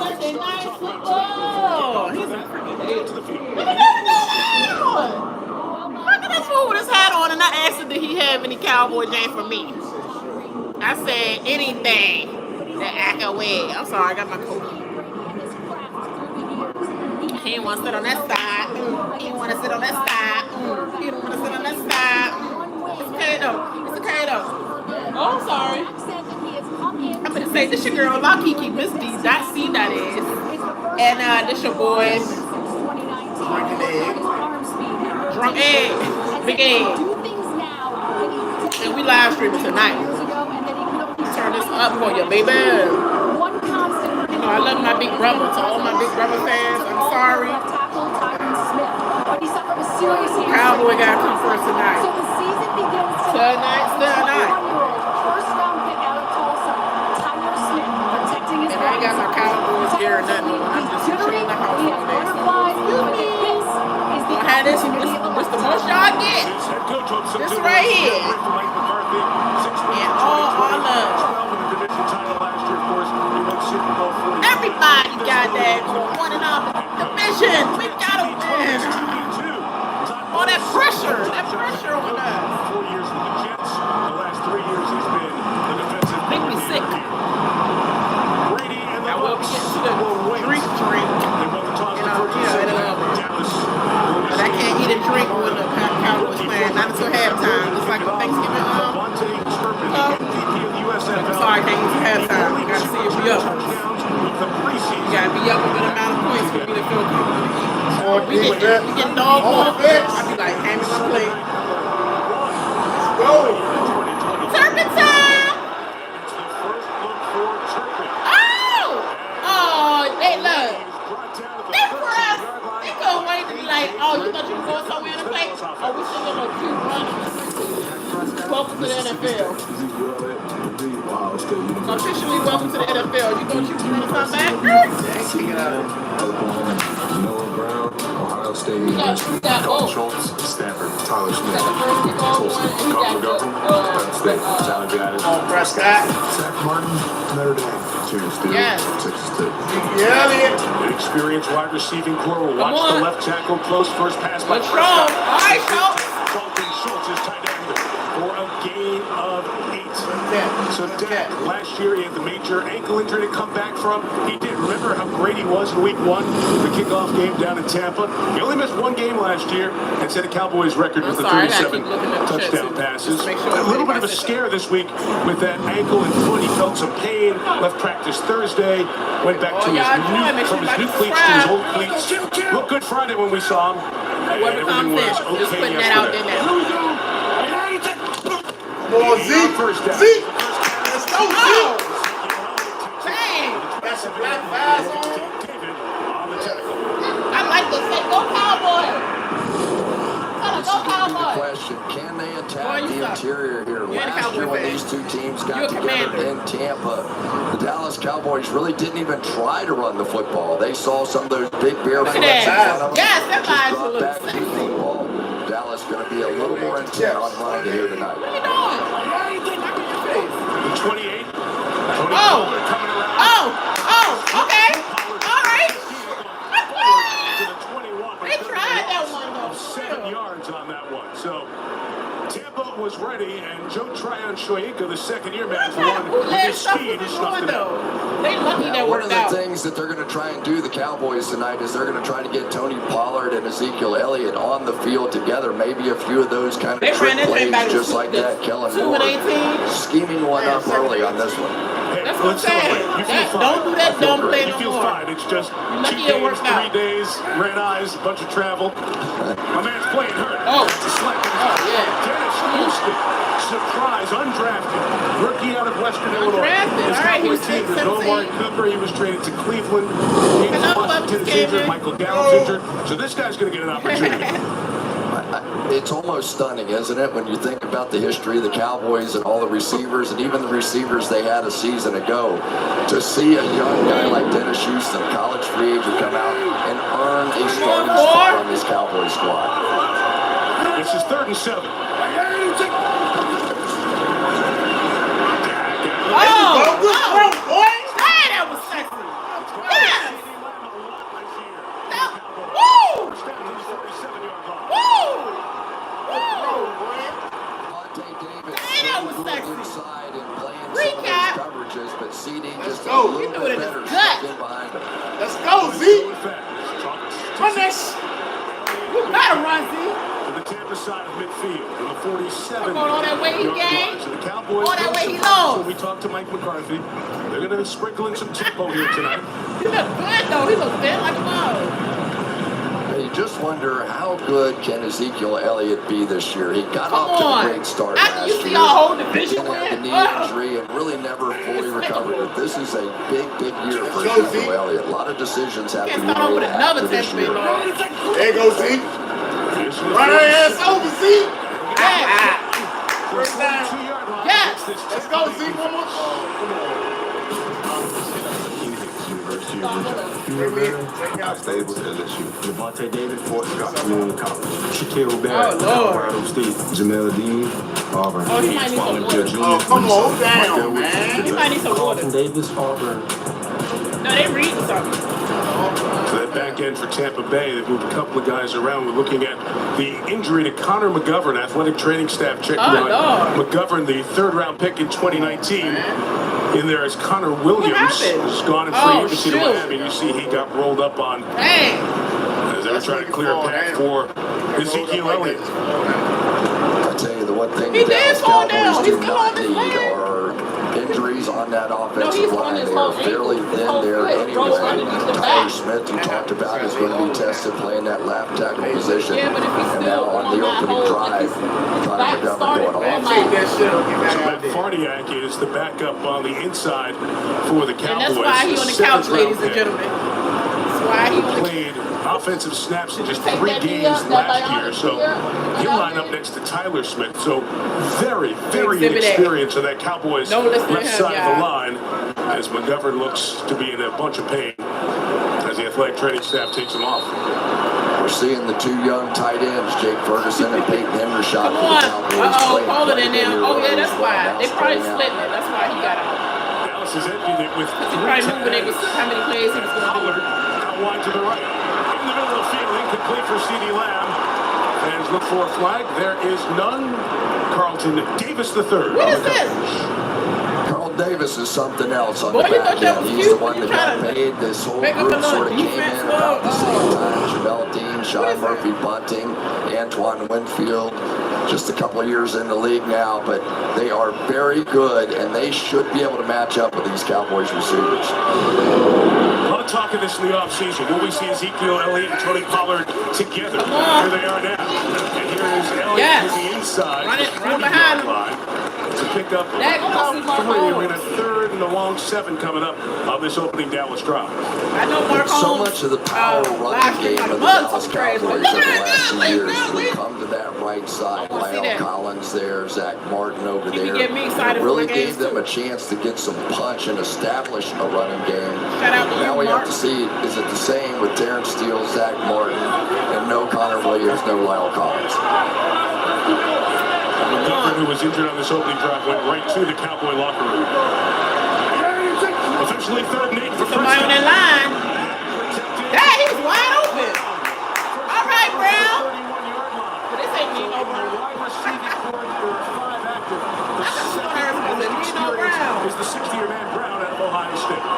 Sunday night football. He's a freaking idiot. Look at that on. Look at this fool with his hat on, and I asked him did he have any cowboy jam for me. I said anything that I can wear. I'm sorry, I got my coat. He didn't want to sit on that side. He didn't want to sit on that side. He didn't want to sit on that side. It's okay though. It's okay though. Oh, I'm sorry. I'm gonna say this your girl, La Kiki, Miss D. Dot C. That is. And this your boy. Drunk egg. Big egg. And we live streaming tonight. Turn this up for you, baby. You know, I love my big brother. To all my big brother fans, I'm sorry. Cowboy gotta come first tonight. Tonight. And I ain't got my Cowboys gear or nothing on. I'm just chilling in the house all day. Gonna have this the most y'all get. This right here. And all love. Everybody got that one in our division. We gotta win. All that pressure on us. 4 years with the Jets. The last 3 years he's been the defensive. Make me sick. Brady and the I will be getting to the drink. They won the toss But I can't eat a drink when the Cowboys playing. Not until halftime. It's like a Thanksgiving. I'm sorry, I can't eat till halftime. You gotta see it be up. You gotta be up a good amount of points for me to feel comfortable to eat. We get dog off. I'd be like, hand me my plate. Let's go. Turpin time! Oh, they look. They for us. They couldn't wait to be like, oh, you thought you were going somewhere in the play? Oh, we should have a cute run. Welcome to the NFL. Officially welcome to the NFL. You thought you were running something back? Take it out. Noah Brown, Ohio State. We got Colin Schultz, Stanford. Tyler Smith, Tulsa. Penn State. Tyler Gaddis. Prescott. Zach Martin, Notre Dame. Cheers, dude. Yes. Texas Tech. An experienced wide receiving core will watch the left tackle close first pass by Prescott. All right, Schultz. Dalton Schultz is tight end for a gain of 8. So Dak, last year he had the major ankle injury to come back from. He did. Remember how great he was in week 1, the kickoff game down in Tampa. He only missed 1 game last year and set a Cowboys record with the 37 touchdown passes. A little bit of a scare this week with that ankle and foot. He felt some pain, left practice Thursday, went back to from his new cleats to his old cleats. Looked good Friday when we saw him. Everything was okay yesterday. More Zeke. First down. Zeke. Let's go, Zeke. Dang. Got some black vibes on. I like to say, go Cowboys. Go Cowboys. Question: can they attack the interior here? Last year when these two teams got together in Tampa, the Dallas Cowboys really didn't even try to run the football. They saw some of those big bear fronts in front of them. Yes, that just dropped back to the football. Dallas going to be a little more intent on running here tonight. What are you doing? 28. Okay. All right. They tried that one though. 7 yards on that one. So Tampa was ready, and Joe Tryon-Shoyinka, the second-year man, for one with his speed, he snuffed it out. They lucky that One worked of the out. things that they're going to try and do, the Cowboys tonight, is they're going to try to get Tony Pollard and Ezekiel Elliott on the field together. Maybe a few of those kind of trick plays, just like that. Kellen Moore scheming one up early on this one. That's what I'm saying. Don't do that dumb thing You no feel more. fine. It's just Lucky 2 it games, worked 3 out. days, red eyes, a bunch of travel. My man's playing hurt. Oh. That's a slap. Yeah. Dennis Houston, surprise, undrafted, rookie out of Western Illinois. His Cowboys team is Omar Cooper. He was traded to Cleveland. James Washington is injured. Michael Gallup's injured. So this guy's going to get an opportunity. It's almost stunning, isn't it, when you think about the history of the Cowboys and all the receivers and even the receivers they had a season ago, to see a young guy like Dennis Houston, college free agent, come out and earn a starting spot on this Cowboys squad. This is 3rd and 7. Oh, that was sexy. Yeah. inside of midfield in the 47. Come on, all that way he gained. So the Cowboys, All that way he when lost. we talk to Mike McCarthy, they're going to sprinkle in some tempo here tonight. He look good though. He look thin like a mug. You just wonder how good can Ezekiel Elliott be this year. He got off to a great start After you last see year. our whole division Then had the win. knee injury and really never fully recovered. But this is a big, big year for Ezekiel Elliott. A lot of decisions have to Can't be start over made with another after this test year. Lord. There you go, Z. Run her ass over, Z. First down. Yes. Let's go, Z. One more. University of Virginia. Stable LSU. Devontae Davis, Fort Scott Community College. Shaquille Barrett, Oh, Lord. Colorado State. Jamel Dean, Auburn. Oh, he might need some water. Oh, come on, down, man. He might need some water. Carlton Davis, Auburn. No, they reading something. So that back end for Tampa Bay, they've moved a couple of guys around. We're looking at the injury to Connor McGovern, athletic training staff checking on Lord. McGovern, the third-round pick in 2019. In there is Connor Williams, happened? who's gone in free Oh, agency to shoot. Miami. You see he got rolled up on Dang. as they were trying to clear a path for Ezekiel Elliott. I tell you, the one thing He the did Dallas fall down. Cowboys He's do still not on his need leg. are injuries on that he's offensive on line. his They whole are fairly ankle, his thin whole there foot, rolls anyway. underneath the Tyler back. Smith, you talked about, is going to be tested playing that left tackle position. Yeah, but if he's And still now on the that opening whole, drive, his Connor back McGovern started going on off. Take that shit up, get So back Matt out there. Farniak is the backup on the inside for the Cowboys. And that's why he on the couch, Seventh-round ladies and pick. gentlemen. That's why he on the Played offensive snaps in just Take 3 that knee games up, that last year, bionic so knee up. he'll line up next to Tyler Smith. So very, very Exhibit A. inexperienced on that Cowboys No, listen to left him, side of the y'all. line, as McGovern looks to be in a bunch of pain as the athletic training staff takes him off. We're seeing the two young tight ends, Jake Ferguson and Peyton Hendershot. Come for the on. Cowboys playing Pollard in pretty there. good Oh, yeah, early that's as why. well. They Now probably spreading out. splitting it. That's why he got out. Dallas has emptied it with He 3 probably knew when they tight was, ends. how many plays he was going to Pollard do. out wide to the right. In the middle of the field, incomplete for C.D. Lamb. Fans look for a flag. There is none. Carlton Davis III. What is this? Carl Davis is something else on Boy, the you back thought that end. was He's cute the one when you that got tried to paid. This whole make up group a little sort of came defense in about the same look. time. Jamel Dean, Sean Murphy Bunting, Antoine Winfield. Just a couple of years in the league now, but they are very good, and they should be able to match up with these Cowboys receivers. A lot of talk of this in the offseason. Will we see Ezekiel Elliott and Tony Pollard together? Here they are now. And here is Elliott Yes. to the inside. Run it, the run 40-yard behind him. line. To pick up That goes to Mark 3. We're in a Holmes. third and a long 7 coming up on this opening Dallas drive. I know Mark So Holmes. much of the power last running year game got of the mugged Dallas some crazy. Cowboys Look over the at last that, 2 look years at will that. come to that right side. I wanna see Lyle that. Collins there, Zach Martin over He there. get me excited It for really the gave games, them too. a chance to get some punch and establish a running game. Shout out to Now you, we Mark. have to see, is it the same with Terrence Steele, Zach Martin, and no Connor Williams, no Lyle Collins? McGovern, who was injured on this opening drive, went right to the Cowboy locker room. Officially 3rd and 8 for Somebody on that Prescott. line. Dang, he was wide open. All right, Brown. 31-yard line. But this ain't Nino Brown. Wide receiving core, there are 5 active. The heard it was a Nino Brown. is the 60-year man Brown out of Ohio State. All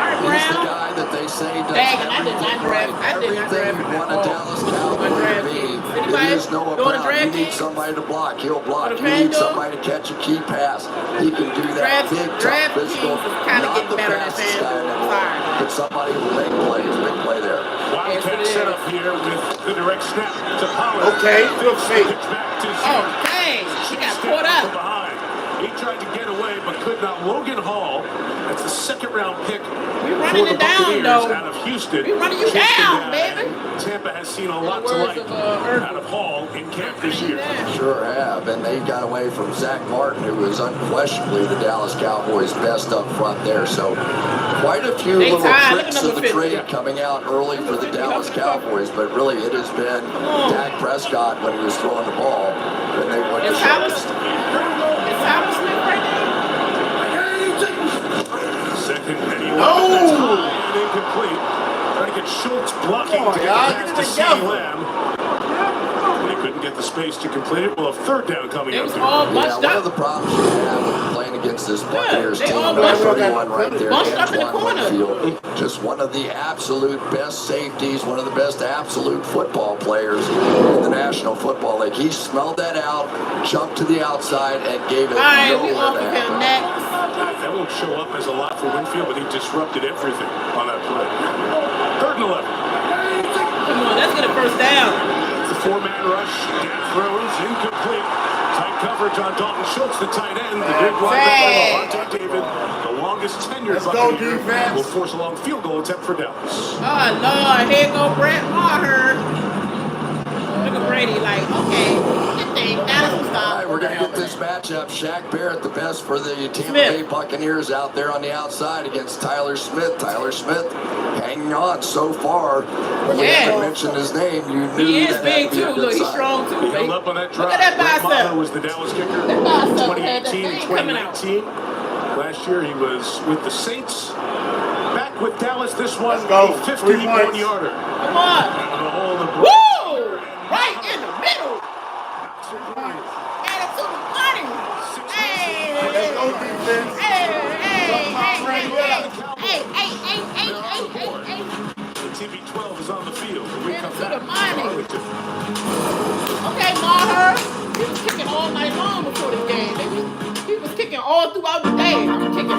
right, He's the Brown. guy that they say does Dang, I did everything not right. draft- I did not Everything draft you want a him. Dallas Cowboy to draft be. him. It Anybody is Noah doing a Brown. draft You need him? somebody to block. He'll block. On the You need FanDuel? somebody to catch a key pass. He can do that. Draft- Big, tough, draft physical. teams is kinda Not getting the better than fastest guy in FanDuel. the world, Sorry. but somebody who will make plays. Big play there. Wildcat Yes, it set is. up here with the direct snap to Pollard. Okay, good fake. Pitch back to Oh, Zeke. dang. She got Step caught from up. behind. He tried to get away, but could not. Logan Hall, that's the 2nd-round pick We for running the it down, Buccaneers though. out of Houston. We running you Chased him down, baby. Tampa has seen a lot the to words like of, Urban. out of Hall in camp this year. Sure have, and they got away from Zach Martin, who was unquestionably the Dallas Cowboys' best up front there. So quite a few They little tied. Look tricks at of number the 50. trade coming out early for the Dallas Cowboys, but really it has been Dak Prescott when he was throwing the ball, and they went to It's Tyler sharpest. Smith right there. 2nd and 11. No! That's high and incomplete. Trying to get Schultz blocking Come on, to get y'all. the Get pass it to together. CeeDee Lamb. When he Couldn't get the space to complete it. Well, a third down coming It up was here. all Yeah, bunched one of up. the problems you have when playing against this Buccaneers they team, all number bunched up. 31 right there, Bunched up in the Antoine corner. Winfield, just one of the absolute best safeties, one of the best absolute football players in the National Football League. He smelled that out, jumped to the outside, and gave it All right, we nowhere off to of him happen. next. That won't show up as a lot for Winfield, but he disrupted everything on that play. 3rd and 11. Come on, let's get a first down. It's a 4-man rush. Gap throws incomplete. Tight coverage on Dalton Schultz, the tight end. The big wide Levante David, the longest tenured Buccaneer, will force a long field goal attempt for Dallas. Oh, Lord. Here go Brett Maher. Look at Brady like, okay, this thing, Dallas will All stop. right, we're going to get this matchup. Shaq Barrett, the best for the Tampa Bay Buccaneers out there on the outside against Tyler Smith. Tyler Smith hanging on so far. We haven't mentioned his name. You knew He is that big, that'd be a too. good Look, he's sign. strong, too. He held up on that drive. Look at that Brett bicep. Maher was the Dallas kicker in That bicep had that 2018 and thing coming out. 2019. Last year he was with the Saints. Back with Dallas, this one Let's go. a 51-yarder. Come on. Woo! Right in the middle. Add it to the money. Hey. Let's go, defense. Hey. The TB12 is on the field. We Add it come to back the to money. Arlington. Okay, Maher. He was kicking all night long before the game. He was kicking all throughout the day. I'm kicking.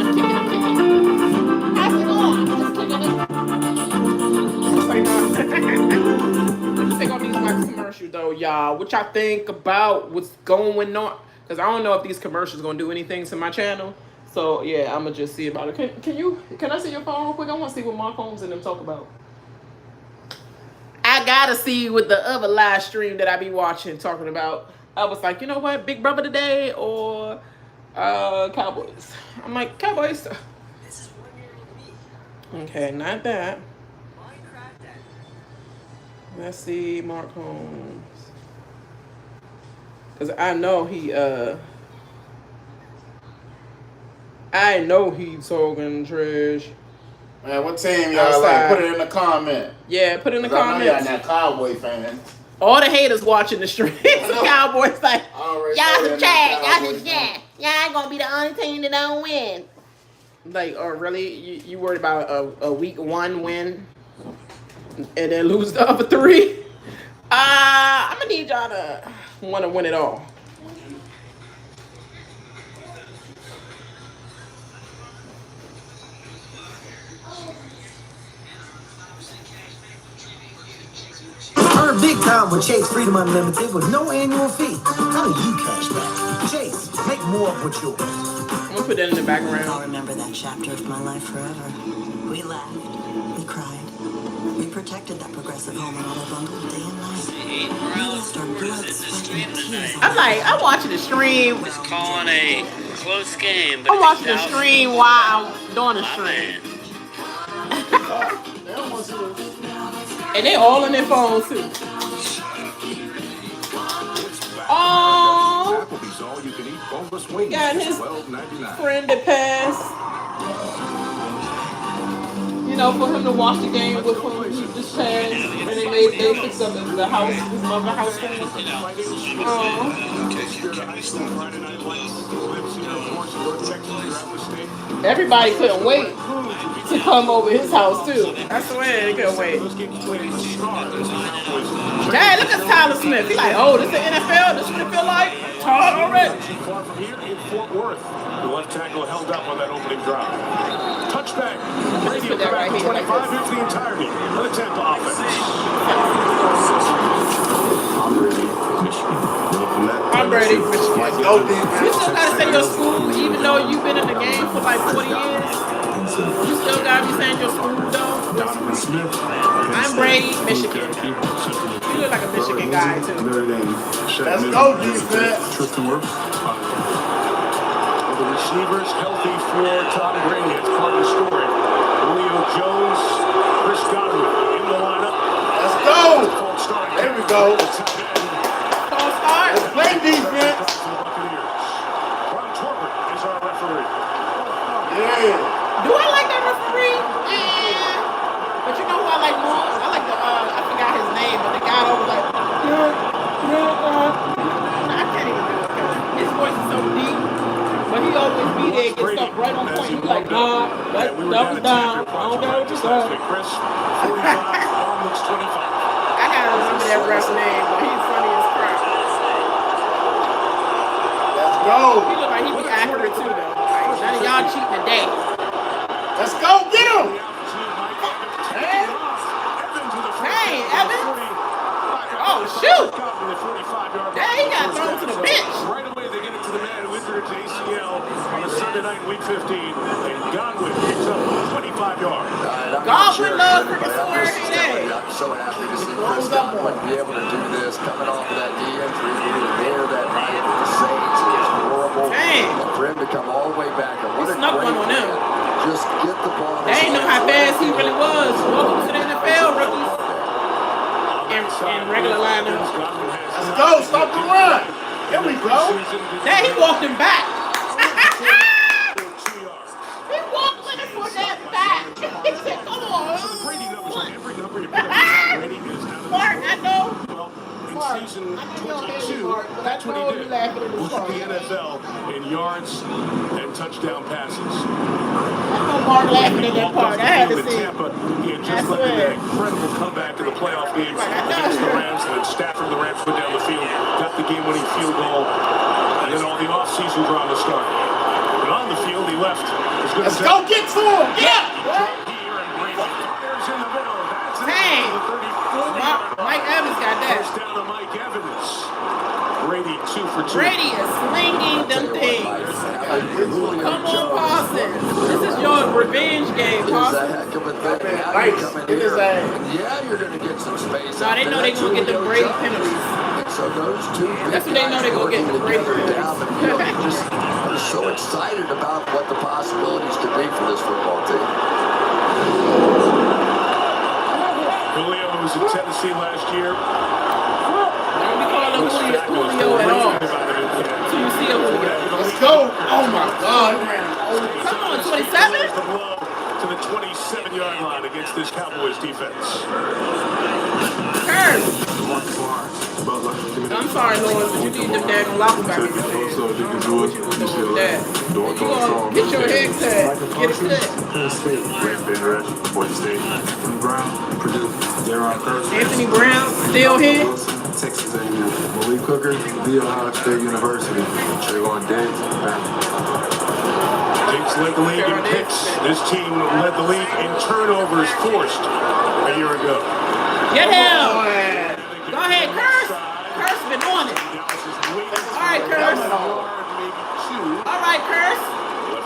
Pass it on. I'm just kicking it. Let's take on these wax commercials though, y'all. What y'all think about what's going on? Because I don't know if these commercials gonna do anything to my channel. So yeah, I'ma just see about it. Can I see your phone real quick? I want to see what Mark Holmes and them talk about. I gotta see what the other live stream that I be watching talking about. I was like, you know what, Big Brother today or Cowboys. I'm like, Cowboys. Okay, not that. Let's see, Mark Holmes. Cause I know he talking trash. Man, what team y'all like? Put it in the comment. Yeah, put it in the comments. I know y'all not Cowboy fans. All the haters watching the stream. The Cowboys like, y'all some trash. Y'all just trash. Y'all ain't gonna be the only team that don't win. Like, oh really? You worried about a week 1 win and then lose the other 3? I'm gonna need y'all to want to win it all. Earn big time with Chase Freedom Unlimited with no annual fee. How do you cash back? Chase, make more with yours. I'm gonna put that in the I'll background. remember that chapter of my life forever. We laughed, we cried, we protected that progressive home in our bundle day and night. We lost our blood, sweat, and tears. I'm watching the stream. It's calling a close game. But I'm watching the stream while I'm doing the stream. And they all on their phones too. Oh, he got his friend that passed. You know, for him to watch the game with him, he just passed, and they fixed up the house, his mother house for him. Everybody couldn't wait to come over his house too. I swear they couldn't wait. Dang, look at Tyler Smith. He's like, oh, this is the NFL? This is what it feel like? Hard already. Far from here in Fort Worth. The left tackle held up on that opening drive. Touchback. Brady Put that right here, 25 like hits the entirety of the Tampa offense. I'm ready. You still gotta say your school, even though you've been in the game for like 40 years. You still gotta be saying your school though. I'm Brady, Michigan. You look like a Michigan guy too. Let's go, defense. The receivers healthy for Tom Brady. It's part of the story. Julio Jones, Chris Godwin in the lineup. Let's go. There we go. False start. Let's play defense. Ron Torbert is our referee. Yeah. Do I like that referee? Yeah. But you know who I like more? I like the I forgot his name, but the guy that was like, always be there, get stuff right on point. You be like, nah, that was down. I don't know what you said. Chris, 45, almost 25. I gotta remember that ref name, but he's funny as crap. Let's go. He look like he be accurate too, though. Like, none of y'all cheating today. Let's go. Get him. Hey, Evans. Oh, shoot. Dang, he got thrown to the bench. Right away, they get it to the man who injured his ACL on a Sunday night in Week 15, and Godwin picks up 25 yards. Godwin loves for the square today. I'm so happy to see Chris Godwin be able to do this, coming off of that knee injury. He was there that night with the Saints. It was horrible. Dang. And for him to come all the way back, and what a Snuck great one on him. Just get the ball. They ain't know how fast he really was. Welcome to the NFL, rookies. And regular lineups. Let's go. Stop the run. Here we go. Now he walked him back. He walked with him for that back. He said, come on. Mark, I know. In season 22, that's what he did. Led the NFL in yards and touchdown passes. I know Mark laughing at that part. I had to see it. Tampa, he had just led an incredible comeback in the playoff games against the Rams, and then Stafford, the Rams went down the field, got the game-winning field goal, and then all the off-season drama started. And on the field, he left. Let's go. Get to him. Yeah. Dang. Mike Evans got that. First down to Mike Evans. Brady 2 for 2. Brady is slinging them things. Come on, Parsons. This is your revenge game, Parsons. Yeah, you're going to get some space. No, they know they're going to get the Brady penalties. So those two That's what they know they're going to get the Brady penalties. I'm so excited about what the possibilities could be for this football team. Julio was in Tennessee last year. Don't be calling him Julio at all. So you see a Julio. Let's go. Oh, my God. Come on, 27? To the 27-yard line against this Cowboys defense. Curse. I'm sorry, Lord, but you need them daggone lockers back in your head. You gonna get your head cut. Get it cut. Anthony Brown, still here. Texas A&M. Malik Hooker, The Ohio State University. Trayvon Diggs, Diggs led the league in picks. This team led the league in turnovers forced a year ago. Get him! Go ahead, Curse. Curse been on it. All right, Curse. All right, Curse.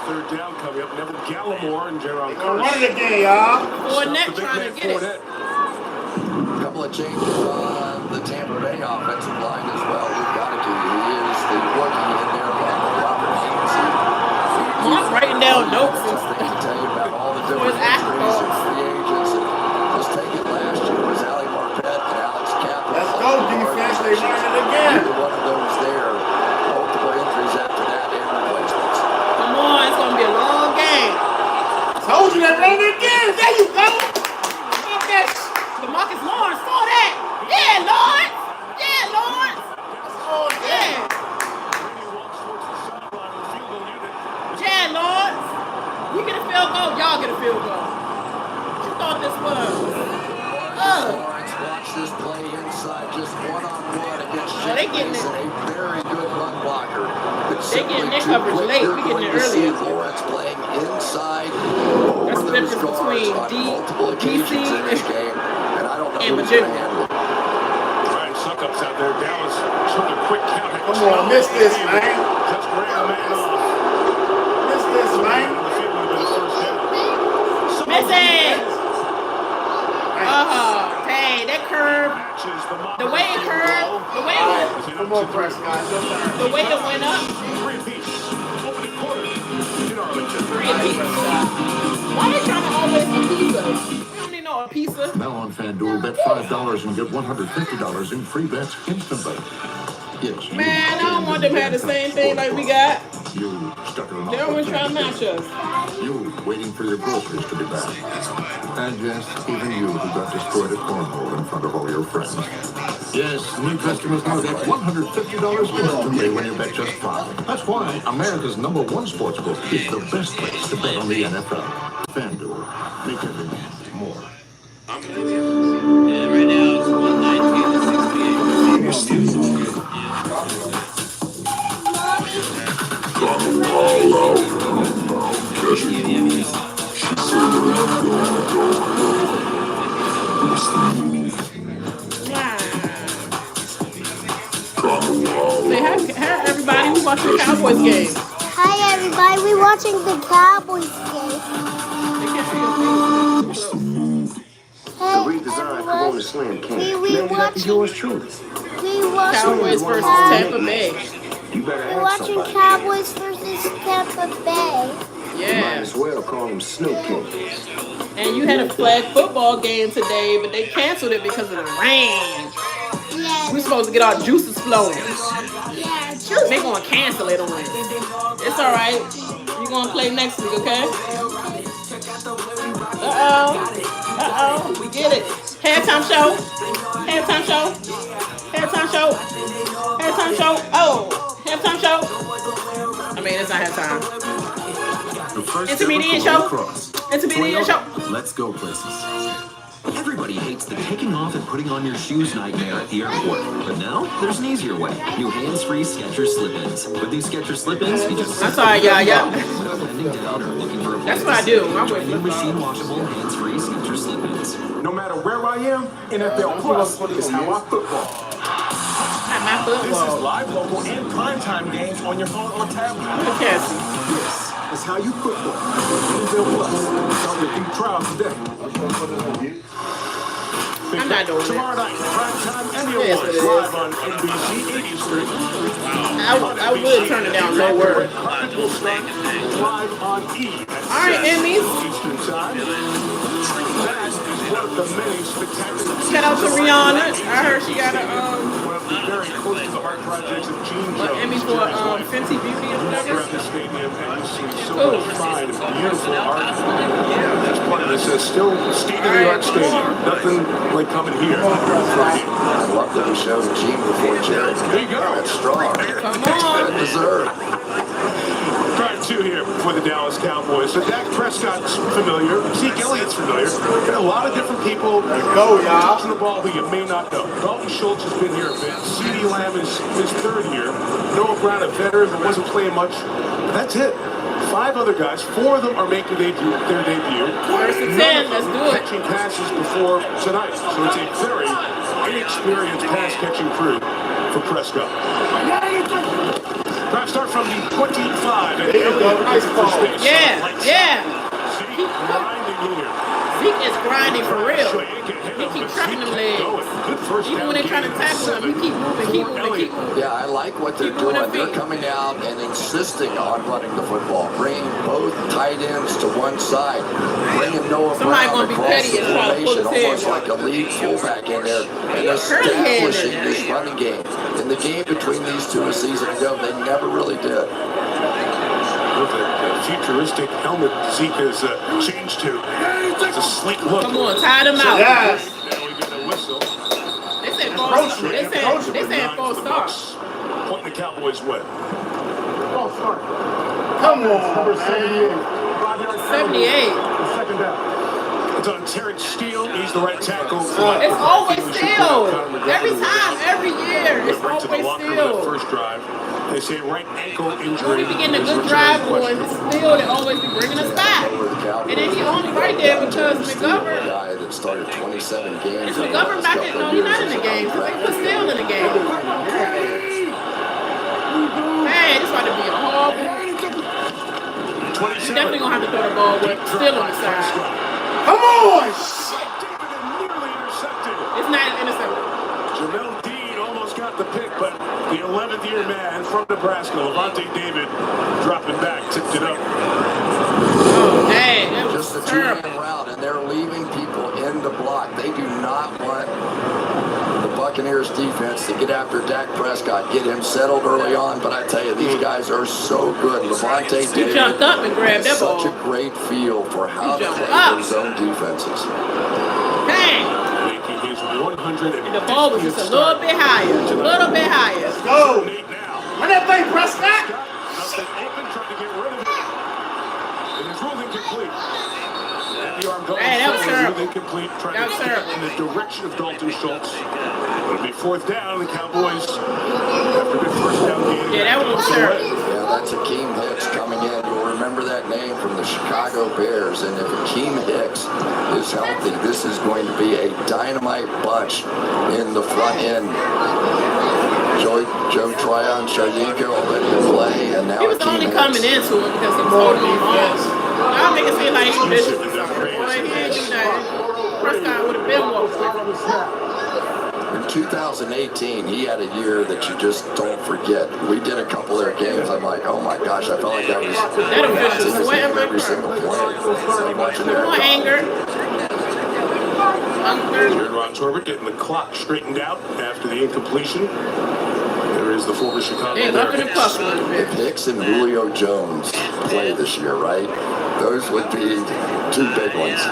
Third down coming up. Neville Gallimore and Jaron Run Curse. it again, y'all. Fournette trying to get it. A couple of changes on the Tampa Bay offensive line as well. We've got to do. He is the rookie in there, Robert Haynes. Mark writing down notes and I can tell you about all the different his injuries and free agents. And just take it last year was Ali Marpet and Alex Kaplan. Let's go, defense. They run it again. Either one of those there. Multiple injuries after that and replacements. come on, it's gonna be a long game. Told you they run it again. There you go. Stop that. DeMarcus Lawrence saw that. Yeah, Lawrence. Yeah, Lawrence. Oh, Yeah. Yeah, Lawrence. We get a field goal. Y'all get a field goal. What you thought this was? Lawrence, watch this play inside, just one-on-one against they getting James, it. a very good run blocker. They getting their coverage late. We getting it early. Lawrence playing inside That's over the those difference guards between on multiple occasions in this game, and I don't know and who's going to Virginia. handle it. Ryan Suckups out there. Dallas showed a quick count. Come on, miss this, man. Just ran the man off. Miss this, man. The field would have been a first down. Missing. Hey, that curve. Matches the The way it curved. The way it Come on, Prescott. The way it went up. Opening quarter in Arlington. Why they trying to always appease us? We don't need no pizza. Now on FanDuel, bet $5 and get $150 in free bets instantly. Yes. Man, I don't want them to have the same thing like we got. You stuck in an They're always trying to match us. You waiting for your groceries to be back. And yes, even you who got destroyed at cornhole in front of all your friends. Yes, new customers now get $150 instantly when you bet just $5. That's why America's #1 sportsbook is the best place to bet on the NFL. FanDuel, make every moment more. Yeah, right now it's 119 to 68. Say hi, everybody. We watching the Cowboys game. Hi everybody, we're watching the Cowboys game. Hey everyone, we watching Cowboys versus Tampa Bay. We're watching Cowboys versus Tampa Bay. Yeah. well call him Snoop King. And you had a flag football game today, but they canceled it because of the rain. Yeah. We're supposed to get our juices flowing. Yeah. They're gonna cancel it on us. It's all right. You're gonna play next week, okay? We get it. Halftime show. Halftime show. Halftime show. Halftime show. Oh, halftime show. I mean, it's not halftime. Intermediate show. Intermediate show. Let's go places. Everybody hates the taking off and putting on your shoes nightmare at the airport. But now, there's an easier way. New hands-free Skechers slip-ins. With these Skechers slip-ins, you just... I'm sorry, yeah. Without bending down or looking for a That's what I do. I'm with new machine-washable, hands-free Skechers slip-ins. No matter where I am, NFL Plus is how I football. This is live, local, and primetime games on your phone or tablet. Yes. This is how you football. NFL Plus. Start your free trial today. I'm not doing Tomorrow that. night, primetime Emmy Yes, Awards it is. live on NBC 80th Street. I would turn it down, no word. Carpet will start live on E! All right, Emmys. Eastern Time. That is one of the many spectacular. Shout out to Rihanna. I heard she got a Very close to the heart projects of Gene Jones. Emmy for Fenty Beauty or whatever. Throughout the stadium, and you see so much fine and beautiful art. That's part of this. Still state-of-the-art stadium. Nothing like coming here. I love that we showed Gene before Jared. There you go. That's strong. Come on. Deserved. Drive two here for the Dallas Cowboys. So Dak Prescott's familiar. Zeke Elliott's familiar. And a lot of different people touching the ball who you may not know. Dalton Schultz has been here a bit. CeeDee Lamb is his third year. Noah Brown, a veteran, but wasn't playing much. But that's it. 5 other guys. 4 of them are making their debut. First and 10. Let's do it. Catching passes before tonight. So it's a very inexperienced pass-catching crew for Prescott. Drive start from the 25. And Nice ball. Yeah. Zeke grinding here. Zeke is grinding for real. He keeps trucking them legs. Even when they're trying to tackle him, he keep moving. Yeah, I like what they're doing. They're coming out and insisting on running the football, bringing both tight ends to one side, bringing Noah Brown across the formation, almost like a lead fullback in there, and establishing this running game. In the game between these two a season ago, they never really did. With a futuristic helmet Zeke has changed to. It's a sleek look. Come on, tie them out. Yes. Now we get a whistle. They said false start. Pointing the Cowboys' way. False start. Come on, number 78. 78. Second down. It's on Terrence Steele. He's the right tackle. It's always Steele. Every time, every year. It's Right to the always locker room Steele. that first drive. They say right ankle When injury. we begin a good drive going, it's Steele that always be bringing us back. And then he only right there because McGovern. Guy that started 27 games. Is McGovern back in? No, he's not in the game. Because they put Steele in the game. Man, it's about to be a horrible. He's definitely going to have to throw the ball with Steele on the side. Come on! Nearly intercepted. It's not intercepted. Jamel Dean almost got the pick, but the 11th year man from Nebraska, Levante David, dropping back, tipped it up. Oh, dang. That was Just a terrible. two-man route, and they're leaving people in the block. They do not want the Buccaneers Buccaneers defense to get after Dak Prescott, get him settled early on. But I tell you, these guys are so good. Levante David he jumped up and grabbed that ball. Such a great feel for how to play those zone defenses. Dang. Making his 100. And the ball was just a little bit higher. A little bit higher. Let's go. Run that thing, Prescott. Nothing open, trying to get rid of it. It is ruled incomplete. And the arm goes that was terrible. incomplete, trying That was to terrible. in the direction of Dalton Schultz. It'll be fourth down. The Cowboys, after a good first down game. Yeah, that was terrible. Yeah, that's Akeem Hicks coming in. You'll remember that name from the Chicago Bears. And if Akeem Hicks is healthy, this is going to be a dynamite bunch in the front end. Joe Tryon, Shardinko already in play, and now he was only coming into it because he was holding on. Y'all make it seem like he did something. Boy, he ain't do nothing. Prescott would have been more quick. In 2018, he had a year that you just don't forget. We did a couple of their games. I'm like, oh my gosh, I felt like that was every single play. Watching more anger. Ron Torbert getting the clock straightened out after the incompletion. There is the former Chicago Bears. If Hicks and Julio Jones play this year, right? Those would be two big ones.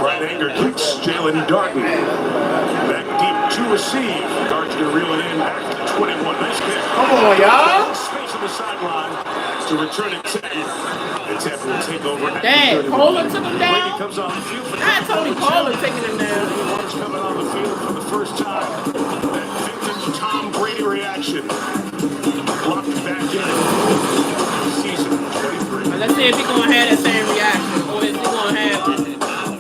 Right anger kicks Jalen Darton. Back deep to receive. Dart's going to reel it in back to 21. Nice kick. Come on, y'all. Space on the sideline to return it 10. And Tampa will take over. Dang, Pollard took him down. Brady comes on the field for Not Tony Pollard taking him down. Coming on the field for the first time. That vintage Tom Brady reaction. Blocked back in. Season 23. Let's see if he's going to have that same reaction. Or is he going to have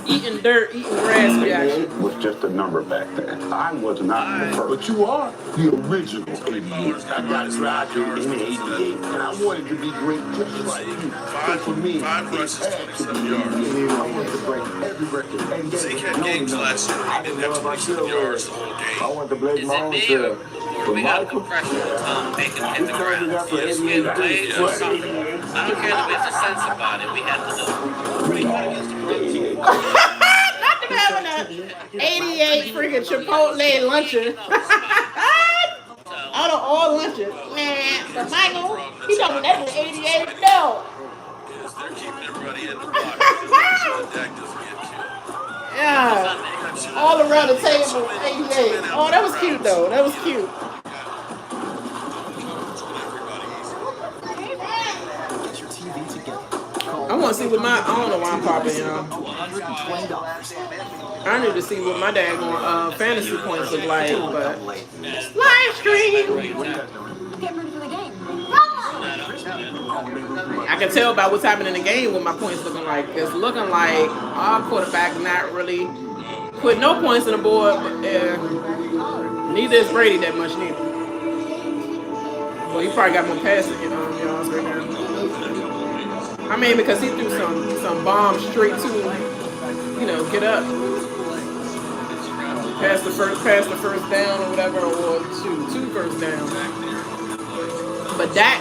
eating dirt, eating grass reaction. Was just a number back then. I was not the first. But you are the original 88. I got drafted in 88, and I wanted to be great just like you. So for me, it had to be 88. I wanted to break every record. And Zeke had games last year. He didn't have 27 yards the whole game. I wanted to break my own self. We got the pressure on Tom Bacon hit the ground. Yes, we had played or something. I don't care the way it's a sense about it. We had to do it. Not them having a 88 freaking Chipotle luncheon. Out of all lunches. Man, but Michael, he told me that was 88. No. Yes, they're keeping everybody in the pocket so that Dak doesn't get killed. Yeah. All around the table, 88. Oh, that was cute, though. That was cute. I want to see what I don't know why I'm popping, y'all. I need to see what my daggone fantasy points look like, but live stream. I can tell by what's happening in the game what my points looking like. It's looking like our quarterback not really put no points on the board, but neither is Brady that much neither. Well, he probably got more passing yards right now. I mean, because he threw some bombs straight to, get up. Pass the first down or whatever, or two first down. But Dak,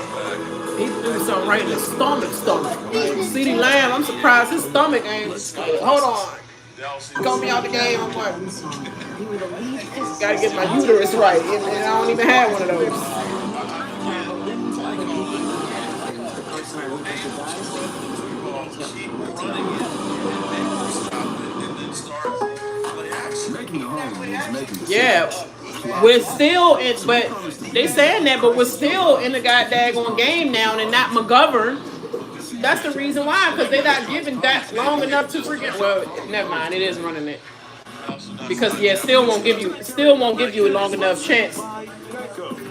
he threw something right in the stomach. CeeDee Lamb, I'm surprised his stomach ain't. Hold on. Got me out the game. I'm like, gotta get my uterus right, and I don't even have one of those. Yeah, we're still in, but they saying that, but we're still in the goddamn game now, and not McGovern. That's the reason why, because they're not giving that long enough to freaking. Well, never mind, it is running it because still won't give you a long enough chance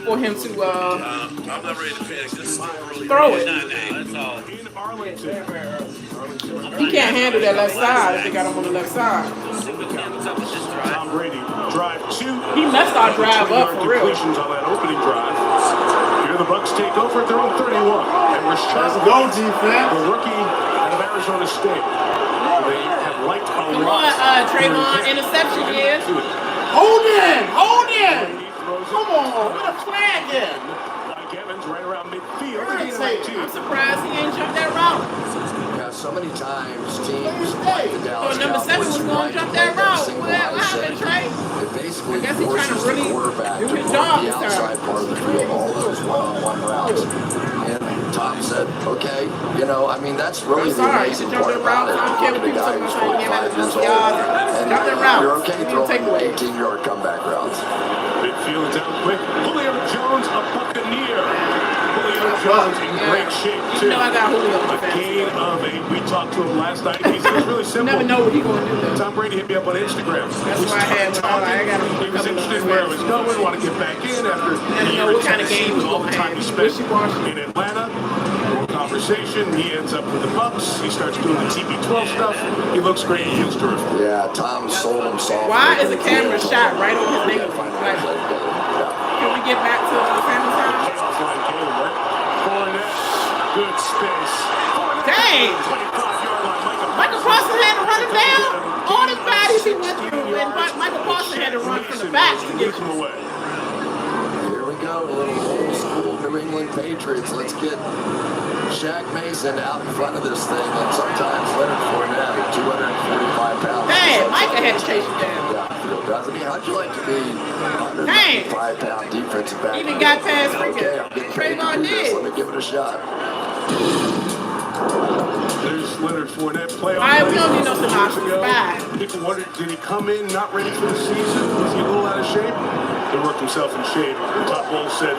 for him to throw it. He can't handle that left side if they got him on the left side. Tom Brady, drive 2. He messed our drive up for real. Completions on that opening drive. Here the Bucs take over at their own 31. And Let's go, defense. The rookie out of Arizona State. They have liked a Come lot. on, Trayvon, interception here. Hold in. Come on, what a flag in. Mike Evans right around midfield. I'm surprised he ain't jumped that route. Yeah, so many times teams like the Dallas So number 7 was going to jump that route. What happened, Trey? It basically I guess he's trying to really quarterback do to his run job the this outside time. part of the field, all those one-on-one routes. And Tom said, okay, you know, I mean, that's really I'm the sorry. amazing You jump part them about routes. it. I don't care Look what at a people guy say who's about you. You 45 have years to old, yards. and Jump them you're routes. okay You need to throwing take away. 18-yard comeback routes. Midfield down quick. Julio Jones, a Buccaneer. Julio Jones in great shape, too. You know I got Julio on A gain of 8. We talked to him last night. He said it's really You simple. never know what he's going to do, though. Tom Brady hit me up on Instagram. That's why I had when I got him. He was interested in where I was going, want to get back in after Never know what kind of game with he's all the going to time he have. spent Wishy-washy. in Atlanta. More conversation. He ends up with the Bucs. He starts doing the TB12 stuff. He looks great. He feels terrific. Yeah, Tom sold him soft. Why is the camera shot right on his name? Like, can we get back to the family time? Offline game, right? Fournette, good space. Dang! 25-yard line. Michael Parsons had to run it down. All the bodies he went through, and Michael Parsons had to run from the back to get him away. Here we go, a little old school New England Patriots. Let's get Shaq Mason out in front of this thing, and sometimes Leonard Fournette at 245 pounds. Dang, Micah had to chase him down. Doesn't he? How'd you like to be 105-pound defensive back? Even got past Okay, I'm getting paid to do this. Let me give it a shot. There's Leonard Fournette playoff. All right, we don't need no synopsis. Bye. People wondered, did he come in not ready for the season? Was he a little out of shape? He worked himself in shape. Todd Bowles said,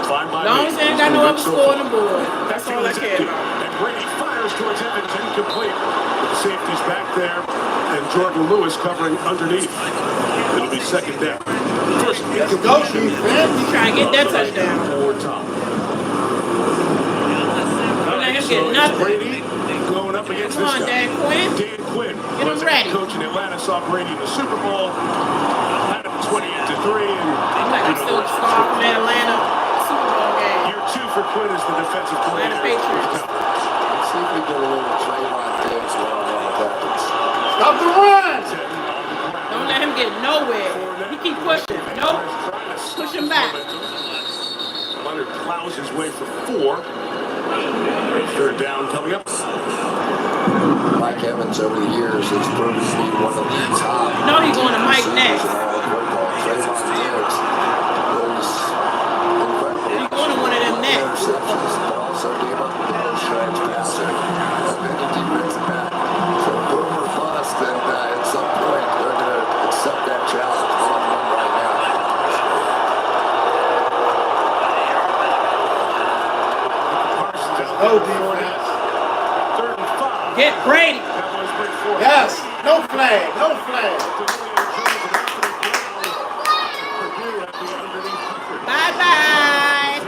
fine by me. Long as they ain't got no other score on the board. That's all I care about. And Brady fires towards Evans, incomplete. With the safeties back there, and Jordan Lewis covering underneath. It'll be second down. First incompletion. He's trying to get that touchdown. For Tom. Don't let him get nothing. Brady going up against Come on, this guy. Dan Quinn. Dan Quinn. Get him ready. Coach in Atlanta saw Brady in the Super Bowl. Had him 28-3. I'm still scarred from Atlanta Super Bowl game. Year 2 for Quinn as the defensive Atlanta coordinator. Patriots. Let's see if we get a little Trayvon Diggs one-on-one attackers. Stop the run! Don't let him get nowhere. He keep pushing. Nope. Push him back. Leonard plows his way for 4. Third down coming up. Mike Evans over the years has proven to be one of the top. You know he's going to Mike next. Trayvon Diggs was incredible. He's going to one of them next. Interceptions, but also gave up a stretch passer of any defensive back. So boom or bust, and at some point they're going to accept that challenge. One-on-one right now. No defense. Third and 5. Get Brady. Yes. No flag. No flag. Bye-bye.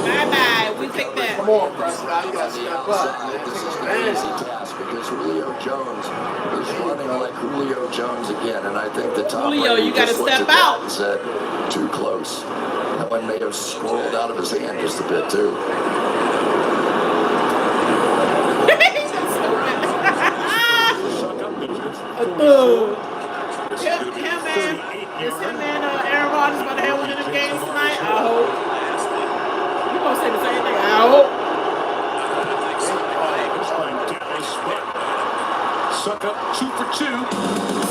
Bye-bye. We take that. Come on, Prescott. You got to step up. This is an easy task because Julio Jones is running like Julio Jones again, and I think the top Julio, you got to step out. and said, too close. That one may have scrolled out of his hand just a bit, too. Him and Aaron Rodgers about to have one of them games tonight. I hope. You gonna say the same thing? I hope. Sucker, 2 for 2.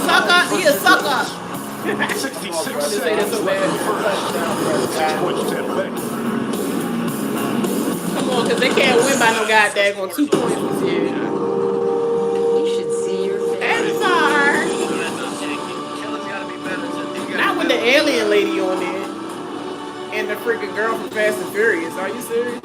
Sucker, he a sucker. 66 Say that so bad. 6 points to Tampa Bay. Come on, because they can't win by no goddamn on 2 points this year. You should see your face. That's hard. Not with the alien lady on there. And the freaking girl from Fast and Furious. Are you serious?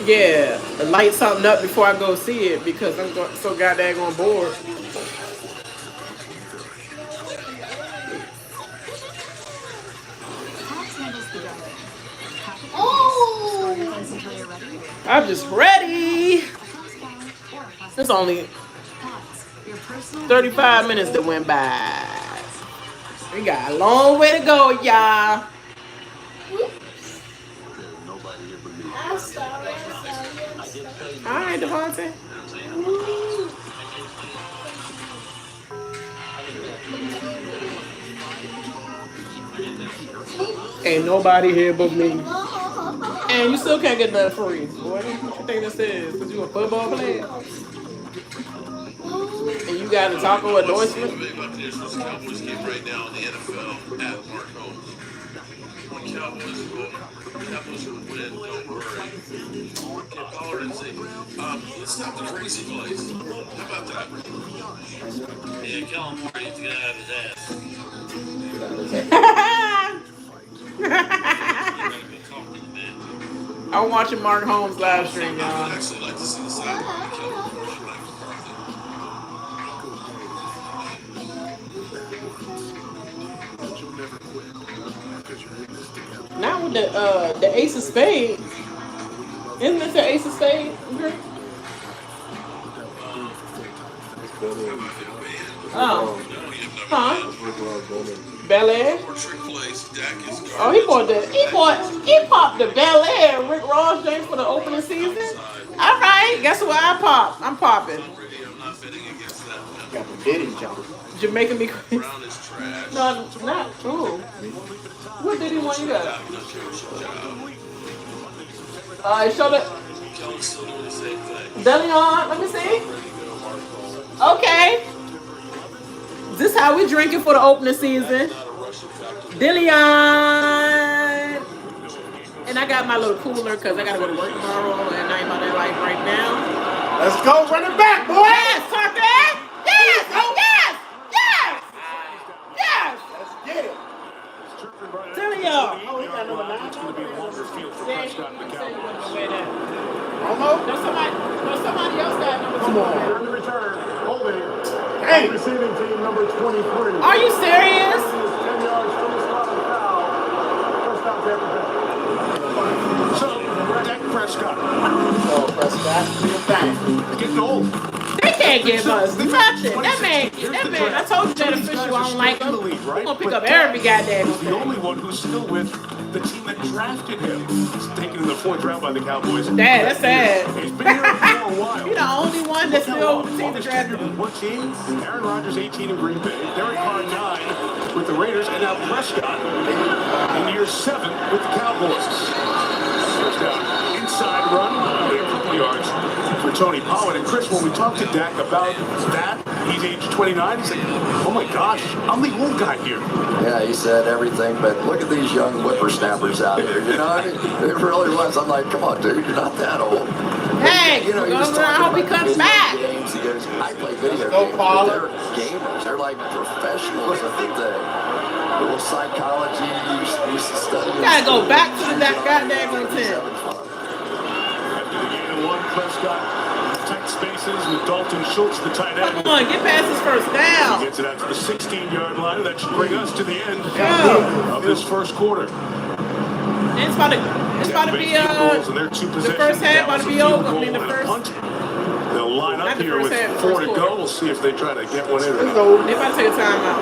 Yeah, light something up before I go see it because I'm so goddamn on board. I'm just ready. It's only 35 minutes that went by. We got a long way to go, y'all. All right, Devontae. Ain't nobody here but me. And you still can't get nothing free. Boy, what you think this is? Because you a football player? And you got a taco endorsement? The big Buccaneers versus Cowboys game right now in the NFL at Mark Holmes. When Cowboys will win, don't worry. Get Pollard and say, let's stop the crazy place. How about that? Yeah, Kellen Moore needs to get out of his ass. I'm watching Mark Holmes live stream, y'all. I would actually like to see the sideline of Kellen Moore like Mike McCarthy. Now with the Ace of Spades. Isn't this the Ace of Spades? Oh. Huh? Bel Air? Oh, he popped the Bel Air Rick Ross James for the opening season. All right, guess what? I pop. I'm popping. Got the Diddy jump. Jamaican me crazy. No, not. Ooh. What Diddy one you got? Show the. Deleon, let me see. Okay. This how we drinking for the opening season. Deleon. And I got my little cooler because I got to go to work tomorrow and I ain't about that life right now. Let's go run it back, boy. Yes, Tucker. Yes, yes, yes, yes. Let's get it. Deleon. Oh, he got number 9. It's going to be a longer field for Prescott and the Cowboys. Almost. No, somebody else got number 2. Come on. Return. Holding. Hey. Receiving team number 23. Are you serious? 10 yards from the spot of foul. First down, Tampa Bay. So, Dak Prescott. Oh, Prescott. Getting old. They can't give us nothing. That man, I told you that official, I don't like him. We're going to pick up every goddamn He's the only one who's still with the team that drafted him. He's taken in the 4th round by the Cowboys. Dad, that's sad. He's been here for a while. You're the only one that's still with the team that drafted him. What team? Aaron Rodgers, 18 in Green Bay. Derek Carr, 9 with the Raiders. And now Prescott in year 7 with the Cowboys. First down. Inside run. A couple yards for Tony Pollard. And Chris, when we talked to Dak about that, he's age 29. He's like, oh my gosh, I'm the old guy here. Yeah, he said everything, but look at these young whippersnappers out here. You know, I mean, it really was. I'm like, come on, dude, you're not that old. Hey, you know, I hope he comes back. Games. He goes, I play video games, but they're gamers. They're like professionals at the thing. Little psychology, you study. You gotta go back to that goddamn routine. After the game, 1 Prescott. Tight spaces with Dalton Schultz, the tight end. Come on, get past his first down. He gets it out to the 16-yard line. That should bring us to the end of this first quarter. And it's about to be the first half about to be over. I mean, the first. They'll line up here with 4 to go. We'll see if they try to get one in. They about to take a timeout.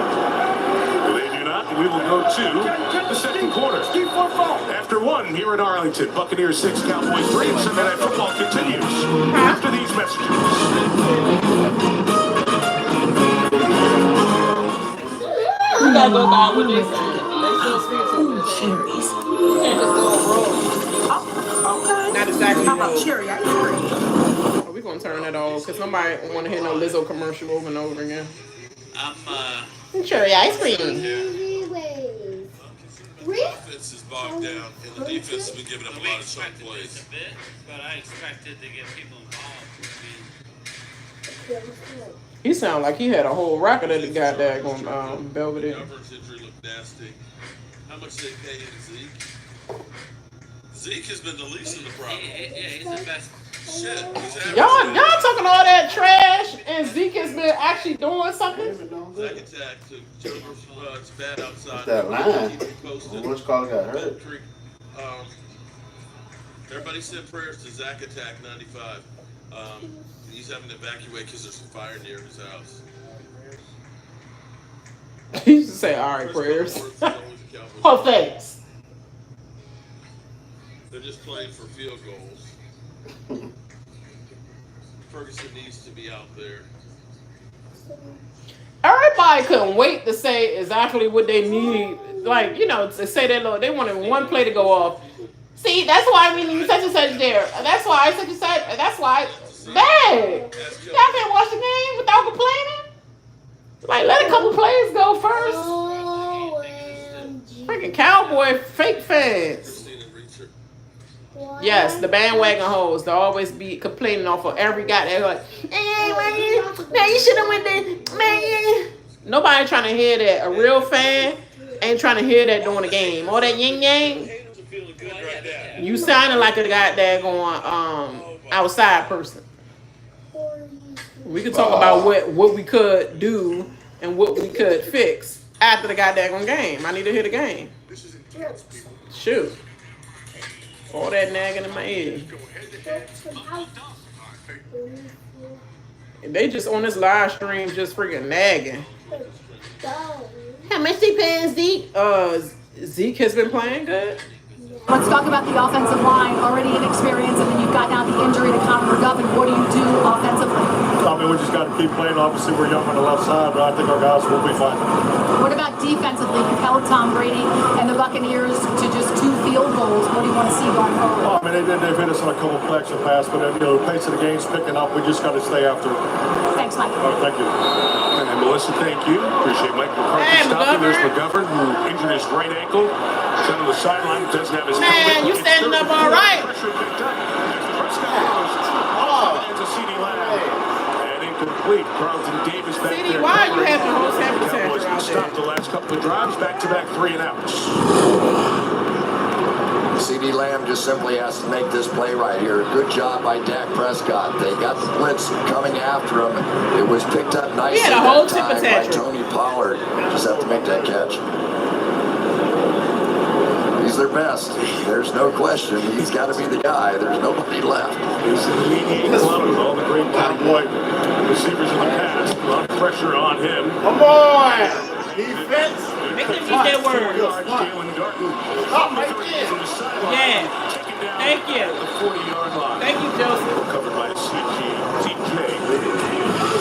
They do not. We will go to the second quarter. After 1 here in Arlington, Buccaneers 6, Cowboys 3, and Sunday Night Football continues after these messages. We gotta go down with this. Cherries. Not exactly. How about cherry ice cream? We're gonna turn it off because nobody want to hear no Lizzo commercial over and over again. Cherry ice cream. Offense is bogged down, and the defense has been giving up a lot of short plays. But I expected to get people involved. He sounded like he had a whole record at the goddamn Belvedere. Auburn's injury looked nasty. How much they pay Zeke? Zeke has been the least of the problem. Yeah, he's the best. Shit. Y'all talking all that trash, and Zeke has been actually doing something. Zach attack to it's bad outside. That line. Which call got hurt? Everybody send prayers to Zach Attack 95. He's having to evacuate because there's a fire near his house. He used to say, all right, prayers. Oh, thanks. They're just playing for field goals. Ferguson needs to be out there. Everybody couldn't wait to say exactly what they need like, you know, to say that, Lord, they wanted one play to go off. See, that's why we need such and such there. That's why such and such. That's why. Dang. Y'all can't watch the game without complaining? Like, let a couple plays go first. Freaking Cowboy fake fans. Yes, the bandwagon hoes. They'll always be complaining off of every guy. They're like, man, you should have went there. Man. Nobody trying to hear that. A real fan ain't trying to hear that during the game. All that yin yang. You sounding like a guy that going outside person. We could talk about what we could do and what we could fix after the goddamn game. I need to hear the game. Shoot. All that nagging in my ear. They just on this live stream just freaking nagging. How much they paying Zeke? Zeke has been playing good. Let's talk about the offensive line. Already inexperienced, and then you've got now the injury to Connor McGovern. What do you do offensively? I mean, we just got to keep playing. Obviously, we're young on the left side, but I think our guys will be fine. What about defensively? You've held Tom Brady and the Buccaneers to just 2 field goals. What do you want to see going forward? I mean, they've hit us on a couple of collection pass, but you know, the pace of the game's picking up. We just got to stay after it. Thanks, Mike. All right, thank you. And Melissa, thank you. Appreciate Mike McCarthy stopping. There's McGovern, who injured his right ankle. He's on the sideline, doesn't have his man, you standing up all right. And incomplete. Carlton Davis back CD, there. why are you having host habitat Cowboys out stopped the there? last couple of drives, back-to-back 3-and-outs. CD Lamb just simply has to make this play right here. Good job by Dak Prescott. They got the blitz coming after him. It was picked up nicely He had a whole that time by Tony Pollard. Just have to make that catch. He's their best. There's no question. He's got to be the guy. There's nobody left. This is the mediating club with all the great Cowboy receivers in the past. A lot of pressure on him. Come on! Defense! Make them use their words. Yeah. Thank you. Thank you, Joseph. Covered by CJ.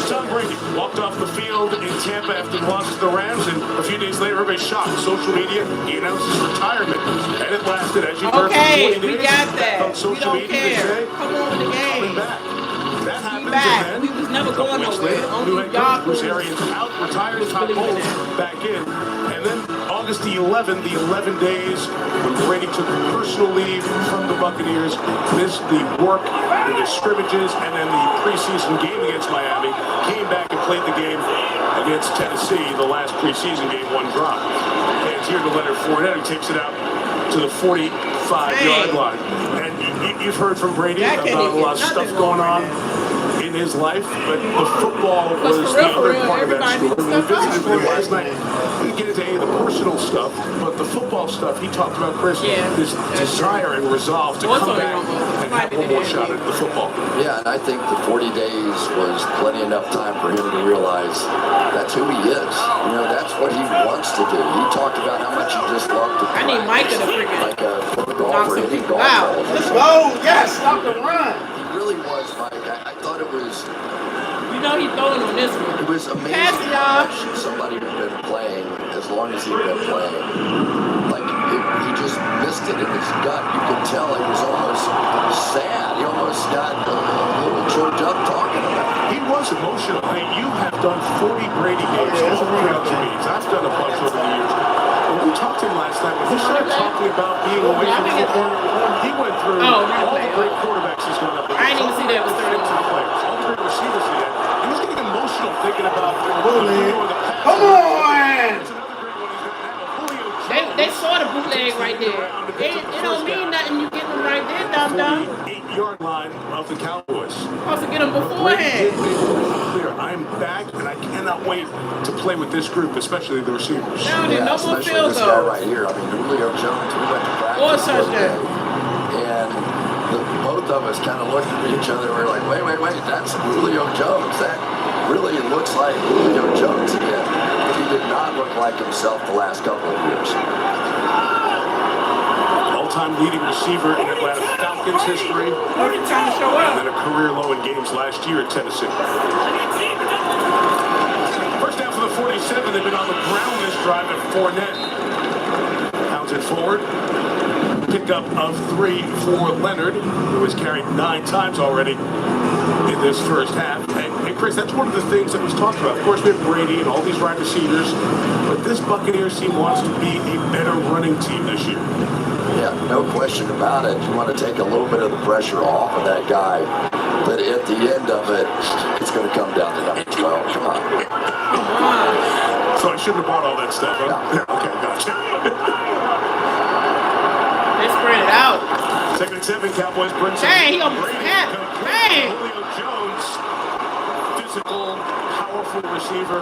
Tom Brady walked off the field in Tampa after he lost to the Rams, and a few days later, everybody shocked. Social media, he announced his retirement. And it lasted, as you heard, for 20 days. We got that. On social we don't media care. today, Come on with the game. coming back. That happens, Back. and We was never going nowhere. New Only head y'all coach Bruce Arians out, retired, Todd Bowles back in. And then August the 11th, the 11 days when Brady took personal leave from the Buccaneers, missed the work, the scrimmages, and then the preseason game against Miami, came back and played the game against Tennessee, the last preseason game, 1 drop. Hands here to Leonard Fournette, who takes it out to the 45-yard line. And you've heard from Brady about a lot of stuff going on in his life, but the football was the other part of that story. We visited him last night. We didn't get into any of the personal stuff, but the football stuff, he talked about, Chris, this desire and resolve to come back and have one more shot at the football. Yeah, and I think the 40 days was plenty enough time for him to realize that's who he is. You know, that's what he wants to do. He talked about how much he just loved to play. I need Micah to freaking like a golfer hitting golf balls. Let's go! Yes! Stop the run! He really was, Mike. I thought it was... You know he's throwing on this one. It was amazing how much somebody who'd been playing as long as he'd been playing. Like, he just missed it in his gut. You could tell he was almost sad. He almost got a little choked up talking about it. He was emotional. I mean, you have done 40 Brady games, all pre-election meetings. I've done a bunch over the years. When we talked to him last night, when he started talking about being away from football, he went through all the great quarterbacks he's gone up against. I didn't even see that. It was 31 players. All the great receivers he had. He was getting emotional thinking about the past. Come on! They saw the bootleg right there. It don't mean nothing. You get them right there, dum-dum. 8-yard line of the Cowboys. Supposed to get them beforehand. I'm back, and I cannot wait to play with this group, especially the receivers. No more especially field this guy goals. right here. I mean, Julio Jones, we went to practice Or the other day, touchdown. and both of us kind of looked at each other and we were like, wait, that's Julio Jones. That really looks like Julio Jones again. He did not look like himself the last couple of years. All-time leading receiver in Atlanta Falcons history. Perfect time to show up. And then a career low in games last year at Tennessee. First down for the 47. They've been on the ground this drive at Fournette. Runs it forward. Pickup of 3 for Leonard, who has carried 9 times already in this first half. And Chris, that's one of the things that was talked about. Of course, we have Brady and all these wide receivers, but this Buccaneers team wants to be a better running team this year. Yeah, no question about it. You want to take a little bit of the pressure off of that guy, but at the end of it, it's going to come down to number 12. Come on. So I shouldn't have bought all that stuff, huh? Yeah. Okay, gotcha. They spread it out. Second and 7, Cowboys bring some. Dang, he almost had. Dang. Julio Jones, physical, powerful receiver.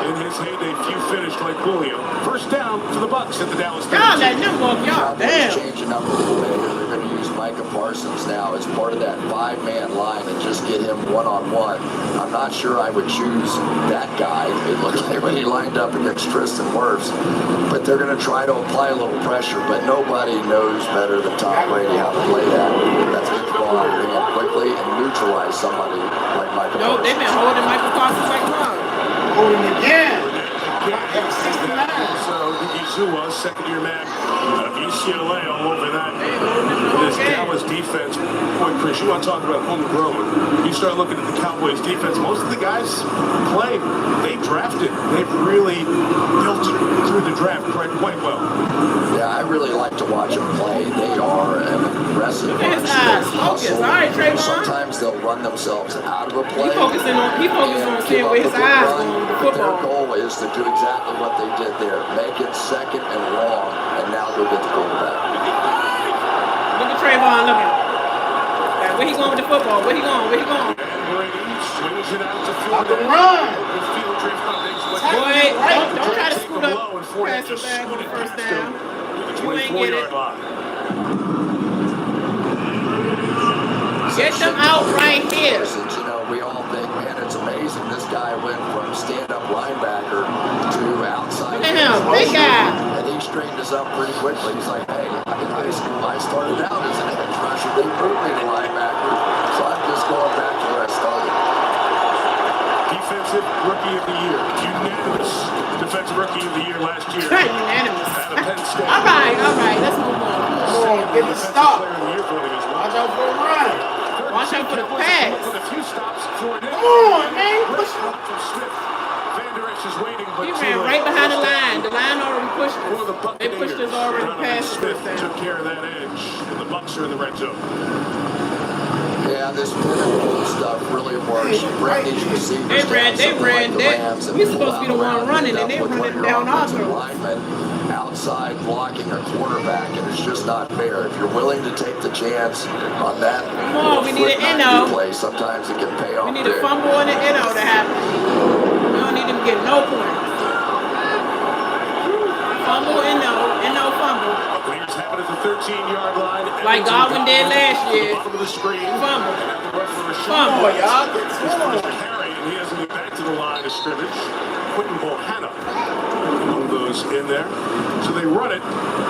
In his heyday, few finished like Julio. First down for the Bucs at the Dallas. Y'all let them walk y'all. Damn. Changing up a little bit. They're going to use Micah Parsons now as part of that 5-man line and just get him one-on-one. I'm not sure I would choose that guy. It looked like when he lined up against Tristan Wirfs. But they're going to try to apply a little pressure. But nobody knows better than Tom Brady how to play that. That's going to go on quickly and neutralize somebody like Micah Parsons. No, they've been holding Michael Parsons like long. Holding again. So Izua, second-year man, UCLA all over that. This Dallas defense, boy, Chris, you want to talk about homegrown. You start looking at the Cowboys defense, most of the guys play. They drafted. They've really built through the draft quite well. Yeah, I really like to watch them play. They are an aggressive bunch. Focus. All right, Trayvon. Sometimes they'll run themselves out of a play. He focusing on seeing where his eyes going with the football. Their goal is to do exactly what they did there. Make it second and long, and now go get the quarterback. Look at Trayvon looking. Where he going with the football? Where he going? Where he going? Brady swings it out to Florida. Run! Boy, don't try to scoot up past your bag on the first down. You ain't get it. Get them out right here. You know, we all think, man, it's amazing. This guy went from stand-up linebacker to outside. Damn, big guy. And he straightened us up pretty quickly. He's like, hey, in high school, I started out as an edge rusher. They moved me to linebacker. So I'm just going back to where I started. Defensive Rookie of the Year. Unanimous Defensive Rookie of the Year last year. Unanimous. Out of Penn State. All right. Let's move on. Get the stop. Watch out for a run. Watch out for the pass. With a few stops for Come on, man. Push up from Smith. Van Der Esch is waiting, but he ran right behind the line. The line already pushed us. They pushed us already past Smith took care of that edge, and the Bucs are in the red zone. Yeah, this pinnacle stuff really works. You bring these receivers They ran. Rams, We supposed to be the one running, and they running down our throat. Linemen outside blocking a quarterback, and it's just not fair. If you're willing to take the chance on that, come on, we need an NO play. Sometimes it can pay off. We need a fumble and an NO to happen. We don't need them to get no points. Fumble, NO, fumble. Buccaneers have it at the 13-yard line. Like Godwin did last year. Fumble. Fumble, y'all. Carry, and he has to get back to the line of scrimmage. Quentin Bohanna among those in there. So they run it.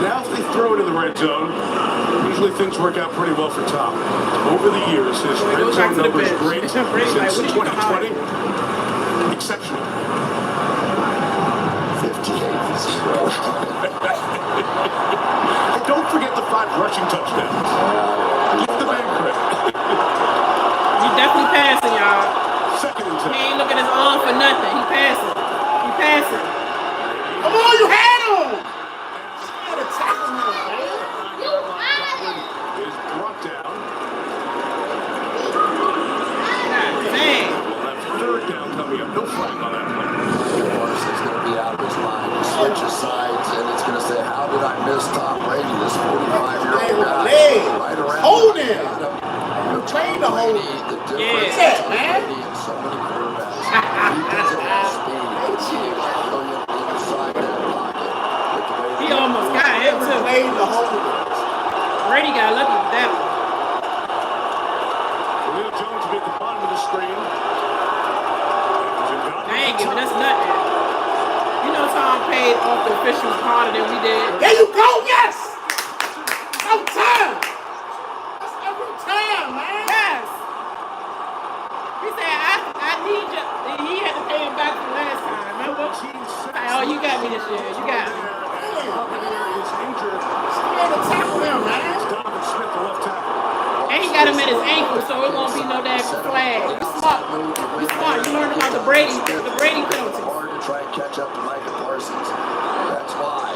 Now if they throw it in the red zone, usually things work out pretty well for Tom. Over the years, his red zone numbers great since 2020. Exceptional. 58. Don't forget the 5 rushing touchdowns. Give the man credit. He definitely passing, y'all. Second and 10. He ain't looking at his arm for nothing. He passing. Come on, you had him. You had to tackle him, man. Is brought down. Dang. We'll have third down coming up. No flag on that play. Parsons going to be out of his mind. He switches sides, and it's going to say, how did I miss Tom Brady, this 45-year-old guy? Right around. Hold him. I'm trained to hold him. The difference Yeah, man. in so many quarterbacks. He doesn't have speed. Brilliant inside that pocket. He almost got him, too. Brady got lucky with that one. Julio Jones will be at the bottom of the screen. They ain't giving us nothing. You know Tom paid off the officials harder than we did. There you go, yes! Every time! That's every time, man! Yes! He said, I need you. He had to pay him back from last time, remember? Oh, you got me this year. You got me. got him at his ankle, so it won't be no damn flag. You smart. You smart. You learned about the Brady penalties. Hard to try and catch up to Micah Parsons. That's why.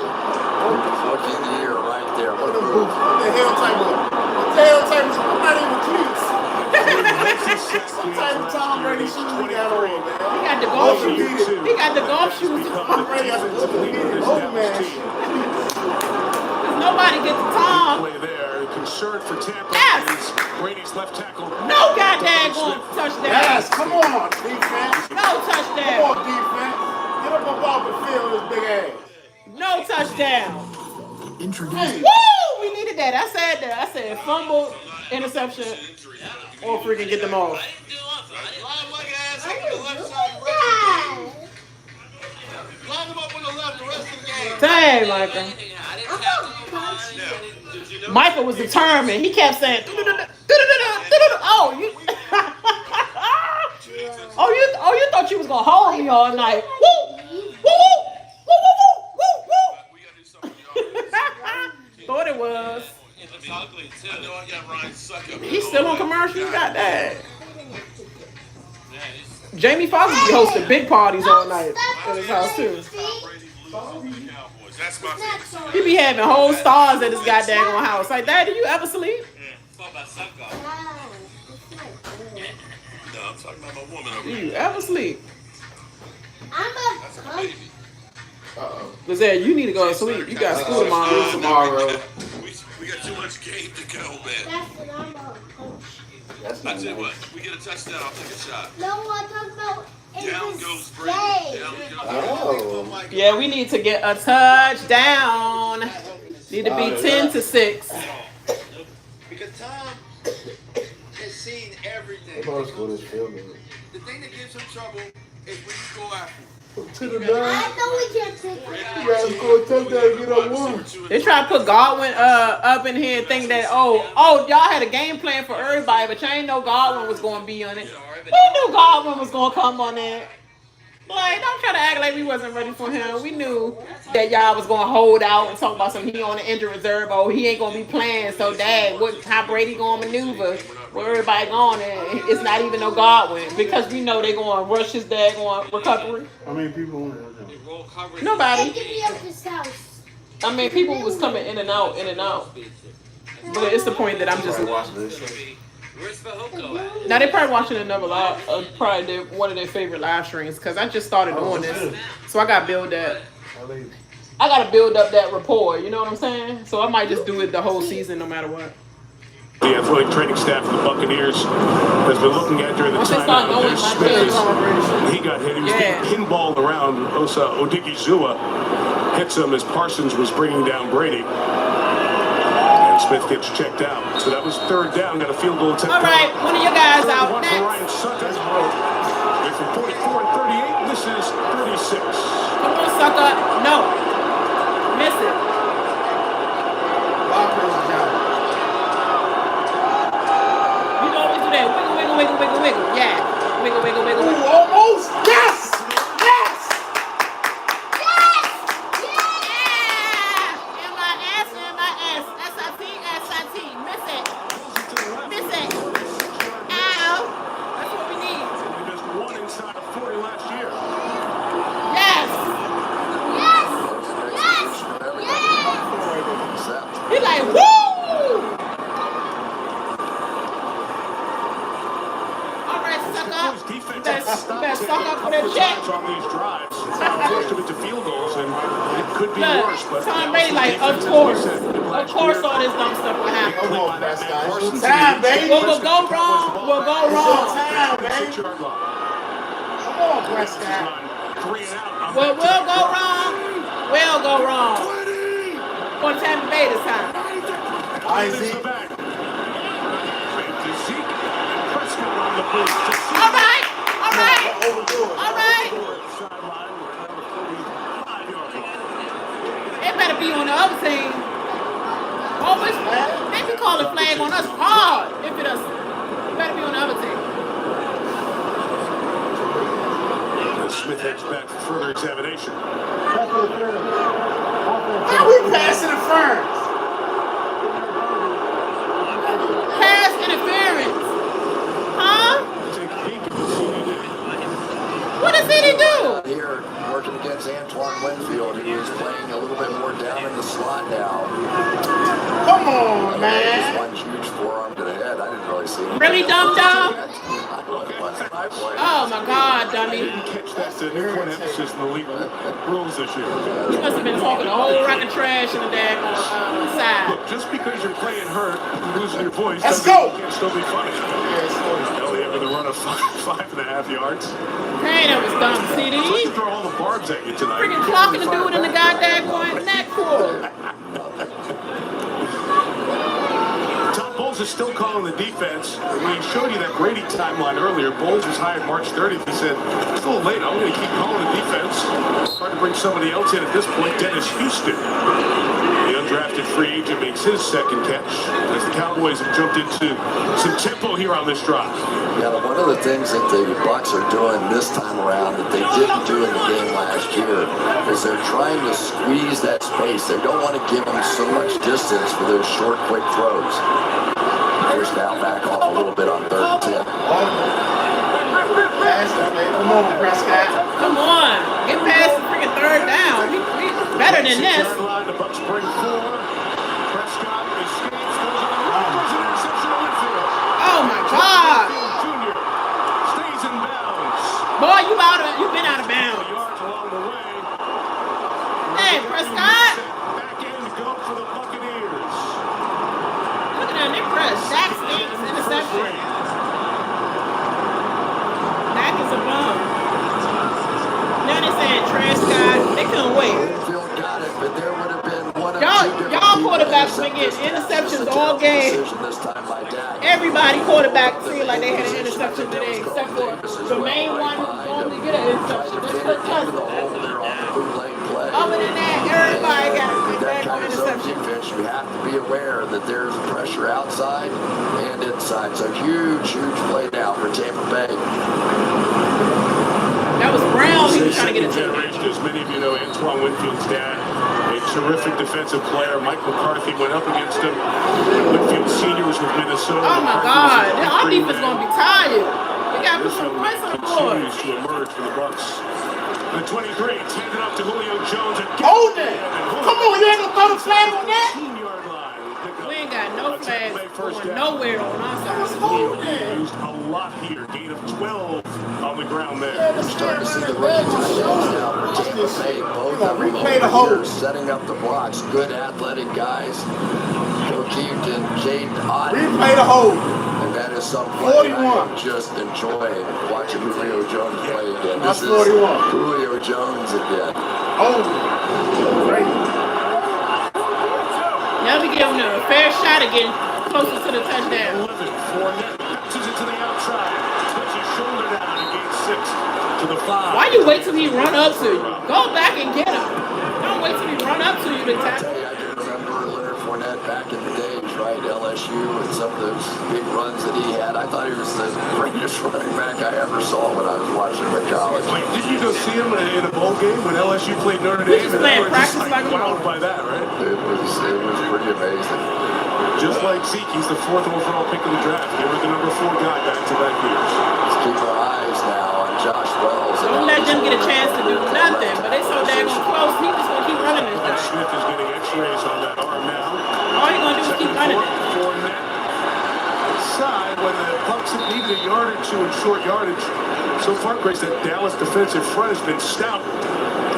Rookie of the year right there. What a move. What the hell type of? I'm not even cleats. What type of Tom Brady shoes he got on, man? He got the golf shoes. He got the golf shoes. Tom Brady got the old man shoes. Nobody gets the Tom. Play there. Concerned for Tampa. Yes. Brady's left tackle. No goddamn touchdown. Yes, come on, defense. No touchdown. Come on, defense. Get up above the field, his big ass. No touchdown. Introducing. Woo! We needed that. I said that. I said fumble, interception, or freaking get them off. Line him up on the left the rest of the game. Dang, Michael. Michael was determined. He kept saying, "Oh, you, oh, you thought you was gonna hold me all night." Woo, woo, woo, woo, woo, woo. Thought it was. It's ugly too. I know I got Ryan Sucker. He's still on commercials. Got that. Jamie Foxx be hosting big parties all night at his house too. That's my favorite. He be having whole stars at his goddamn house. Like, Dad, do you ever sleep? No, I'm talking about my woman over Do here. you ever sleep? That's a baby. Lizette, you need to go to sleep. You got school tomorrow. We got too much game to go, man. I tell you what, we get a touchdown, I'll take a shot. No, I'm talking about Down goes Brady. Down goes. Yeah, we need to get a touchdown. Need to be 10-6. Because Tom has seen everything. The thing that gives him trouble is when you go after him. To the I back. know we can't take it. You gotta score a touchdown and get up one. They try to put Godwin up in here and think that, oh, y'all had a game plan for everybody, but you ain't know Godwin was going to be on it. We knew Godwin was going to come on it. Like, don't try to act like we wasn't ready for him. We knew that y'all was going to hold out and talk about something. He on the injury reserve. Oh, he ain't going to be playing. So, Dad, how Brady going to maneuver? Where everybody going? And it's not even no Godwin. Because we know they going to rush his dad on recovery. How many people on there? Nobody. Give me up this house. I mean, people was coming in and out, in and out. But it's the point that I'm just watching this. Where's Fahoko at? Now they probably watching another live, probably one of their favorite live streams because I just started doing this, so I got to build that. I got to build up that rapport. You know what I'm saying? So I might just do it the whole season, no matter what. The athletic training staff of the Buccaneers has been looking at during the timeout. There's Smith. He got hit. He was being pinballed around. Osa Odigizua hits him as Parsons was bringing down Brady. Smith gets checked out. So that was third down. Got a field goal attempt. All right, one of you guys out one next. for Ryan Sucker. It's from 44 and 38. This is 36. Come on, sucker. No. Miss it. You can always do that. Wiggle, wiggle, wiggle, wiggle, wiggle. Yeah. Wiggle, wiggle, wiggle, wiggle. Almost. Yes. Yes. He like, woo! All right, sucker. You better suck up for that check. On these drives, most of it to field goals, and it could be Look, worse. But Tom Brady like, of course all this dumb stuff will happen. Come on, Prescott. Time, baby. What will go wrong will go wrong. Time, baby. Come on, Prescott. What will go wrong will go wrong. For Tampa Bay this time. Isaac. All right. It better be on the other team. Always, they can call a flag on us hard if it doesn't. It better be on the other team. Smith heads back for further examination. How we passing interference? Pass interference. now. Come on, man. One huge forearm to the head. I didn't really see it. Really, dum-dum? Oh, my God, dummy. Didn't catch that newfound emphasis in the league rules this year. You must have been talking a whole rock of trash in the daggone side. Look, just because you're playing hurt, losing your voice, Let's doesn't go. mean you can still be funny. Elliott with a run of 5.5 yards. Hey, that was dumb, CD. So you throw all the barbs at you tonight. Freaking clocking the dude in the goddamn neck cord. Todd Bowles is still calling the defense. When he showed you that Brady timeline earlier, Bowles was hired March 30th. He said, it's a little late. I'm going to keep calling the defense. It's hard to bring somebody else in at this point. Dennis Houston, the undrafted free agent, makes his second catch as the Cowboys have jumped into some tempo here on this drive. Yeah, one of the things that the Bucs are doing this time around that they didn't do in the game last year is they're trying to squeeze that space. They don't want to give them so much distance for those short, quick throws. There's now back off a little bit on 3rd and 10. Come on, Prescott. Come on. Get past the freaking 3rd down. We better than this. The Bucs bring 4. Prescott escapes, goes on a run, throws an interception on the field. Oh my God. Junior stays in bounds. Boy, you've been out of bounds. Yards along the way. Hey, Prescott. Back end go for the Buccaneers. Look at that, they press. Dak stinks. Interception. Dak is a bum. Now they're saying Prescott. They couldn't wait. Got it, but there would have been one of Y'all quarterbacks been getting interceptions all game. Everybody quarterback seemed like they had an interception today, except for the main one who normally get an interception. That's Kirk Cousins. Other than that, everybody got an interception. You have to be aware that there's pressure outside and inside. So huge play now for Tampa Bay. That was Brown. He was trying to get a generation. As many of you know, Antoine Winfield's dad, a terrific defensive player. Mike McCarthy went up against him. Winfield Sr. was with Minnesota. Oh my God, our defense gonna be tired. We gotta put some points on the board. Continues to emerge for the Bucs. The 23 handed up to Julio Jones. Hold it! Come on, you ain't gonna throw the flag on that? We ain't got no flags going nowhere on our side. Used a lot here. Gain of 12 on the ground there. We're starting to see the rookie tight ends now for Tampa Bay. Both are setting up the blocks. Good athletic guys. O'Keefe and Caden Otten. Replay the hold. And that is something 41. I'm just enjoying watching Julio Jones play again. That's This 41. is Julio Jones again. Oh, great. Now we give him a fair shot again, closer to the touchdown. 11. Fournette bounces it to the outside. Puts his shoulder down and gains 6 to the 5. Why you wait till he run up to you? Go back and get him. Don't wait till he run up to you to tackle. I can remember Leonard Fournette back in the days, right? LSU and some of those big runs that he had. I thought he was the greatest running back I ever saw when I was watching him at college. Wait, did you go see him in a bowl game when LSU played Notre Dame? Just playing practice like a wowed by that, right? It was pretty amazing. Just like Zeke, he's the 4th overall pick of the draft. He was the number 4 guy back-to-back years. Let's keep our eyes now on Josh Wells. Don't let them get a chance to do nothing, but they so daggone close, he just gonna keep running this guy. Smith is getting x-rays on that arm now. All he gonna do is keep running it. Fournette side when the Bucs have needed a yard or 2 in short yardage. So far, Grace, that Dallas defensive front has been stout.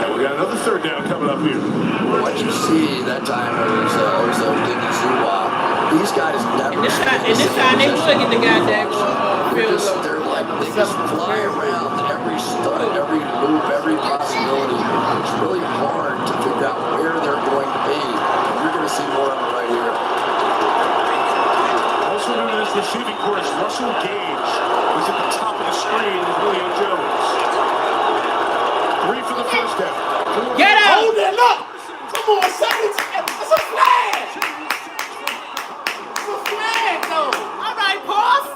And we got another 3rd down coming up here. What you see that time was Ozo Dinizua. These guys never. And this time they would get the goddamn field goal. They're like they just fly around every stunt, every move, every possibility. It's really hard to figure out where they're going to be. You're going to see more of it right here. Also known as receiving course, Russell Gage was at the top of the screen with Julio Jones. 3 for the first down. Get out! Hold it up! Come on, seconds. It's a flag! It's a flag, though. All right, pause.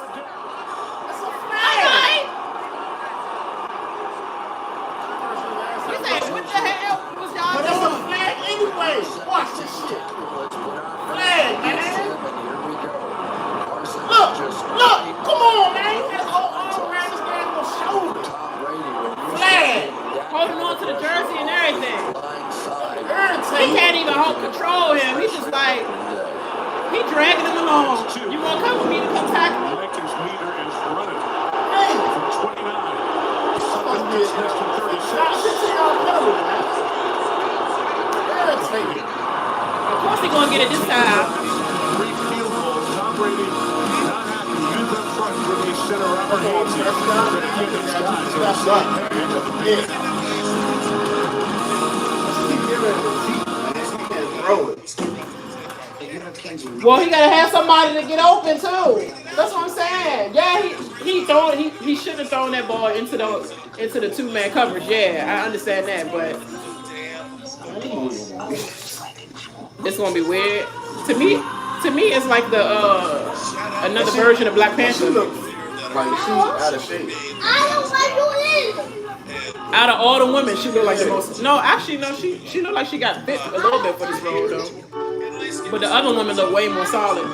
It's a flag. All right. You said, what the hell was y'all But it's a doing? flag anyway. Watch this shit. Flag, man. Look. Come on, man. He had his whole arm around his damn shoulder. Flag. Holding on to the jersey and everything. Irritating. He can't even hold. like he dragging him along. You want to come with me to come tackle him? Lakers meter is running. Hey, from 29. Something gets less than 36. Of course he's gonna get it this time. 3 field goals. Tom Brady not happy. Use up front with the center Robert Hayes. Well, he gotta have somebody to get open too. That's what I'm saying. Yeah, he shouldn't have thrown that ball into the 2-man coverage. Yeah, I understand that, but it's gonna be weird. To me, it's like the another version of Black Panther. Like she's out of shape. Out of all the women, she looked like the most. No, actually, no. She looked like she got fit a little bit for this role though. But the other women look way more solid.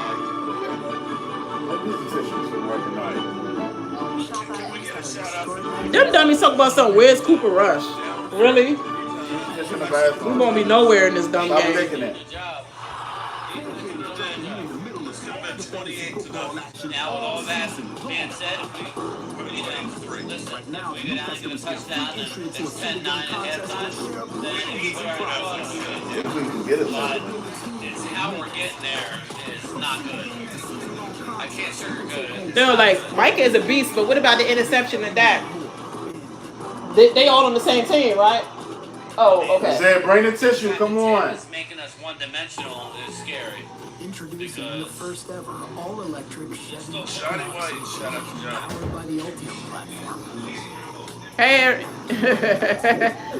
Them dummies talk about some. Where's Cooper Rush? Really? We won't be nowhere in this dumb game. Now with all that being said, if we go down and get a touchdown and it's 10-9 at halftime, then it's how we're getting there is not good. I can't sugarcoat it. They're like, Micah is a beast, but what about the interception and that? They all on the same team, right? Oh, okay. Said, bring the tissue, come on. Making us one-dimensional is scary. Introducing the first ever all-electric Chevy Johnny White, shout out to Johnny. powered by the Ultium platform. Hey,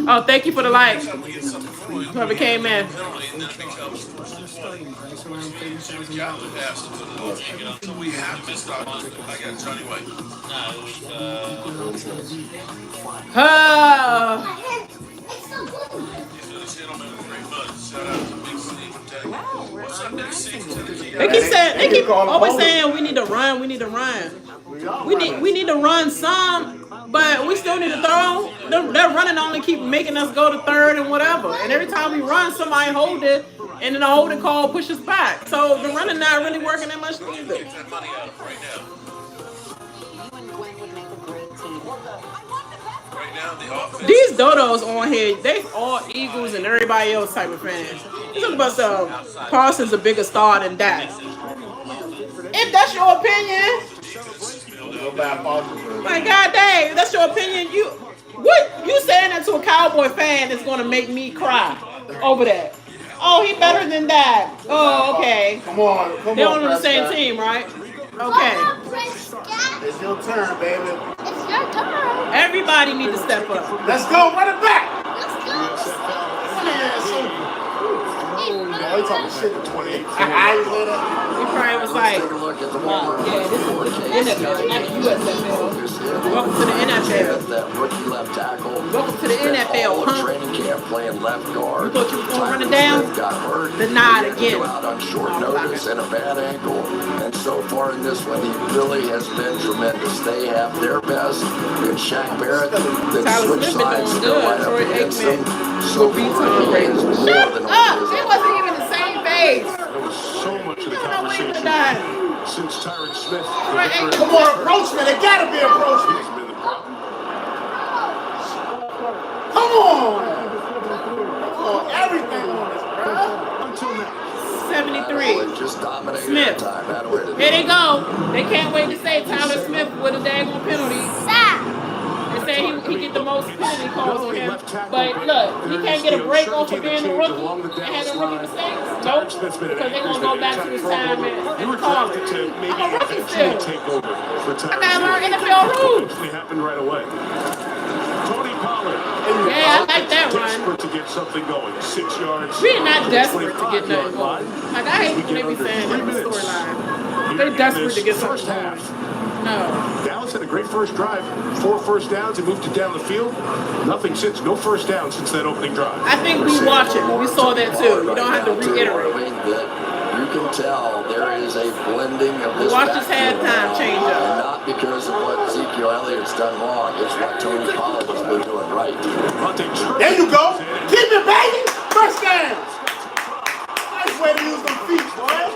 oh, thank you for the like. Whoever came in. We have to stop. I got Johnny White. They keep always saying we need to run. We need to run. We need to run some. But we still need to throw. They're running on and keep making us go to third and whatever. And every time we run, somebody hold it, and then the holding call pushes back. So the running not really working that much either. These dodos on here, they all Eagles and everybody else type of fans. You talk about Parsons a bigger star than that. If that's your opinion. My God dang, that's your opinion. You saying that to a Cowboy fan is gonna make me cry over that. Oh, he better than that. Oh, okay. Come on. They're on the same team, right? Okay. It's your turn, baby. It's your turn. Everybody need to step up. Let's go, run it back. Let's go. He talking shit to 28. He probably was like, yeah, this is NFL, not the USFL. Welcome to the NFL. That rookie left tackle. Welcome to the NFL, huh? Training camp playing left guard. You thought you was going to run it down? Got hurt. Denied again. Out on short notice and a bad ankle. And so far in this one, he really has been tremendous. They have their best in Shaq Barrett. The switch sides still line up against him. So far, he is more than It wasn't even the same phase. There was so much of the conversation since Tyron Smith. Come on, approachment. It gotta be approachment. He's been the problem. Come on. Everything on this, bro. Until now. 73. Just dominated Smith. time. Here they go. They can't wait to say Tyler Smith with a daggone penalty. They say he get the most penalty calls on him. But look, he can't get a break off of being a rookie and having rookie mistakes. Nope. Because they're going to go back to his time in college. I'm a rookie still. I got to learn NFL rules. It happened right away. Tony Pollard. Yeah, I like that run. Desperate to get something going. 6 yards. We're not desperate to get nothing going. Like, I hate when they be saying that in the storyline. They're desperate to get something going. No. Dallas had a great first drive. 4 first downs and moved it down the field. Nothing since. No first down since that opening drive. I think we watch it. We saw that too. You don't have to reiterate. You can tell there is a blending of this. Watch this halftime change up. And not because of what Ezekiel Elliott's done wrong. It's what Tony Pollard has been doing right. There you go. Keep it, baby. First downs. Nice way to use them feet. feet, boy.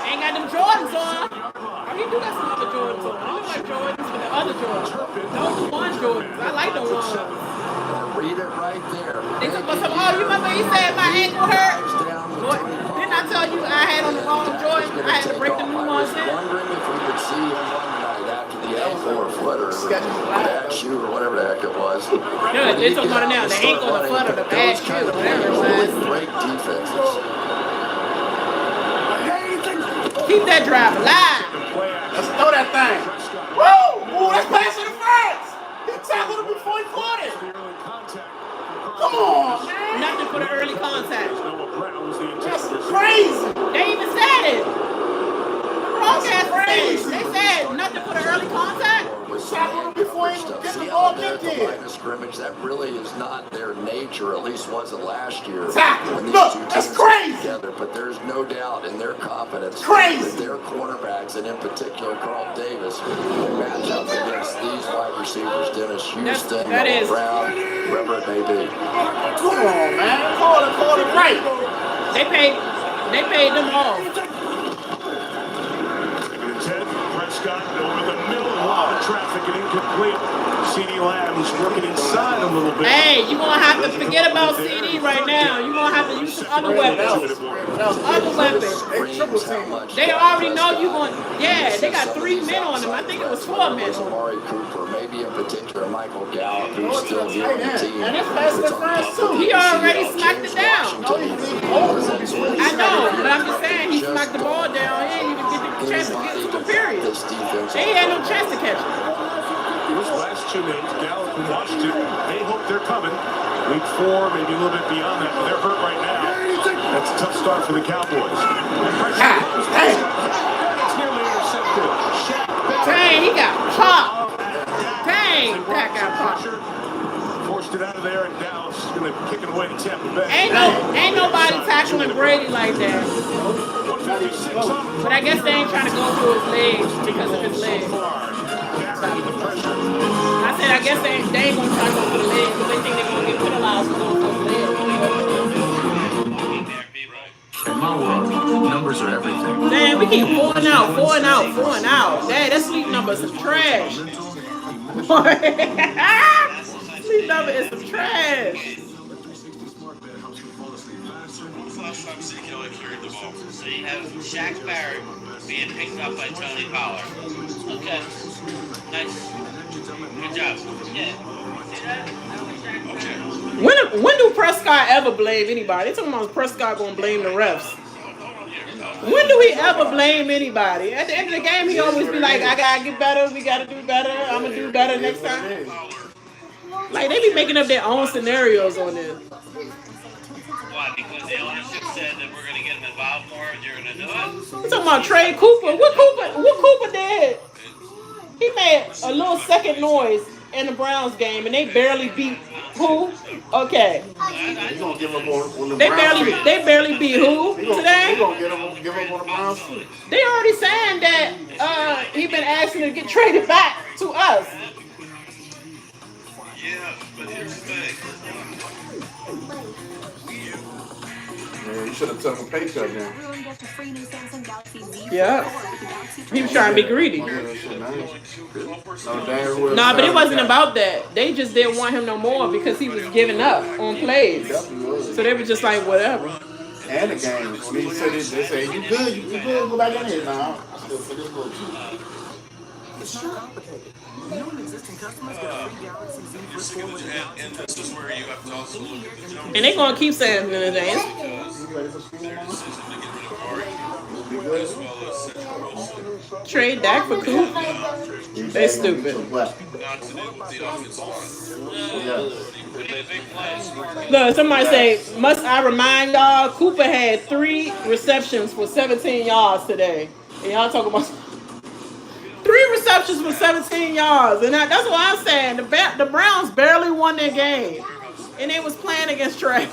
Ain't got them Jordans on. Oh, he do got some other Jordans on. I don't like Jordans, but the other Jordans. Those the one Jordans. I like the ones. Read it right there. They took some, oh, you remember he said my ankle hurt? Boy, didn't I tell you I had on the wrong Jordans? I had to break the new ones in. Wondering if we could see him one night after the ankle or foot or bad shoe or whatever the heck it was. Yeah, they're talking about it now. The ankle, the foot, or the bad shoe, whatever it was. Great defenses. Keep that drive alive. Let's throw that thing. Woo! Ooh, that's pass interference. He tackled him before he caught it. Come on, man. Nothing for the early contact. That's crazy. They even said it. The broadcast said they said nothing for the early contact. Tackled him before he was getting the ball kicked in. Line of scrimmage, that really is not their nature, at least wasn't last year. Tackle. When these Look, two that's teams crazy. were together, but there's no doubt in their confidence Crazy. that their cornerbacks, and in particular Carl Davis, will match up against these wide receivers, Dennis Houston, Noah Brown, whoever it may be. Come on, man. Call it right. They paid them off. Prescott over the middle, a lot of traffic and incomplete. CD Lamb's working inside a little bit. Hey, you're going to have to forget about CD right now. You're going to have to use some other weapons. Other weapons. They already know you're going. Yeah, they got 3 men on them. I think it was 4 men. Amari Cooper, maybe in particular Michael Gallup, who's still here on the team. And that's pass interference too. He already smacked it down. I know, but I'm just saying he smacked the ball down. He didn't even get the chance to get to the period. They had no chance to catch it. Those last 2 names, Gallup and Washington, they hope they're coming. Week 4, maybe a little bit beyond that, but they're hurt right now. That's a tough start for the Cowboys. It's nearly intercepted. Dang, he got popped. Dang, that got popped. Forced it out of there, and Dallas is going to kick it away to Tampa Bay. Ain't nobody tackling Brady like that. But I guess they ain't trying to go through his legs because of his legs. I said I guess they ain't gonna try to go through the legs because they think they're gonna get penalized for going through his legs. In my world, numbers are everything. Man, we keep 4 out. Dang, that sleep number is some trash. Sleep number is some trash. Last time CKO carried the ball. So you have Shaq Barrett being picked up by Tony Pollard. Okay. Nice. Good job. Yeah. See that? Okay. When do Prescott ever blame anybody? They talking about Prescott gonna blame the refs. When do we ever blame anybody? At the end of the game, he always be like, I gotta get better, we gotta do better, I'm gonna do better next time. Like, they be making up their own scenarios on this. Why? Because the ownership said that we're gonna get him involved more and you're gonna do it? You talking about Trey Cooper? What Cooper did? He made a little second noise in the Browns game, and they barely beat who? Okay. They gonna give him on the They barely beat who today? They gonna give him on the Browns feet. They already saying that he been asking to get traded back to us. Yeah, but here's the thing. Man, you should have took him a pay cut now. Yeah. He was trying to be greedy. Nah, but it wasn't about that. They just didn't want him no more because he was giving up on plays. So they were just like, whatever. And the game. When he said this, they say, you good, go back in here now. I still feel this little too. It's not complicated. New and existing customers get a free Galaxy Z for and this is where you have to also look at the numbers. And they're going to keep saying it. Trade Dak for Coop? They stupid. Look, somebody say, must I remind y'all, Cooper had 3 receptions for 17 yards today. And y'all talk about 3 receptions for 17 yards. And that's what I'm saying. The Browns barely won their game. And they was playing against trash.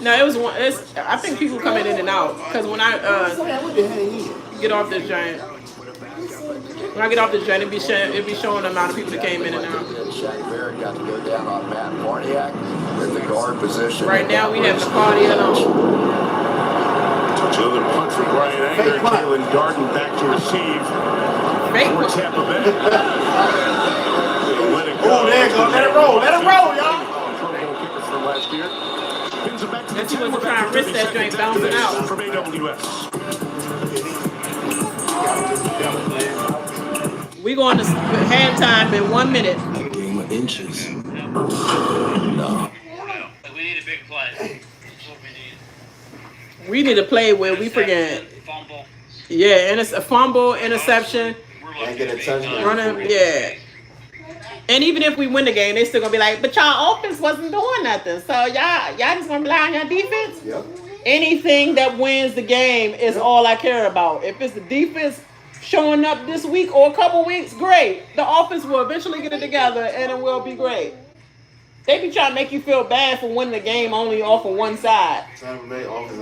No, it was one. I think people coming in and out. Because when I get off this giant. When I get off this giant, it be showing the amount of people that came in and out. Shaq Barrett got to go down on Matt Barniak. at the guard position. Right now we have the party alone. Another punch from Brian Anger. Kalen Darden back to receive for Tampa Bay. Let it go. Oh, there you go. Let it roll. Let it roll, y'all. From last year. Pins it back to the 10. He wasn't trying to risk that joint bouncing out. From AWS. We going to halftime in 1 minute. A game of inches. No. We need a big play. That's what we need. We need to play where we forget. Fumble. Yeah, and it's a fumble, interception. And get a touchdown. Running, yeah. And even if we win the game, they still gonna be like, but y'all offense wasn't doing nothing. So y'all just gonna rely on your defense? Yep. Anything that wins the game is all I care about. If it's the defense showing up this week or a couple weeks, great. The offense will eventually get it together and it will be great. They be trying to make you feel bad for winning the game only off of one side.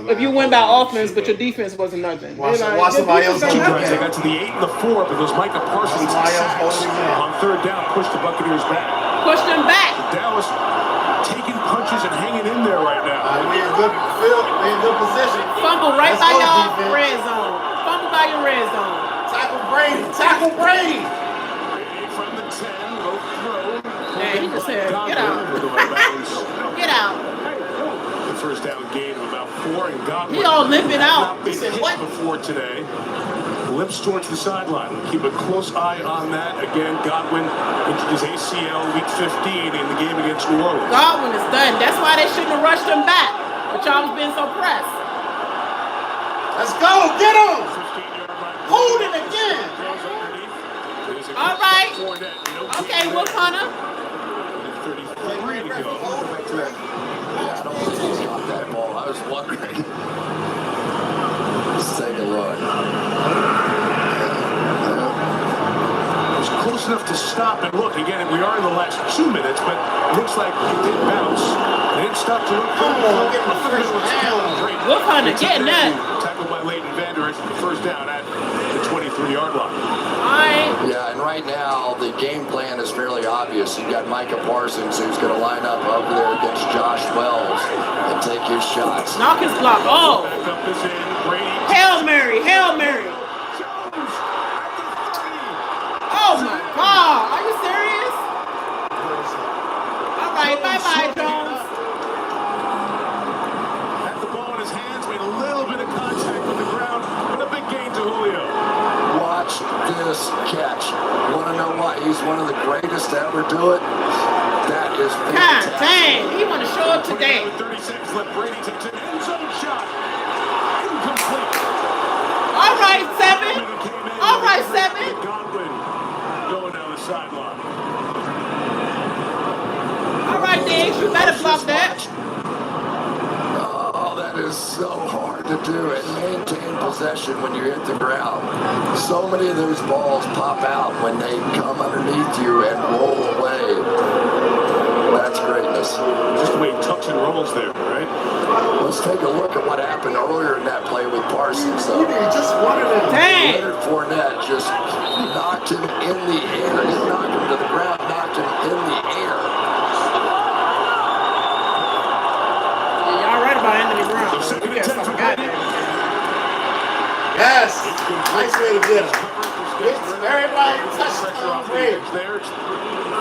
If you win by offense, but your defense wasn't nothing. Watch somebody else They got to the 8 and the 4, but those Micah Parsons sacks on third down pushed the Buccaneers back. Pushed them back. Dallas taking punches and hanging in there right now. We in good field. We in good position. Fumble right by your red zone. Fumble by your red zone. Tackle Brady. Tackle Brady. From the 10, low throw. Yeah, he just said, get out. Get out. The first down gain of about 4, and Godwin. He all limping out. He said what? Before today. Limps towards the sideline. Keep a close eye on that. Again, Godwin injured his ACL week 15 in the game against New Orleans. Godwin is done. That's why they shouldn't have rushed him back. But y'all was being so pressed. Let's go. Get him. Hold it again. All right. Okay, Will Hunter. That ball, I was wondering. Let's take a look. It was close enough to stop and look. Again, we are in the last 2 minutes, but it looks like it did bounce. They didn't stop to look. Will Hunter getting that. Tackled by Leighton Vander Esch, first down at the 23-yard line. Yeah, and right now the game plan is fairly obvious. You've got Micah Parsons who's going to line up over there against Josh Wells and take his shots. Knock his block. Oh. Hail Mary. Hail Mary. Oh my God. Are you serious? All right. Bye-bye, Jones. Had the ball in his hands, made a little bit of contact with the ground, but a big gain to Julio. Watch this catch. Want to know why he's one of the greatest to ever do it? That is fantastic. God dang, he want to show up today. 30 seconds left. Brady takes an end zone shot. Incomplete. All right, 7. All right, 7. Godwin going down the sideline. All right, Diggs, you better block that. Oh, that is so hard to do and maintain possession when you hit the ground. So many of those balls pop out when they come underneath you and roll away. That's greatness. Just the way he tucks and rolls there, right? Let's take a look at what happened earlier in that play with Parsons. Just wanted to. Dang. Leonard Fournette just knocked him in the air. He knocked him to the ground, knocked him in the air. Y'all right about Anthony Brown. Yes. Nice way to get him. Everybody touchdown Brady. There's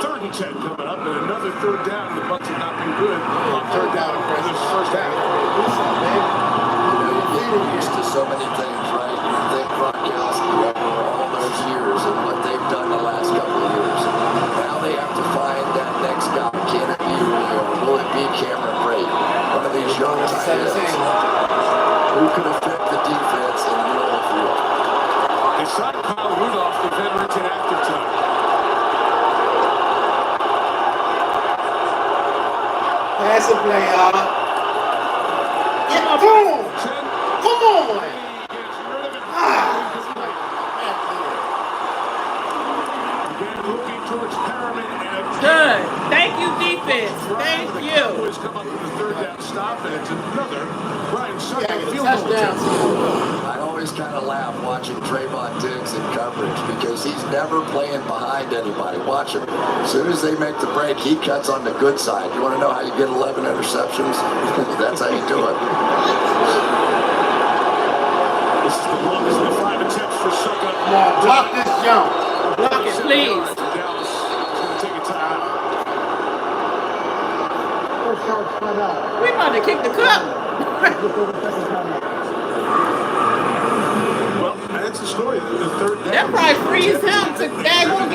3rd and 10 coming up, and another third down. The Bucs have not been good on third down in this first half. You're used to so many things, right? You think Gronkowski over all those years and what they've done the last couple of years. Now they have to find that next guy. Can it be Julio? Will it be Cameron Brate? One of these young tight ends who can affect the defense in the middle of the field. They signed Kyle Rudolph, the veteran's inactive tonight. Pass and play, y'all. Get boom! Come on! Looking towards Perriman and Good. Thank you, defense. Thank you. Cowboys come up with the third down stop, and it's another Brian Sutter field goal. I always always kind of laugh watching Trayvon Diggs in coverage because he's never playing behind anybody. Watch him. As soon as they make the break, he cuts on the good side. You want to know how you get 11 interceptions? That's how you do it. This is the longest of the 5 attempts for Suckup. Now, block this jump. Block it, please. Dallas is going to take a time. We about to kick the cup. Well, that's the story. The third down. That probably frees him to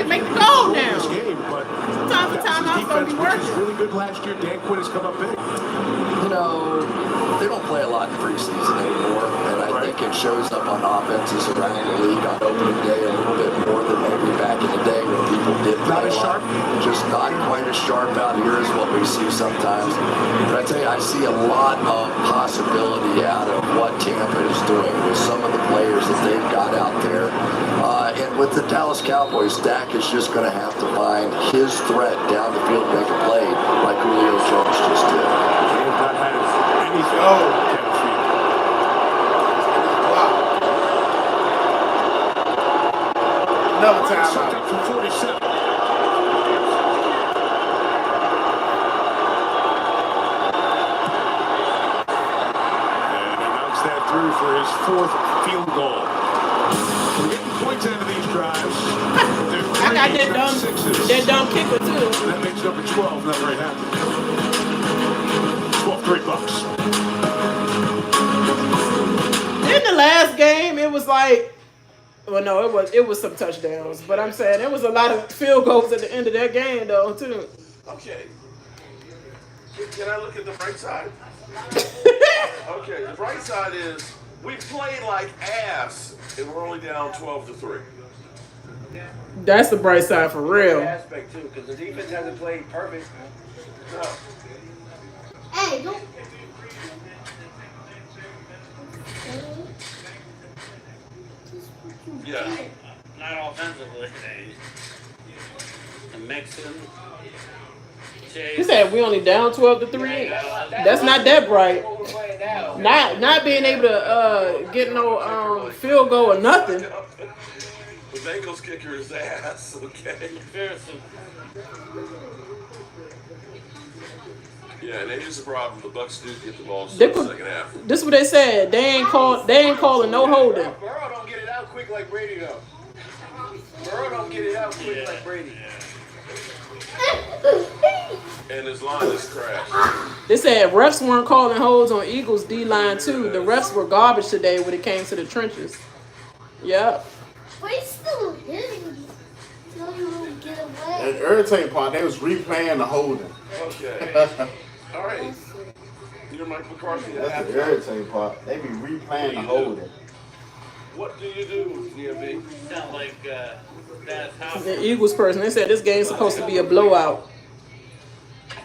make the goal now. This game, but Time for time out, so be defense, which was working. really good last year. Dan Quinn has come up big. You know, they don't play a lot in preseason anymore, and I think it shows up on offenses around the league on opening day a little bit more than maybe back in the day when people did play a lot. Just not quite as sharp out here as what we see sometimes. But I tell you, I see a lot of possibility out of what Tampa is doing with some of the players that they've got out there. And with the Dallas Cowboys, Dak is just going to have to find his threat down the field, make a play like Julio Jones just did. They have not had anything. Another time out. From 47. And he knocks that through for his 4th field goal. We're getting points out of these drives. I got that dumb kicker too. And that makes number 12 not very happy. 12 $3. In the last game, it was like, well, no, it was some touchdowns, but I'm saying there was a lot of field goals at the end of that game though too. Okay. Can I look at the bright side? Okay, the bright side is we played like ass and we're only down 12-3. That's the bright side for real. Aspect too, because the defense hasn't played perfect. No. Hey, don't. Yeah. Not offensively. The Mexican. He said we only down 12-3. That's not that bright. Not being able to get no field goal or nothing. The Bengals kicker is ass, okay? Yeah, and here's the problem. The Bucs do get the ball in the second half. This is what they said. They ain't calling no holding. Burrow don't get it out quick like Brady though. Burrow don't get it out quick like Brady. And his line is crashed. They said refs weren't calling holds on Eagles D-line too. The refs were garbage today when it came to the trenches. Yep. But he's still hitting. So you won't get away. The irritating part, they was replaying the holding. Okay. All right. You're Mike McCarthy. That's the irritating part. They be replaying the holding. What do you do, DMB? Sound like that's how. The Eagles person, they said this game's supposed to be a blowout.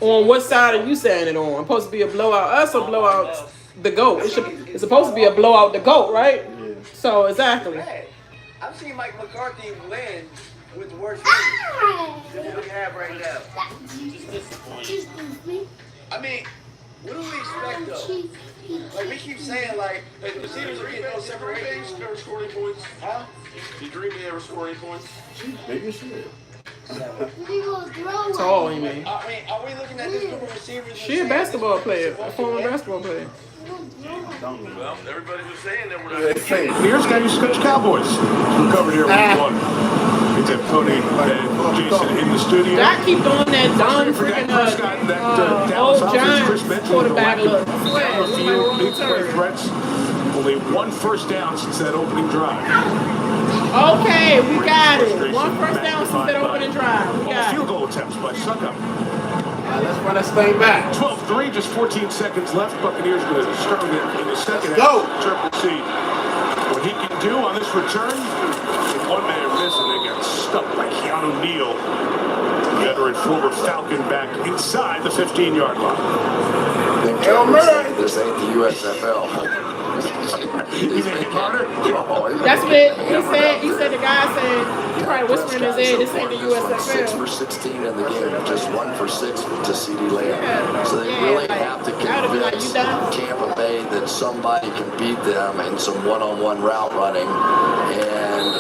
On what side are you saying it on? Supposed to be a blowout us or blowout the GOAT? It's supposed to be a blowout the GOAT, right? Yeah. So exactly. I've seen Mike McCarthy win with the worst than what we have right now. I mean, what do we expect though? Like we keep saying, like the receivers are getting no separation. Ever score any points? Huh? Did Green Bay ever score any points? Maybe shit. Tall, you mean? I mean, are we looking at this group of receivers? She a basketball player, a former basketball player. Well, everybody was saying that we're not. Here's got your Scotch Cowboys. We covered here week 1. It's at Tony and Jason in the studio. Doc keep doing that Don freaking old Giants quarterback look. I swear, look like we're on the turn. Threats. Only 1 first down since that opening drive. Okay, we got it. 1 first down since that opening drive. We got Field it. goal attempts by Suckup. Let's run this thing back. 12-3, just 14 seconds left. Buccaneers going to start it in the second Go. half. Triple C. What he can do on this return, one man miss and they got stuck by Keanu Neal. Veteran former Falcon back inside the 15-yard line. This ain't the USFL. You think him harder? That's what he said. He said the guy said, he probably whispering in his ear, this ain't the 6 USFL. for 16 in the game, just 1 for 6 to CeeDee Lamb. So they really have to convince Tampa Bay that somebody can beat them in some one-on-one route running. And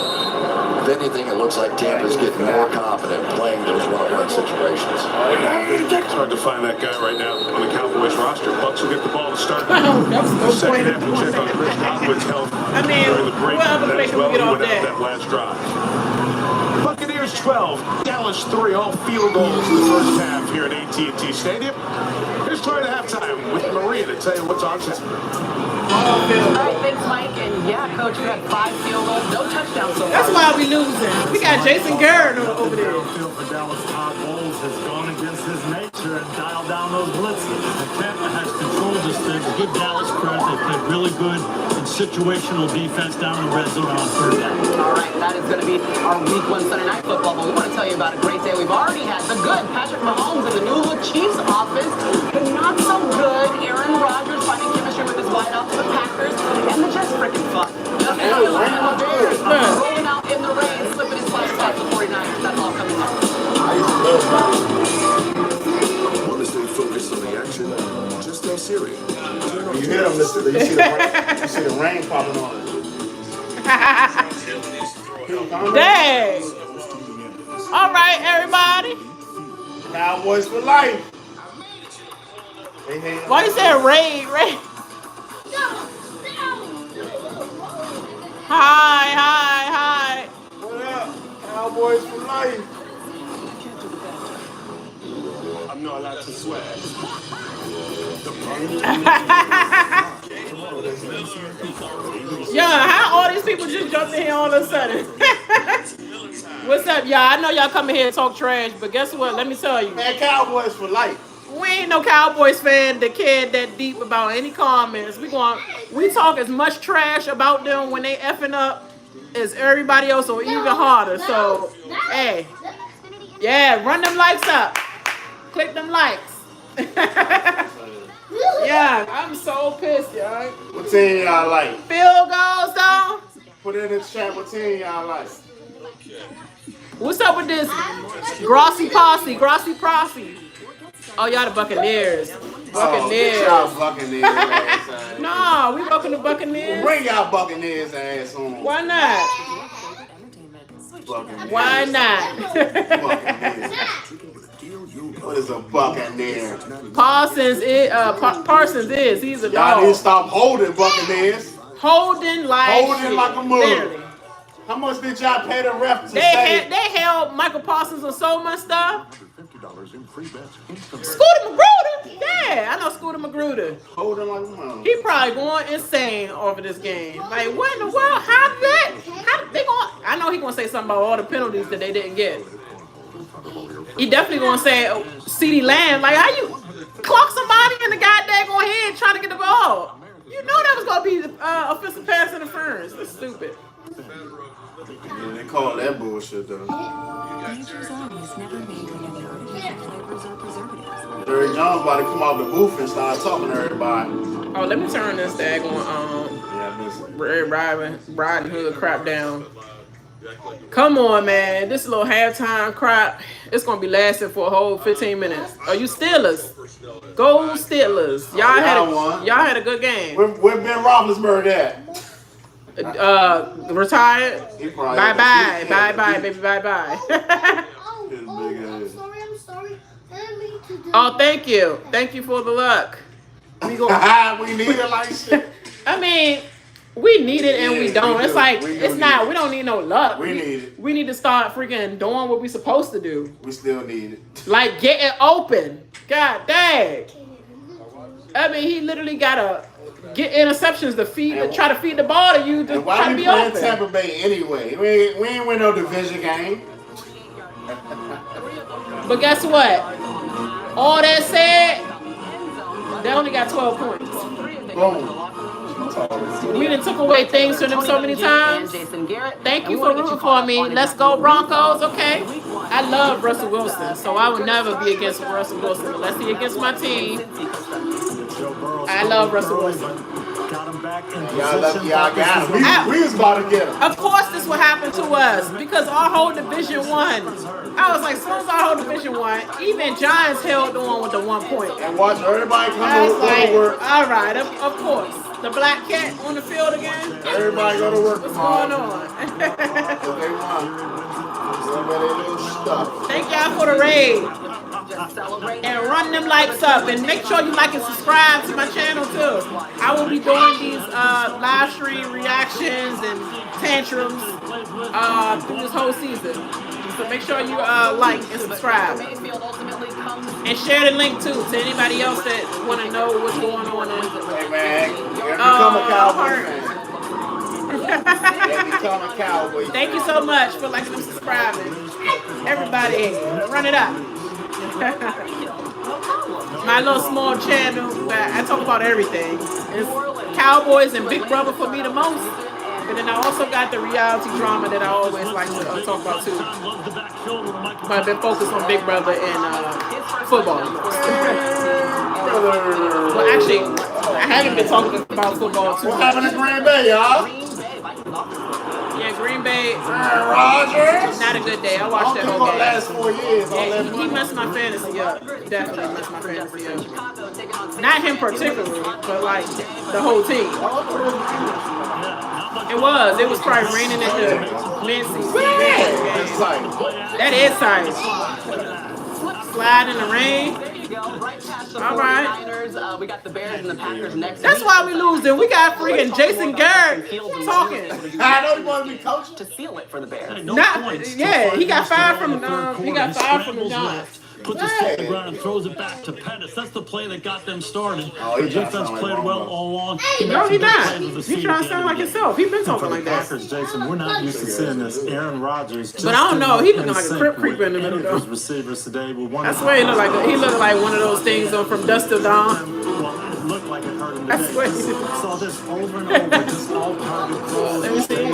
if anything, it looks like Tampa's getting more confident playing those one-on-one situations. It's hard to find that guy right now on the Cowboys roster. Bucks will get the ball to start. The second half, we'll check on Chris Godwin's health during the break. As well, he went out that last drive. Buccaneers 12, Dallas 3, all field goals in the first half here at AT&T Stadium. Here's Troy at halftime with Maria to tell you what's on tap. All right, thanks, Mike. And yeah, Coach, we had 5 field goals, no touchdowns so far. That's why we losing. We got Jason Garrett over there. Downfield for Dallas, Todd Bowles has gone against his nature and dialed down those blitzes. Tampa has controlled this thing. Good Dallas press. They played really good in situational defense down in the red zone on third down. All right, that is going to be our Week 1 Sunday Night Football, but we want to tell you about a great day we've already had. The good Patrick Mahomes in the new look Chiefs offense, but not so good Aaron Rodgers finding chemistry with his wideout for the Packers, and the Jets freaking fun. Rolling out in the rain, slipping his flash back to 49ers. That's all coming up. Want to stay focused on the action? Just stay serious. You hear them, you see the rain popping on it. Dang. All right, everybody. Cowboys for life. Why you saying rain? Hi. What up? Cowboys for life. I'm not allowed to swear. Yeah, how all these people just jumped in here all of a sudden? What's up, y'all? I know y'all come in here and talk trash, but guess what? Let me tell you. Man, Cowboys for life. We ain't no Cowboys fan that cared that deep about any comments. We talk as much trash about them when they effing up as everybody else, or even harder. So, hey, yeah, run them likes up. Click them likes. Yeah, I'm so pissed, y'all. What team y'all like? Field goals, though. Put it in the chat. What team y'all like? What's up with this Grossi Posse? Oh, y'all the Buccaneers. Buccaneers. Y'all Buccaneers ass. No, we welcome the Buccaneers. Bring y'all Buccaneers ass on. Why not? Why not? What is a Buccaneer? Parsons is. He's a dog. Y'all need to stop holding Buccaneers. Holding like a mother. How much did y'all pay the ref to say? They held Michael Parsons on so much stuff. $50 in free bets. Scooter Magruder? Yeah, I know Scooter Magruder. Holding like a mother. He probably going insane over this game. Like, what in the world? How they going? I know he gonna say something about all the penalties that they didn't get. He definitely gonna say CeeDee Lamb. Like, how you clock somebody in the goddamn head trying to get the ball? You know that was gonna be offensive pass interference. That's stupid. Yeah, they call that bullshit though. Jerry Jones about to come out the booth and start talking to everybody. Oh, let me turn this daggone Riding Hood crap down. Come on, man. This little halftime crap, it's gonna be lasting for a whole 15 minutes. Are you Steelers? Go Steelers. Y'all had a good game. Where Ben Roethlisberger at? Retired. Bye, baby, bye. I'm sorry. Oh, thank you for the luck. We need it like shit. I mean, we need it and we don't. It's like we don't need no luck. We need it. We need to start freaking doing what we're supposed to do. We still need it. Like get it open. God dang. I mean, he literally gotta get interceptions to try to feed the ball to you to try to be open. Why we playing Tampa Bay anyway? We ain't win no division game. But guess what? All that said, they only got 12 points. Boom. We done took away things from them so many times. Thank you for rooting for me. Let's go Broncos, okay? I love Russell Wilson, so I would never be against Russell Wilson unless he against my team. I love Russell Wilson. Y'all got him. We was about to get him. Of course this will happen to us because our whole division won. I was like, as soon as I hold Division 1, even Giants held on with the 1 point. And watch everybody come I was like, to work. all right, of course. The black cat on the field again. Everybody go to work What's tomorrow. going on? They won. Stuff. Thank y'all for the raid. And run them likes up. And make sure you like and subscribe to my channel too. I will be doing these live stream reactions and tantrums through this whole season. So make sure you like and subscribe. And share the link too to anybody else that want to know what's going on. Hey man, become a Cowboys fan. Become a Cowboys fan. Thank you so much for liking and subscribing. Everybody, run it up. My little small channel that I talk about everything. It's Cowboys and Big Brother for me the most. And then I also got the reality drama that I always like to talk about too. But I've been focused on Big Brother and football. Well, actually, I haven't been talking about football too. What happened to Green Bay, y'all? Yeah, Green Bay. Rodgers. Not a good day. I watched that whole game. Last 4 years. Yeah, he messed my fantasy up. Definitely messed my fantasy up. Not him particularly, but like the whole team. It was probably raining at the mid-season. That is science. Slide in the rain. All right. We got the Bears and the Packers next. That's why we losing. We got freaking Jason Garrett talking. I know you want to be coached to seal it for the Bears. Yeah, he got fired from the Giants. Puts his foot on the ground and throws it back to Pettis. That's the play that got them started. The defense played well all along. No, he not. You trying to sound like yourself. He been talking like that. Jason, we're not used to seeing this. Aaron Rodgers. But I don't know. He looking like a crip creeper in the middle though. Receivers today. I swear he looked like one of those things from Dust Till Dawn. Looked like it hurt him I today. swear. Saw this over and over. Just all target calls. Let me see.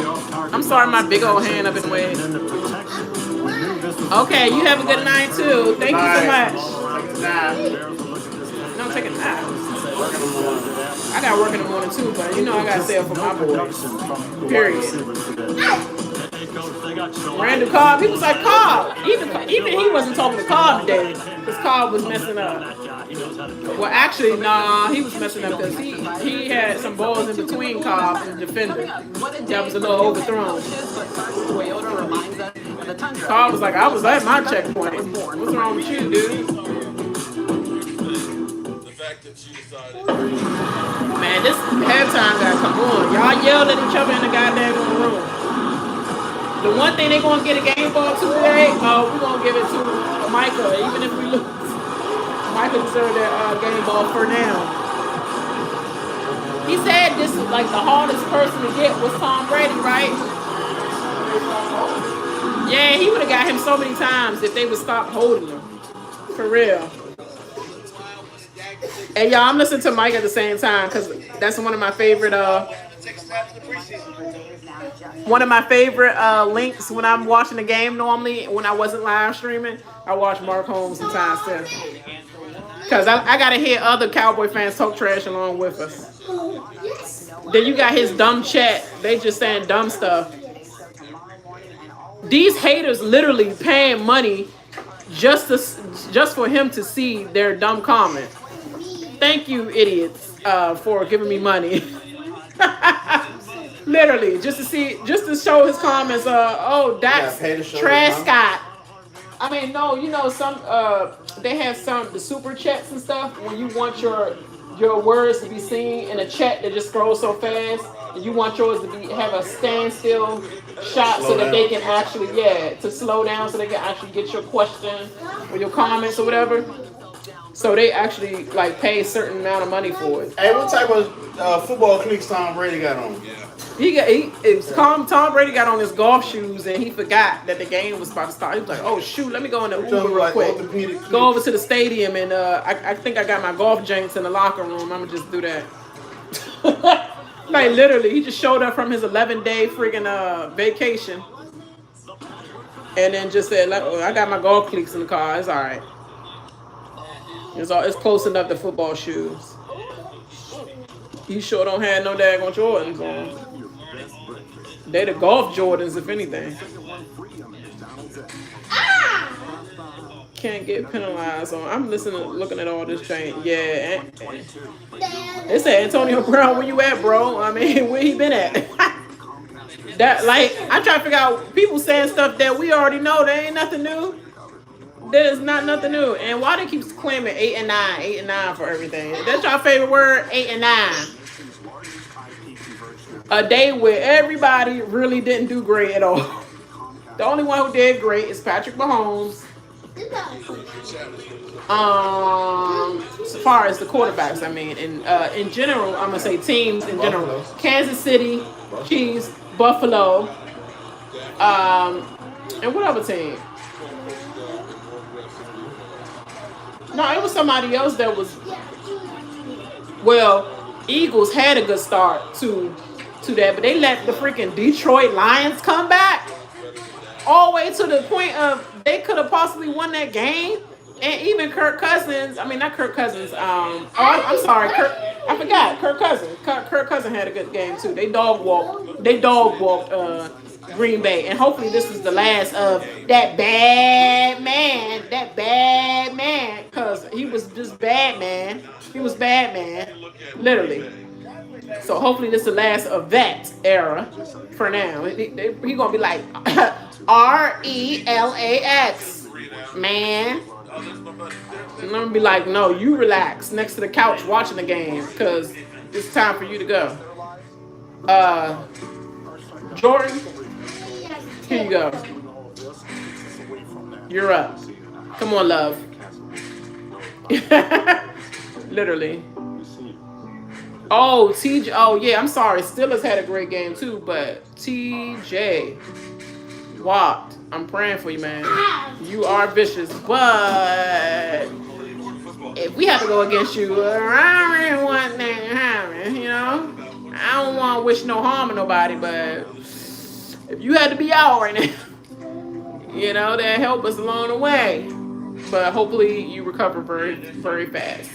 I'm sorry, my big old hand up in the way. Okay, you have a good night too. Thank you so much. No, take a nap. I got work in the morning too, but you know I gotta stay up for my boys. Period. Randall Cobb, he was like Cobb. Even he wasn't talking to Cobb today because Cobb was messing up. Well, actually, nah, he was messing up because he had some balls in between Cobb and the defender. That was a little overthrown. Cobb was like, I was at my checkpoint. What's wrong with you, dude? Man, this halftime gotta come on. Y'all yelled at each other in the goddamn room. The one thing they gonna get a game ball to today, we're gonna give it to Micah, even if we lose. Micah deserved that game ball for now. He said this was like the hardest person to get was Tom Brady, right? Yeah, he would have got him so many times if they would stop holding him. For real. Hey, y'all, I'm listening to Mike at the same time because that's one of my favorite links when I'm watching the game normally. When I wasn't live streaming, I watch Mark Holmes sometimes too. Because I got to hear other Cowboy fans talk trash along with us. Then you got his dumb chat. They just saying dumb stuff. These haters literally paying money just for him to see their dumb comment. Thank you, idiots, for giving me money. Literally, just to show his comments. That's trash Scott. I mean, no, you know they have the super chats and stuff when you want your words to be seen in a chat that just scrolls so fast, and you want yours to have a standstill shot so that they can actually to slow down so they can actually get your question or your comments or whatever. So they actually like pay a certain amount of money for it. Hey, what type of football cleats Tom Brady got on? Tom Brady got on his golf shoes and he forgot that the game was about to start. He was like, "Oh shoot, let me go in the Uber real quick. Go over to the stadium and I think I got my golf janks in the locker room. I'm gonna just do that." Like literally, he just showed up from his 11-day freaking vacation and then just said, "I got my golf cleats in the car. It's all right. It's close enough to football shoes." You sure don't have no daggone Jordans on. They the golf Jordans, if anything. Can't get penalized on. I'm looking at all this change. Yeah. They said Antonio Brown, where you at, bro? I mean, where he been at? That like I'm trying to figure out people saying stuff that we already know. There ain't nothing new. There's not nothing new. And why they keep claiming 8 and 9, 8 and 9 for everything? That's your favorite word, 8 and 9. A day where everybody really didn't do great at all. The only one who did great is Patrick Mahomes. So far as the quarterbacks, I mean, and in general, I'm gonna say teams in general. Kansas City, Chiefs, Buffalo, and what other team? No, it was somebody else that was. Well, Eagles had a good start to that, but they let the freaking Detroit Lions come back all the way to the point of they could have possibly won that game. And even Kirk Cousins, I mean not Kirk Cousins. I'm sorry, I forgot Kirk Cousins. Kirk Cousins had a good game too. They dog walked Green Bay, and hopefully this is the last of that bad man, because he was just bad man. He was bad man, literally. So hopefully this is the last of that era for now. He gonna be like RELAX, man. And I'm gonna be like, no, you relax next to the couch watching the game because it's time for you to go. Jordan, here you go. You're up. Come on, love. Literally. Oh, TJ. Oh, yeah, I'm sorry. Steelers had a great game too, but TJ Watt, I'm praying for you, man. You are vicious, but if we have to go against you, I really want that to happen, you know? I don't want to wish no harm on nobody, but if you had to be out right now, you know, that help us along the way. But hopefully you recover very, very fast.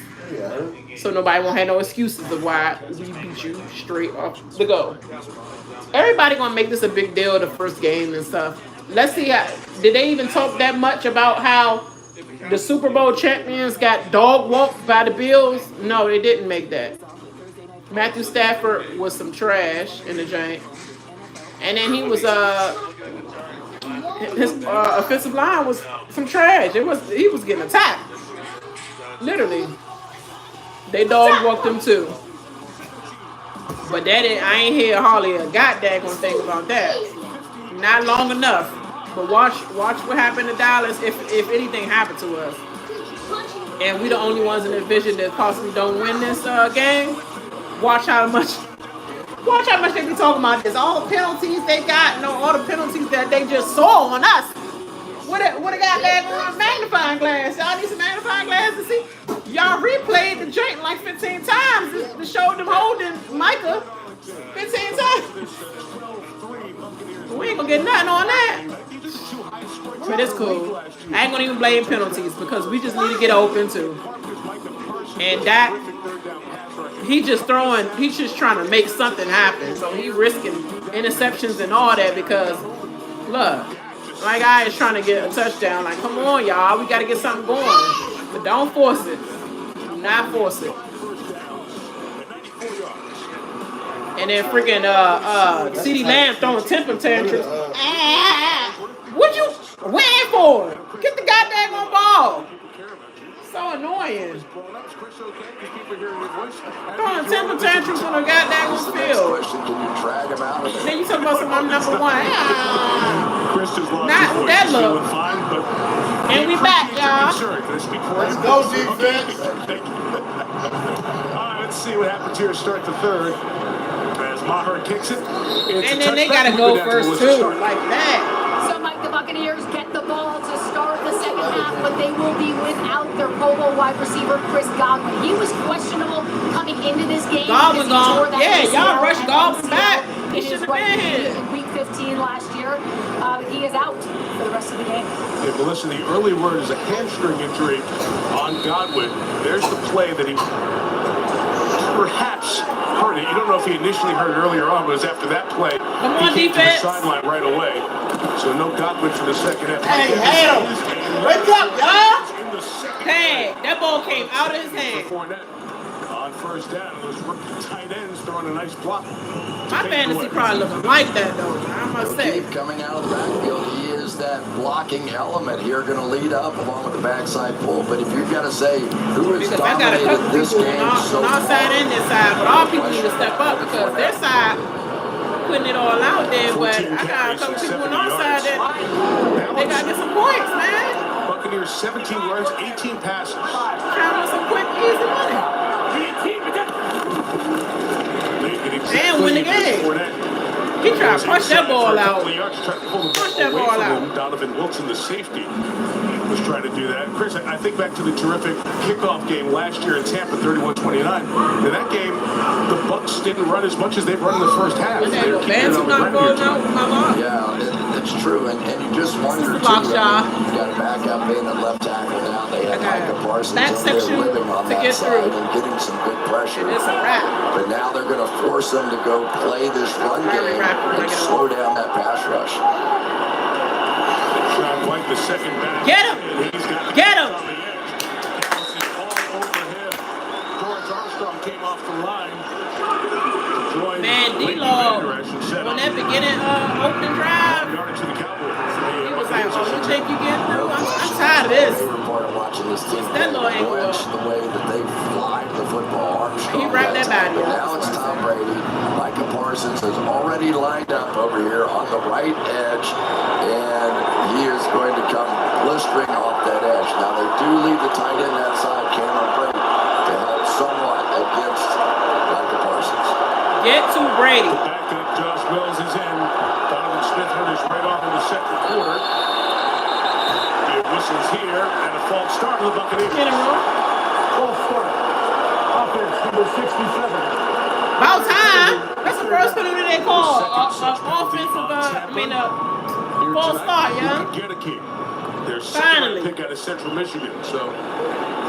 So nobody won't have no excuses of why we beat you straight off the go. Everybody gonna make this a big deal the first game and stuff. Let's see did they even talk that much about how the Super Bowl champions got dog walked by the Bills? No, they didn't make that. Matthew Stafford was some trash in the joint. And then he was his offensive line was some trash. He was getting attacked. Literally. They dog walked him too. But I ain't hear hardly a goddamn thing about that. Not long enough. But watch what happened to Dallas if anything happened to us. And we the only ones in the division that possibly don't win this game. Watch how much they be talking about this. All the penalties they got, all the penalties that they just saw on us. What a goddamn magnifying glass. Y'all need some magnifying glass to see. Y'all replayed the joint like 15 times to show them holding Micah 15 times. We ain't gonna get nothing on that. But it's cool. I ain't gonna even blame penalties because we just need to get open too. And that he's just trying to make something happen. So he risking interceptions and all that because look, my guy is trying to get a touchdown. Like, come on, y'all, we gotta get something going. But don't force it. Do not force it. And then freaking CeeDee Lamb throwing temper tantrums. What you waiting for? Get the goddamn ball. So annoying. Throwing temper tantrums on a goddamn field. Then you talking about some I'm number one. Not with that look. And we back, y'all. Let's go, defense. Let's see what happens here to start the third. As Maher kicks it. And then they got to go first, too. Like that. So, Mike, the Buccaneers get the ball to start the second half, but they will be without their Pro Bowl wide receiver, Chris Godwin. He was questionable coming into this game. Godwin gone. Yeah, y'all rushed Godwin back. He should have been here. In Week 15 last year. He is out for the rest of the game. Yeah, but listen, the early word is a hamstring injury on Godwin. There's the play that he perhaps heard it. You don't know if he initially heard it earlier on, but it was after that play. Come on, he came defense. to the sideline right away. So no Godwin for the second half. Hey, wake up, y'all! Hey, that ball came out of his hand. On first down, those rookie tight ends throwing a nice block. My fantasy probably looking like that, though. I must say. Keep coming out of the backfield. He is that blocking element here, going to lead up along with the backside pull. But if you've got to say who has dominated this game so far, on our side and this side, but all people need to step up because their side putting it all out there. But I got a couple people on our side that they got to get some points, man. Buccaneers 17 runs, 18 passes. Trying to some quick, easy money. And win the game. He tried to punch that ball out. Punch that ball out. Donovan Wilson, the safety, was trying to do that. Chris, I think back to the terrific kickoff game last year in Tampa, 31-29. In that game, the Bucs didn't run as much as they've run in the first half. Yeah, it's true. And you just wonder, too, you got a backup in at left tackle now. They have Micah Parsons over there living on that side and getting some good pressure. It's a wrap. But now they're going to force them to go play this run game and slow down that pass rush. Sean White, the second back. Get him! Get him! George Armstrong came off the line. Man, D-Law, on that beginning opening drive, he was like, oh, you think you get through? I'm tired of this. Watching this team that little angle the way that they fly the football. Armstrong, he wrapped that body up. Now it's Tom Brady. Micah Parsons has already lined up over here on the right edge, and he is going to come blistering off that edge. Now they do leave the tight end that side, Cameron Brady, to help somewhat against Micah Parsons. Get to Brady. Back to Josh Wells is in. Donovan Smith hurt his right off in the second quarter. It whistles here and a false start to the Buccaneers. False start. Offense number 67. About time. That's the first penalty they call. Offensive, false start, yeah. Their second pick out of Central Michigan. So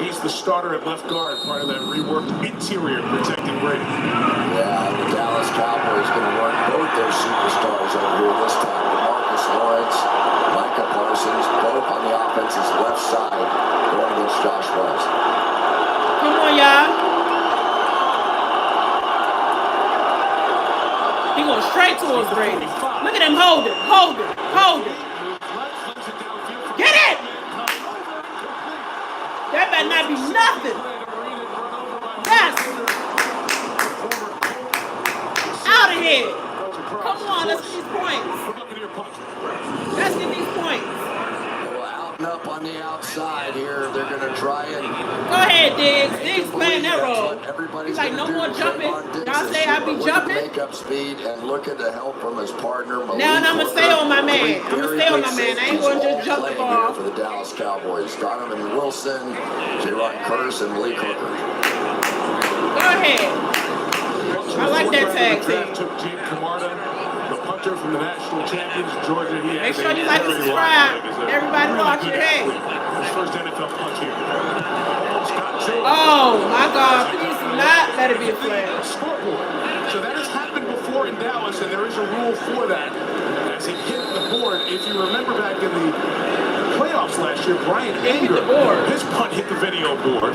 he's the starter at left guard, part of that reworked interior protecting Brady. Yeah, the Dallas Cowboys going to work both their superstars over here this time. Marcus Lawrence, Micah Parsons, both on the offense's left side going against Josh Wells. Come on, y'all. He going straight towards Brady. Look at him hold it. Get it! That better not be nothing. Yes. Out of here. Come on, let's get these points. Let's get these points. Out and up on the outside here. They're going to try and... Go ahead, Diggs. Diggs playing that role. He's like, no more jumping. Y'all say I be jumping? Make up speed and looking to help from his partner. Now I'm going to stay on my man. I ain't going to just jump the ball. For the Dallas Cowboys. Donovan Wilson, J-Ron Curtis, and Malik Hooker. Go ahead. I like that tag team. The punter from the national champions, Georgia. Make sure you like and subscribe. Everybody watch your head. His first NFL punch here. Oh my God! Please do not let it be a flag. So that has happened before in Dallas, and there is a rule for that. As he hit the board, if you remember back in the playoffs last year, Brian Anger, his punt hit the video board.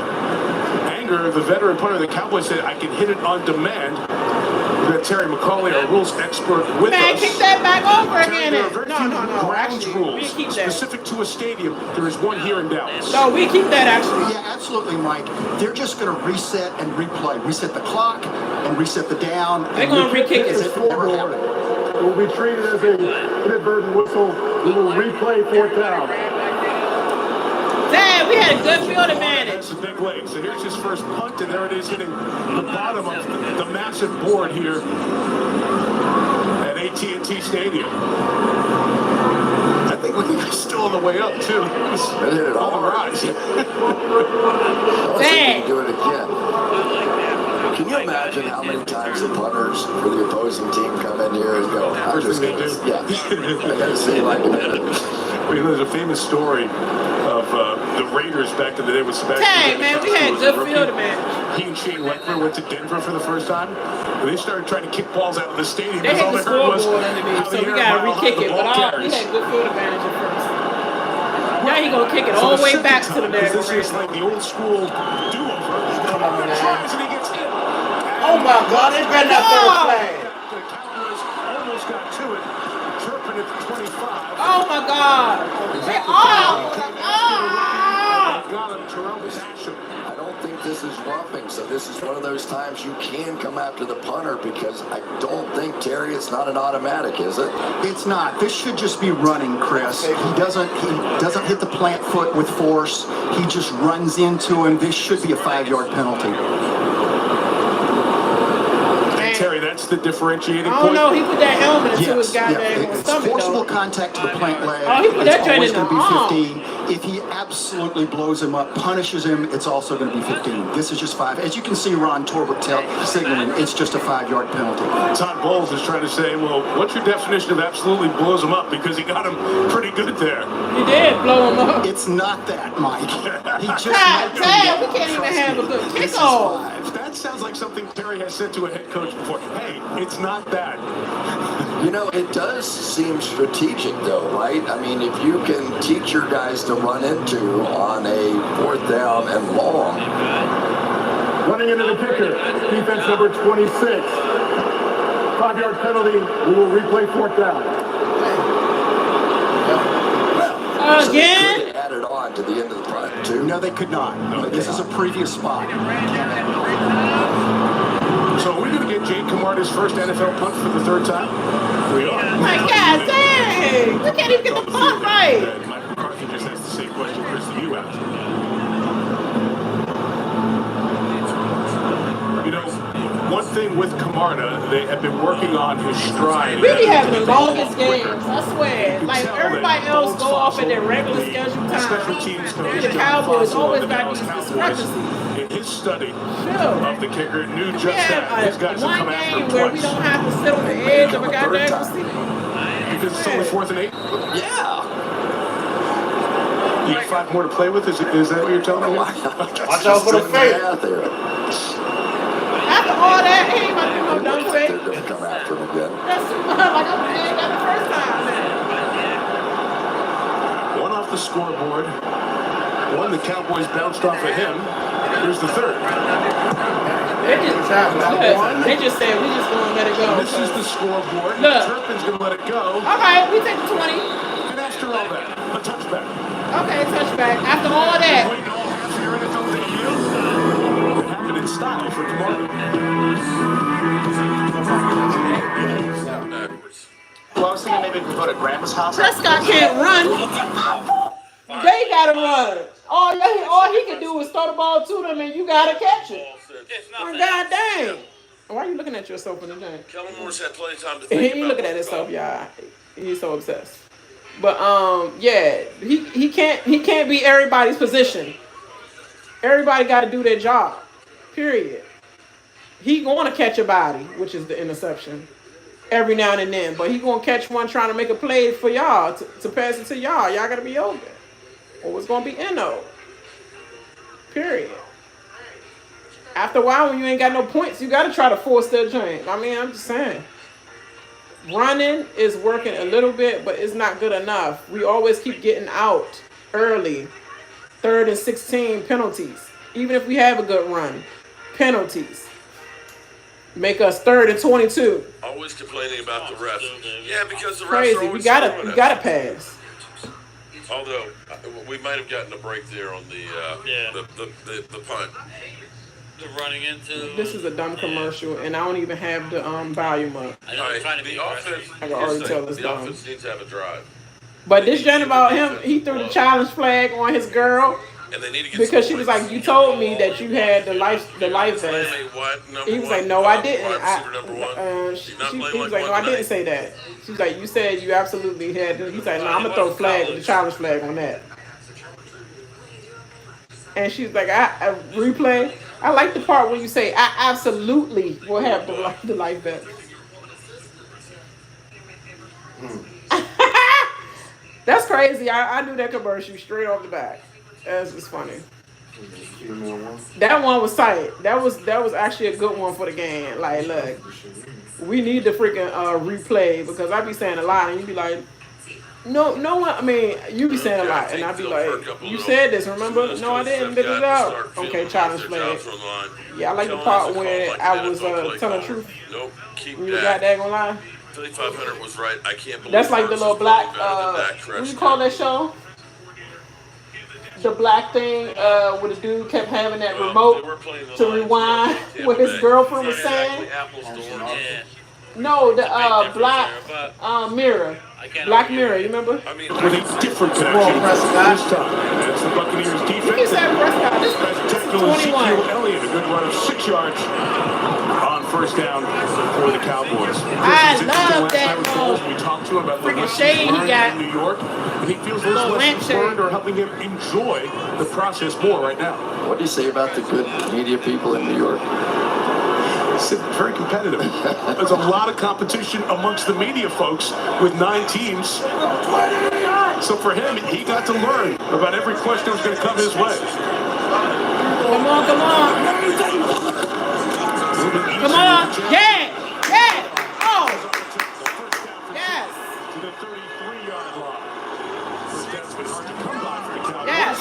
Anger, the veteran punter of the Cowboys, said, "I can hit it on demand." We got Terry McCauley, our rules expert, with us. Kick that back over again. There are very few grounds rules specific to a stadium. There is one here in Dallas. No, we keep that actually. Yeah, absolutely, Mike. They're just going to reset and replay. Reset the clock and reset the down. They're going to re-kick it. It will be treated as a inadvertent whistle. We will replay fourth down. Damn, we had a good field advantage. That's a big leg. So here's his first punt, and there it is hitting the bottom of the massive board here at AT&T Stadium. I think he's still on the way up, too. They hit it on the rise. Dang. Do it again. Can you imagine how many times the punters for the opposing team come in here and go, I'm just going to, I got to see if I can hit it. There's a famous story of the Raiders back in the day with Sebastian. Hey, man, we had good field advantage. He and Shane Leckler went to Denver for the first time. And they started trying to kick balls out of the stadium. They hit the scoreboard underneath, so we got to re-kick it. But we had good field advantage at first. Now he gonna kick it So all the way second back to the time, back. This is like the old school do-over. Kamara tries and he gets hit. Oh my God, they better not throw a flag. The Cowboys almost got to it. Turpin at the 25. Oh my God! Got him, Terrell Basham. I don't think this is roughing, so this is one of those times you can come after the punter because I don't think, Terry, it's not an automatic, is it? It's not. This should just be running, Chris. He doesn't hit the plant foot with force. He just runs into him. This should be a 5-yard penalty. Terry, that's the differentiating point. Oh no, he put that helmet into his goddamn It's stomach. forcible contact to the plant leg. Oh, he put that It's joint always in going the to arm. be 15. If he absolutely blows him up, punishes him, it's also going to be 15. This is just 5. As you can see, Ron Torbert signaling, it's just a 5-yard penalty. Todd Bowles is trying to say, well, what's your definition of absolutely blows him up? Because he got him pretty good there. He did blow him up. It's not that, Mike. He just God damn, we can't even have a good kickoff. That sounds like something Terry has said to a head coach before. Hey, it's not that. You know, it does seem strategic, though, right? I mean, if you can teach your guys to run into on a 4th down and long. Running into the kicker, defense number 26. 5-yard penalty. We will replay 4th down. Again? They added on to the end of the front, too. No, they could not. This is a previous spot. So are we going to get Jake Camarda's first NFL punt for the 3rd time? We are. My God, dang! We can't even get the punt right. Mike McCarthy just asked the same question Chris that you asked. You know, one thing with Camarda, they have been working on his stride. We be having the longest games, I swear. Like everybody else go off at their regular schedule time. The Cowboys always got these discrepancies. In his study of the kicker, knew just that. These guys have One come after game him where we twice. don't have to sit on the edge of a goddamn receiver. Because it's only 4th and 8? Yeah. You have 5 more to play with? Is that what you're telling me? Watch out for the fake. After all that, he ain't about to do no dumb fake. They're going to come after him again. That's like I'm saying that the first time, man. One off the scoreboard. One the Cowboys bounced off of him. Here's the 3rd. They just said we just gonna let it go. This is the scoreboard. Look. Turpin's gonna let it go. All right, we take the 20. And after all that, a touchback. Okay, touchback. After all that. Waiting all half your NFL debut. It happened in style for tomorrow. Well, I was thinking maybe we could go to Grandma's house. Prescott can't run. They gotta run. All he can do is throw the ball to them and you gotta catch it. Oh, God dang. Why are you looking at yourself in the game? Kellen Moore's had plenty of time to He think ain't about looking at himself, y'all. He's so obsessed. But yeah, he can't be everybody's position. Everybody gotta do their job. Period. He gonna catch a body, which is the interception. Every now and then, but he gonna catch one trying to make a play for y'all to pass it to y'all. Y'all gotta be open, or it's gonna be no. Period. After a while, when you ain't got no points, you gotta try to force that joint. I mean, I'm just saying. Running is working a little bit, but it's not good enough. We always keep getting out early. 3rd and 16 penalties. Even if we have a good run, penalties. Make us 3rd and 22. Always complaining about the refs. Yeah, because the refs Crazy. are always We gotta pass. Although we might have gotten a break there on the punt. The running into. This is a dumb commercial, and I don't even have the volume up. I know I'm trying to be The offense. I can already tell it's the dumb. offense needs to have a drive, But this joint about him, he threw the challenge flag on his girl and they need to get because some she was points. like, "You told me that you had the life vest." He was like, "No, I didn't." He was like, "No, I didn't say that." She was like, "You said you absolutely had." He's like, "No, I'm gonna throw the challenge flag on that." And she's like, "I replay." I like the part where you say, "I absolutely will have the life vest." That's crazy. I knew that commercial straight off the back. That's just funny. That one was tight. That was actually a good one for the game. Like, look, we need the freaking replay because I be saying a lot and you be like, no one. I mean, you be saying a lot, and I be like, you said this, remember? No, I didn't. Did it out. Okay, challenge flag. Yeah, I like the part when I was telling the truth. Nope, keep You got that gonna lie. 500 was right. I can't believe That's like the Hurts little is black. playing better than Dak What do you call that show? The black thing where the dude kept having that remote to rewind what his girlfriend was saying. No, the black mirror. Black Mirror, you remember? With a different connection this time. It's the Buccaneers defense. You keep saying Prescott. This is 21. Ezekiel Elliott, a good run of 6 yards on first down for the Cowboys. I love that move. We talked to him about the freaking shade he got in New York, and he feels those lessons learned are helping him enjoy the process more right now. What do you say about the good media people in New York? It's very competitive. There's a lot of competition amongst the media folks with 9 teams. So for him, he got to learn about every question that was going to come his way. Come on, come on. Come on. Yeah. Yeah. Oh. Yes. To the 33-yard line. That's been hard to come by for the Cowboys. Yes.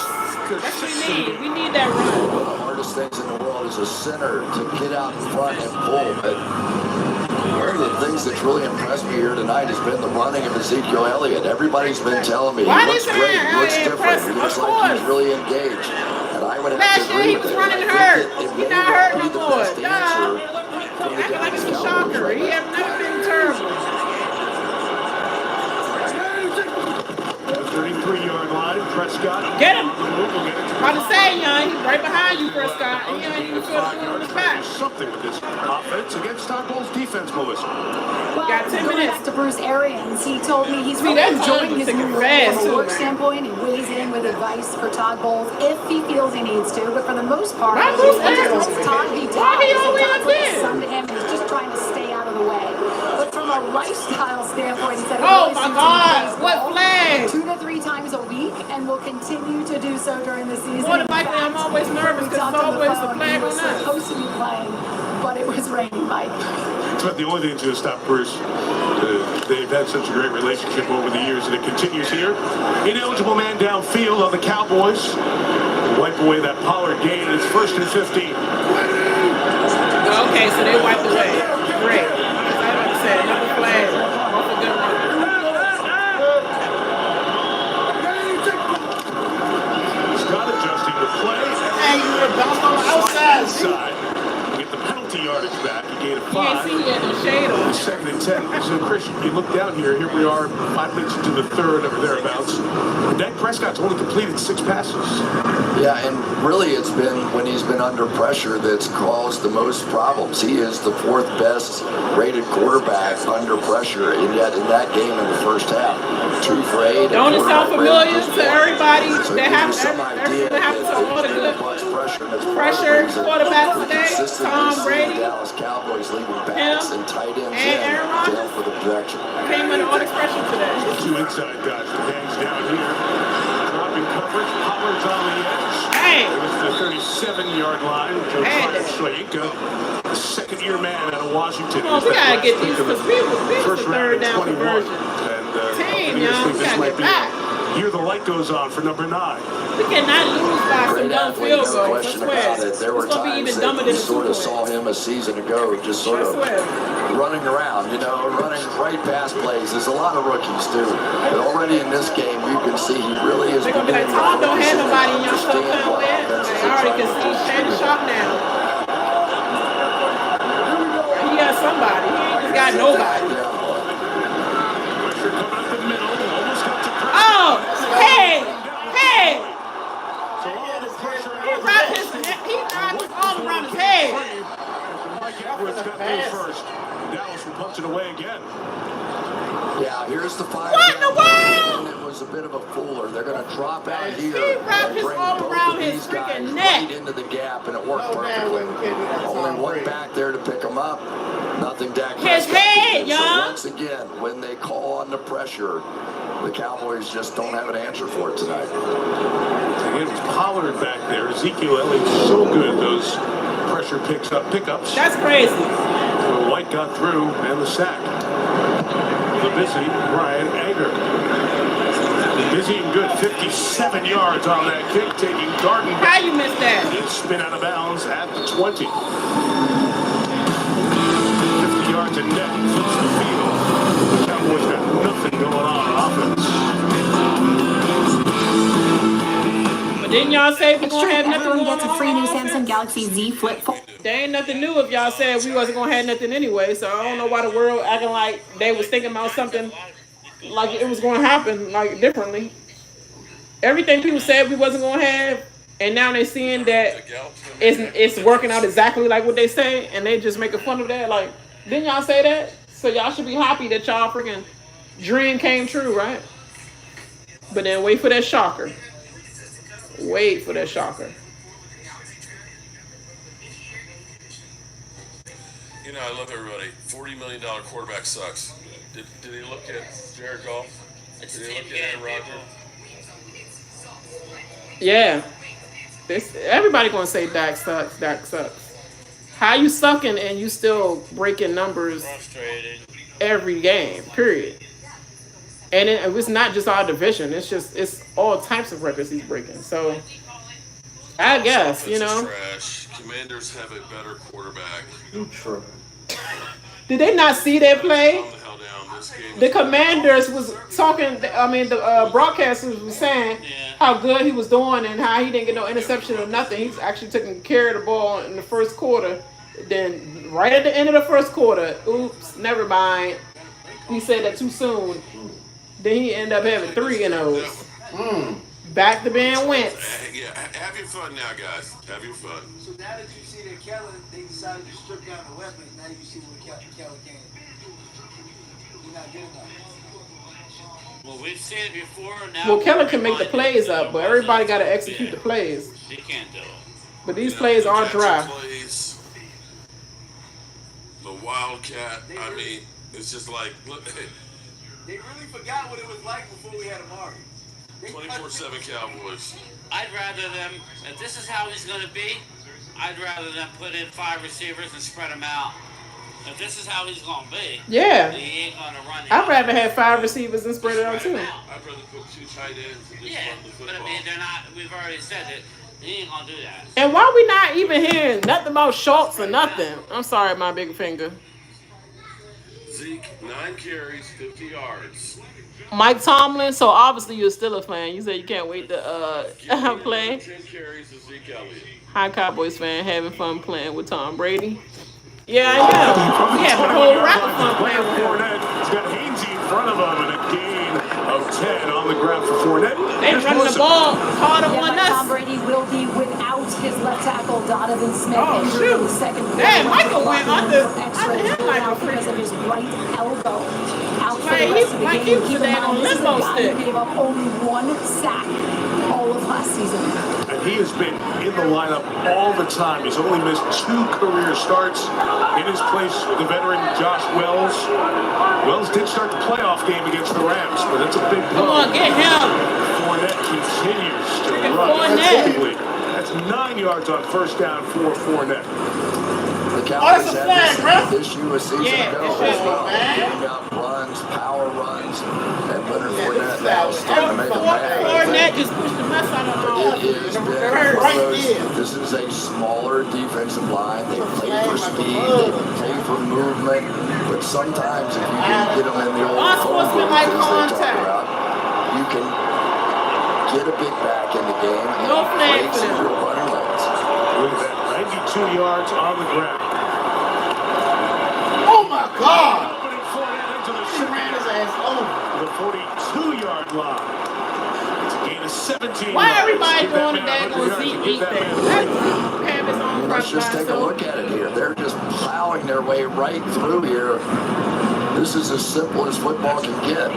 That's what we need. We need that run. One of the hardest things in the world is a center to get out in front and pull. But one of the things that's really impressed me here tonight has been the running of Ezekiel Elliott. Everybody's been telling me he looks great, he looks different, he looks like he's really engaged. And I would have to agree with it. Last year he was running hurt. He's not hurt no more. Acting like it's a shocker. He has never been terrible. 33-yard line, Prescott. Get him. About to say, young, he's right behind you, Prescott. He ain't even feel the on his back. Something with this offense against Stockholm's defense, Melissa. Well, got 10 going minutes. back to Bruce Arians, he told me he's really enjoying his new role from a work standpoint. He weighs in with advice for Todd Bowles if he feels he needs to, but for the most part, Why Bruce he Arians? lets Todd be Why Todd. he So always Todd's like did? a son to him, and he's just trying to stay out of the way. But from a lifestyle standpoint, he said, Oh my God, what flag? 2 to 3 times a week, and will continue to do so during the season. More than likely, I'm always nervous because it's always a flag on us. Supposed to be playing, but it was raining, Mike. It's about the only thing that's going to stop Bruce. They've had such a great relationship over the years, and it continues here. Ineligible man downfield on the Cowboys. Wipe away that Pollard gain. It's 1st and 15. Okay, so they wiped away. Great. I was about to say, another flag. Off a good one. Scott adjusting the play. Hey, you were bounced on the outside. Get the penalty yardage back. He gained a 5. You can't see he had no shade on. 2nd and 10. So, Chris, you look down here. Here we are, 5 minutes into the third or thereabouts. Dak Prescott's only completed 6 passes. Yeah, and really it's been when he's been under pressure that's caused the most problems. He is the 4th best rated quarterback under pressure, and yet in that game in the first half, 2 for 8. Don't it sound familiar to everybody So that happens to all the good pressure quarterbacks today? Tom Brady, Dallas Cowboys leaving backs and tight ends and Aaron in to Rodgers help with the protection. came under all the pressure today. 2 inside guys. Hangs down here. Dropping coverage. Pollard's on the edge. Hey! It was the 37-yard line. The 2nd-year man out of Washington. Come on, we gotta get these because we was the third down 21. conversion. And Team, y'all, we gotta get back. Here the light goes on for number 9. We cannot lose by some Great dumb athlete, field no goals. I question swear. about it. There were It's gonna be times even dumber that than you the sort of 2 saw points. him a season ago, just sort I of swear. running around, running right past plays. There's a lot of rookies too. But already in this game, you can see he really is They're gonna be like, Tom don't have nobody in your stuff understand what with. offenses I are already trying can to see do. Shannon Sharp now. He got somebody. He ain't just got nobody. Oh, hey! He wrapped his arm around his head. First. Dallas will punch it away again. Yeah, here's the 5. What in the world? It was a bit of a fooler. They're going to drop out here. He wrapped his bring arm both around of his these guys freaking neck. right into the gap, and it worked perfectly. Only one back there to pick him up. Nothing Dak His Prescott head, did. So y'all. once again, when they call on the pressure, the Cowboys just don't have an answer for it tonight. It was Pollard back there. Ezekiel Elliott's so good at those pressure pickups. That's crazy. So White got through and the sack. The busy Brian Anger. Busy and good, 57 yards on that kick, taking Garden. How you missed that? It's spin out of bounds at the 20. 50 yards and net flips the field. The Cowboys got nothing going on offense. But didn't y'all say we gonna have nothing Everyone going gets a on free new on Samsung offense? Galaxy Z Flip phone. There ain't nothing new if y'all said we wasn't gonna have nothing anyway. So I don't know why the world acting like they was thinking about something like it was gonna happen like differently. Everything people said we wasn't gonna have, and now they're seeing that it's working out exactly like what they say, and they just making fun of that. Like, didn't y'all say that? So y'all should be happy that y'all freaking dream came true, right? But then wait for that shocker. Wait for that shocker. You know, I love everybody. $40 million quarterback sucks. Did he look at Jared Goff? Did he look at Aaron Rodgers? Yeah. Everybody gonna say Dak sucks. Dak sucks. How you sucking and you still breaking numbers every game? Period. And it's not just our division. It's all types of records he's breaking. So I guess Trash. Commanders have a better quarterback. True. Did they not see that play? The Commanders was talking. I mean, the broadcasters was saying how good he was doing and how he didn't get no interception or nothing. He's actually taking care of the ball in the first quarter. Then right at the end of the first quarter, oops, never mind. He said that too soon. Then he ended up having 3 in those. Back to Ben Wentz. Yeah, have your fun now, guys. Have your fun. So now that you see that Keller, they decided to strip down the weapons. Now you see what Keller can. You're not getting that. Well, we've seen it before. Now Well, Keller can make the plays up, but everybody got to execute the plays. He can't do it. But these plays are dry. Plays, the Wildcat. I mean, it's just like, look, They really forgot what it was like before we had Amari. 24/7 Cowboys. I'd rather them, if this is how he's going to be, I'd rather them put in 5 receivers and spread them out. If this is how he's going to be, Yeah. he ain't going to run. I'd rather have 5 receivers and spread it out too. I'd rather put 2 tight ends and just run the football. But I mean, they're not. We've already said it. He ain't going to do that. And why we not even hearing nothing about Schultz or nothing? I'm sorry, my big finger. Zeke, 9 carries, 50 yards. Mike Tomlin, so obviously you're still a fan. You said you can't wait to play. 10 carries to Zeke Elliott. Hi, Cowboys fan, having fun playing with Tom Brady. Yeah, I am. We having a whole rack of fun playing with him. He's got Hainsey in front of him and a gain of 10 on the ground for Fournette. They running the ball harder on us. Tom Brady will be without his left tackle, Donovan Smith. Oh, injured in the shoot. second quarter. Damn, Michael went under him like a because of his right elbow. Out for Like, the rest of the like game. he was Keep in there on mind, this is a limbo guy stick. who gave up only 1 sack all of last season. And he has been in the lineup all the time. He's only missed 2 career starts. In his place, the veteran Josh Wells. Wells did start the playoff game against the Rams, but that's a big blow. Come on, get him. Fournette continues to run effectively. That's 9 yards on first down for Fournette. The Cowboys had this issue a season ago as well. Getting up runs, power runs, and Leonard Fournette now starting to make a man. Fournette just pushed the mess out of him. It has been one of those, this is a smaller defensive line. They play for speed, they play for movement, but sometimes if you can get them in the old Unsportsmanlike contact, contact. you can get a big back in the game and No flag break for some them. real running lanes. Look at that, 92 yards on the ground. Oh my God! Opening Fournette into the He ran his ass over. the 42-yard line. It's a gain of 17 Why yards. everybody Give that doing the man 100 daggone yards Zeke and give eat that thing? man Let Zeke have his own Let's just take a look at it here. They're just plowing their way right through here. This is as simple as football can get.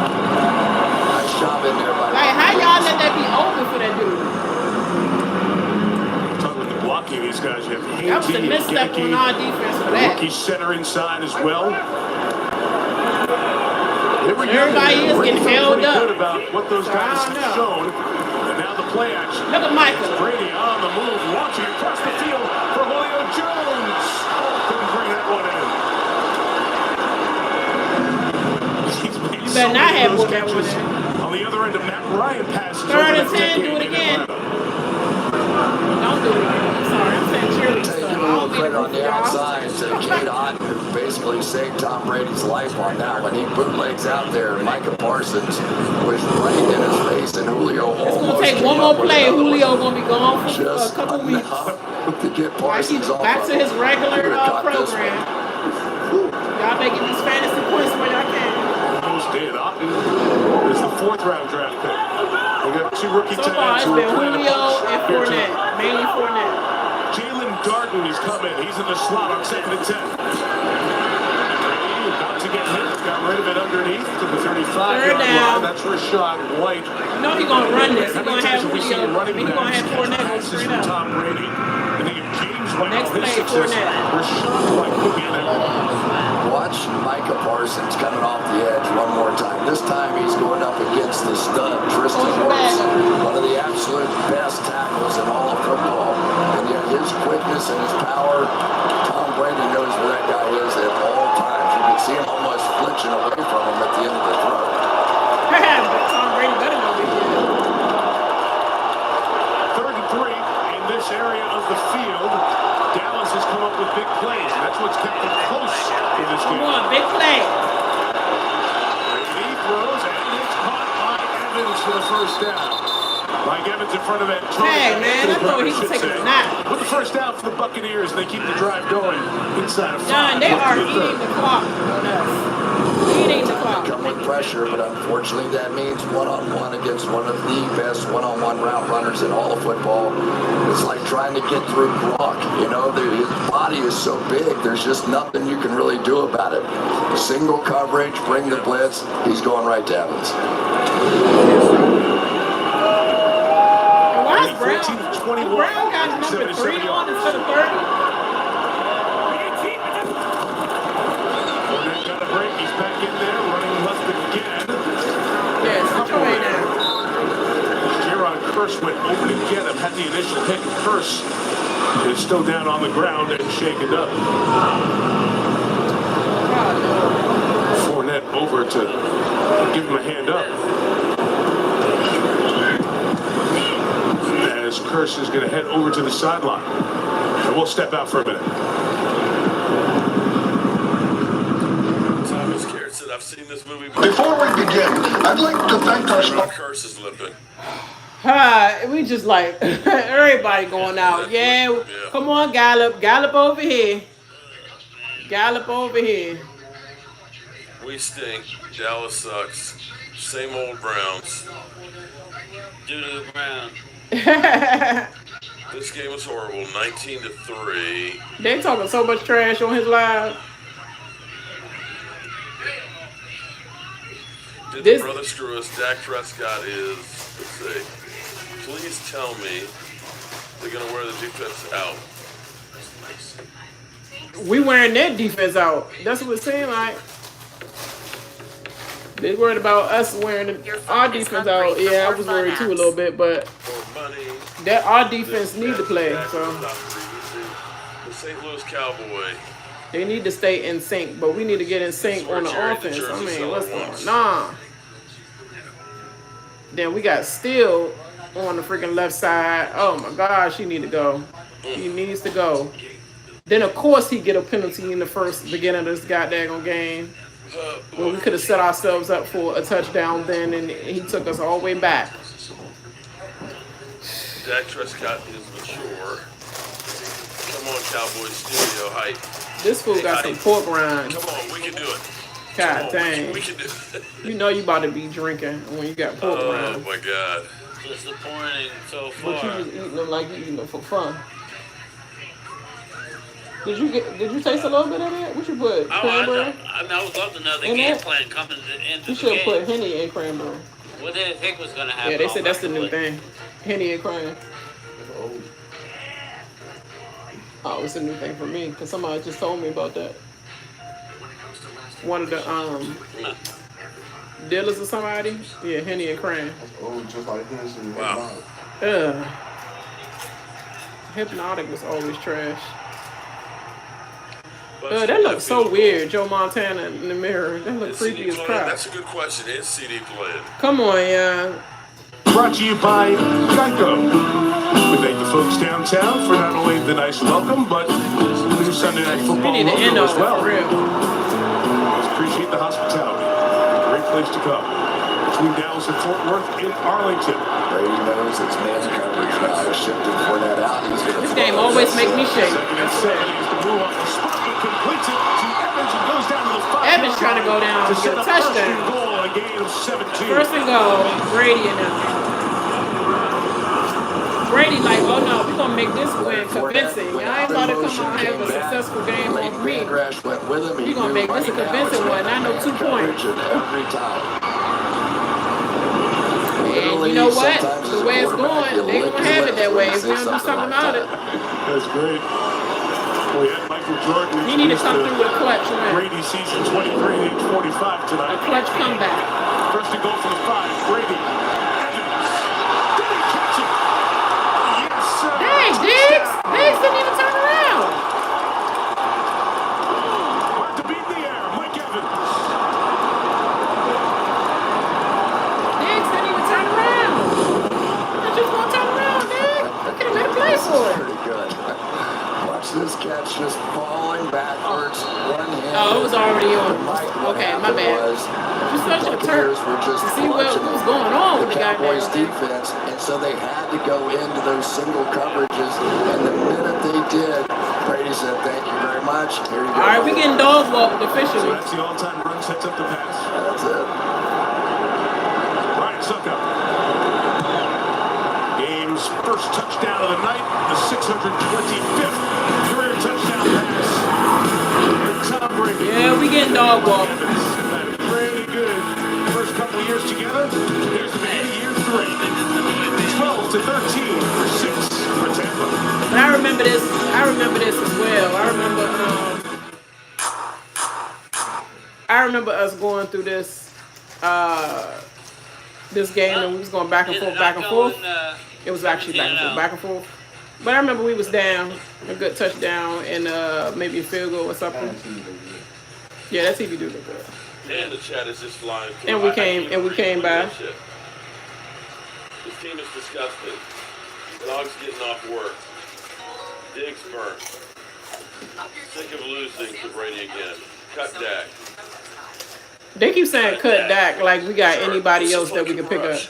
Nice job in there by Like, how y'all let that be open for that dude? Talking with the blocking of these guys, you have That was a Hainsey, misstep on Gecki, our defense for that. rookie center inside as well. They were Everybody is getting held pretty up. good about what those So, guys I don't have know. shown. And now the play action. Look at Michael. Brady on the move, launching across the field for Julio Jones. Couldn't bring that one in. He's made You so better not many have of those put that one catches in. on other end of Matt Ryan passes. 3rd and 10, do it again. Don't do it again. I'm sorry, I'm saying cheerleading stuff. Taking a little credit on the outside to Kate Otten, who basically saved Tom Brady's life on that one. He bootlegs out there, and Micah Parsons was right in his face, and Julio It's almost gonna take one more play. Julio gonna be gone for a couple weeks. to get Parsons off. Back to his regular program. Y'all making these fantasy points where y'all can. Almost did. Otten is the 4th round draft pick. We got 2 rookie So tight far, ends it's who been are playing Julio a bunch. and Fournette, mainly Fournette. Jalen Darden is coming. He's in the slot on 2nd and 10. About to get hit. Got rid of it underneath to the 35-yard line. That's Rashad White. You know he's gonna run this. He's gonna have Julio. Running He's gonna have Fournette go straight up. Tom Brady. And then James White. Next play, Rashad White could be in there. Watch Micah Parsons coming off the edge one more time. This time he's going up against the stud, Tristan Wirfs, one of the absolute best tackles in all of football. And yet his quickness and his power, Tom Brady knows where that guy is at all times. You can see him almost flinching away from him at the end of the throw. But Tom Brady better know what he did. 3rd and 3 in this area of the field. Dallas has come up with big plays. That's what's kept them close in this game. Come on, big play. He throws, and it's caught by Evans for the 1st down. Mike Evans in front of Antonio. Hey, man, I thought he was taking a nap. With the 1st down for the Buccaneers, they keep the drive going inside of 5. John, they are eating the clock on us. Eating the clock. Come with pressure, but unfortunately that means one-on-one against one of the best one-on-one route runners in all of football. It's like trying to get through Gronk. You know, his body is so big, there's just nothing you can really do about it. Single coverage, bring the blitz, he's going right to Evans. Why is Brown got number 3 on instead of 30? Got a break, he's back in there, running left again. Yes, it's away now. Jaron Curse went over to get him, had the initial hit. Curse is still down on the ground and shaken up. Fournette over to give him a hand up. As Curse is going to head over to the sideline. And we'll step out for a minute. Thomas Garrett said, I've seen this movie Before we begin, I'd like to thank our sponsor. Curse is limping. We just like everybody going out. Yeah, come on, Gallop over here. Gallop over here. We stink. Dallas sucks. Same old Browns. Doo-doo Brown. This game was horrible. 19-3. They talking so much trash on his live. Did the brother screw us? Dak Prescott is, let's see. Please tell me they're going to wear the defense out. We wearing their defense out. That's what it seemed like. They worried about us wearing our defense out. Yeah, I was worried too a little bit, but that our defense need to play. So The St. Louis Cowboy. they need to stay in sync, but we need to get in sync on the offense. I mean, what's going on? Then we got Steele on the freaking left side. Oh my gosh, he need to go. He needs to go. Then of course he get a penalty in the first beginning of this goddamn game. Well, we could have set ourselves up for a touchdown then, and he took us all the way back. Dak Prescott is mature. Come on, Cowboys studio hype. This fool got some pork rinds. Come on, we can do it. God dang. We can do it. You know you about to be drinking when you got pork rinds. Oh my God. Disappointing so far. But you just eating them like you eating them for fun. Did you taste a little bit of that? What you put? Cranberry? I would love to know the In game that? plan coming into You the should game. have put Henny and cranberry. What did they think was going to happen? Yeah, they said that's the new thing. Henny and cran. Oh, it's a new thing for me because somebody just told me about that. One of the dealers or somebody. Yeah, Henny and cran. Oh, just like this. Wow. Hypnotic was always trash. That looks so weird, Joe Montana in the mirror. That looks creepy as crap. That's a good question. Is CD playing? Come on, yeah. Brought to you by Geico. We thank the folks downtown for not only the nice welcome, but the new Sunday Night Football We need to end logo as on it, well. for real. Appreciate the hospitality. Great place to come. Between Dallas and Fort Worth in Arlington. Brady knows it's man coverage now. He's shifting for that out. He's going to This game always make me shake. Evans trying to go down and get a touchdown. First and goal, Brady and them. Brady like, oh no, we're gonna make this win convincing. Y'all ain't about to come out and have a successful game on me. We're gonna make this a convincing one. I know 2 points. And you know what? The way it's going, they gonna have it that way if we don't do something about it. That's great. We had Michael Jordan. He need to come through with a clutch, man. Brady season 23, age 45 tonight. A clutch comeback. First to go for the 5. Brady. Dang, Diggs! Diggs didn't even turn around. Hard to beat in the air. Mike Evans. Diggs didn't even turn around. I just want to turn around, Diggs. I could have made a play for it. Pretty good. Watch this catch just falling backwards. One hand. Oh, it was already on. Okay, my bad. You're such a turd to see what was going on with the Cowboys goddamn defense, and so they had to go into those single coverages. And the minute they did, Brady said, "Thank you very much. Here you go." All right, we getting dog walked officially. So that's the all-time run, sets up the pass. That's it. Ryan Suckup. Game's first touchdown of the night, the 625th career touchdown pass. Tom Brady. Yeah, we getting dog walked. Pretty good. First couple of years together. Here's the beginning of year 3. 12-13 for 6 for Tampa. But I remember this as well. I remember us going through this this game and we was going back and forth. It was actually back and forth. But I remember we was down a good touchdown and maybe a field goal or something. Yeah, that TV do look good. And the chat is just flying through. And we came by. This team is disgusting. Dog's getting off work. Diggs burnt. Sick of losing to Brady again. Cut Dak. They keep saying cut Dak like we got anybody else that we can pick up.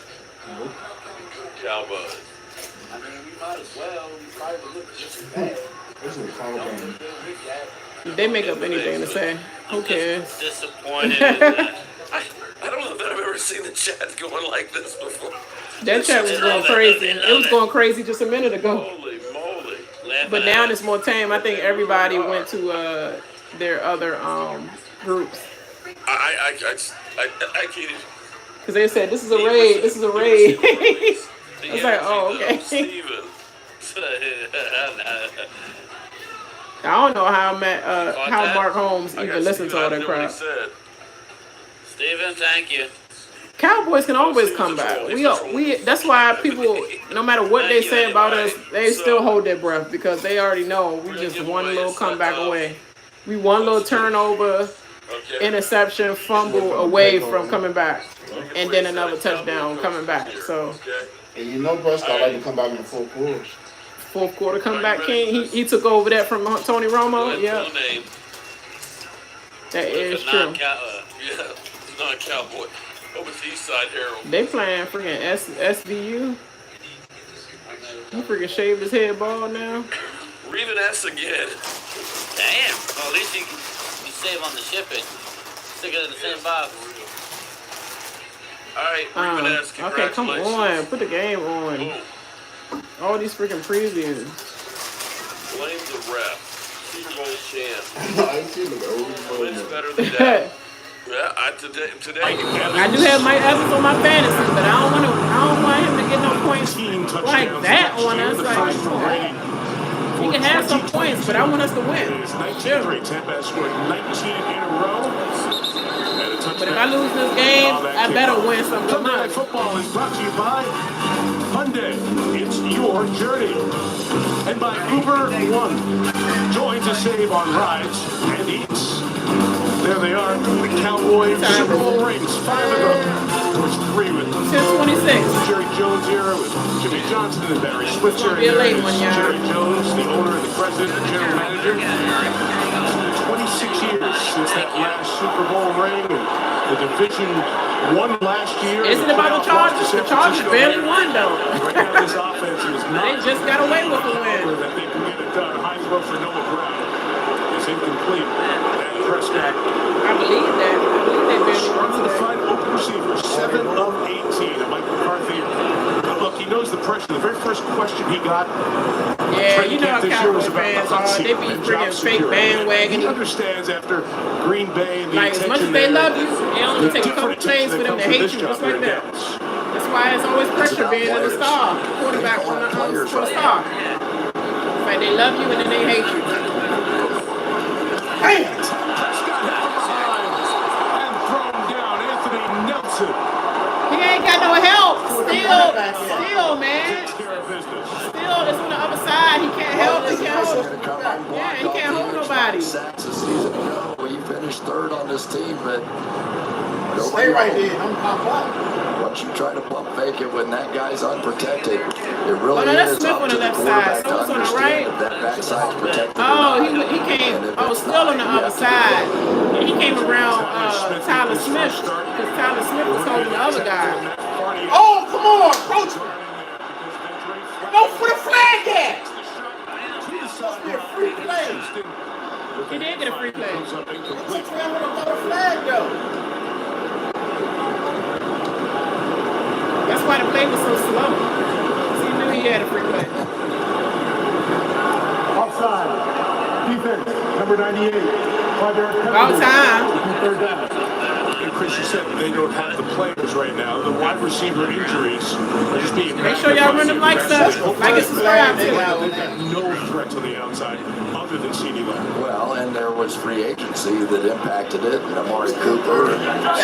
Cowboys. I mean, we might as well. We probably look just as bad. This is a call game. They make up anything to say. Who cares? Disappointed. I don't know that I've ever seen the chat going like this before. That chat was going crazy. It was going crazy just a minute ago. Holy moly. But now it's more tame. I think everybody went to their other groups. I can't even. Because they said, this is a raid. This is a raid. I was like, oh, okay. Steven. I don't know how Mark Holmes even listened to all that crap. Steven, thank you. Cowboys can always come back. We that's why people, no matter what they say about us, they still hold their breath because they already know we just one little comeback away. We one little turnover, interception, fumble away from coming back, and then another touchdown coming back. So, and you know, Prescott like to come back in the fourth quarter. Fourth quarter comeback king. He took over that from Tony Romo. Yeah, that is true. Yeah, not Cowboy. Over the East Side Herald. They playing freaking SVU. He freaking shaved his head bald now. Reading S again. Damn. Well, at least you save on the shipping. Stick it in the same box. All right, Reading S, okay, come on. Put the game on. Boom. All these freaking previews. Blame the ref. Super Bowl champ. I ain't seen the Wins better than that. Yeah, today. I do have Mike Evans on my fantasy, but I don't want him to get no points like that on us. Like, he can have some points, but I want us to win. Tampa has scored 19 in a row. But if I lose this game, I better win some good Sunday money. Night Football is brought to you by Hyundai. It's your journey. And by Uber One. Join to save on rides and eats. There they are, the Cowboys Super Bowl rings, 5 ago. There's 3 with 10:26. Jerry Jones era with Jimmy Johnson and Barry Switzer. Be a late one, y'all. Jerry Jones, the owner and the president and general manager. 26 years since that last Super Bowl ring, and the division won last year. Isn't it about the Chargers? The Chargers barely won, though. Right now, this offense is not. They just got away with the win. That they can get it done. High throw for Noah Brown. It's incomplete. Dak Prescott. I believe that. I believe they barely won Struggling to today. find open receivers. 7 of 18. And Mike McCarthy. Look, he knows the pressure. The very first question he got. Yeah, you know how Cowboys fans are. They be bringing fake bandwagon. He understands after Green Bay and the Like, as much as they love you, it only takes a couple plays for them to hate you just like that. That's why it's always pressure being in the star. Quarterback on the star. It's like they love you and then they hate you. Hey! Prescott had behind and thrown down Anthony Nelson. He ain't got no help. Still, man. Takes care of business. Still, it's on the other side. He can't help. He can't hold. Yeah, he can't hold nobody. Sacks a season ago. We finished 3rd on this team, but Stay right there. Don't pop up. once you try to pump fake it when that guy's unprotected, it really Oh, no, that's is Smith up on to the the left side. quarterback to So it's on the understand right. if that backside's protected. Oh, he came. Oh, still on the other side. And he came around Tyler Smith because Tyler Smith was holding the other guy. Oh, come on, coach. No, for the flag there. It's supposed to be a free play. He did get a free play. He took forever to throw the flag, though. That's why the play was so slow. So he knew he had a free play. Offside. Defense, number 98. About time. 3rd down. And Chris, you said they don't have the players right now. The wide receiver injuries are just being. Make sure y'all run them likes up. Like and subscribe to it. They've got no threat to the outside other than CeeDee Lamb. Well, and there was free agency that impacted it, and Amari Cooper.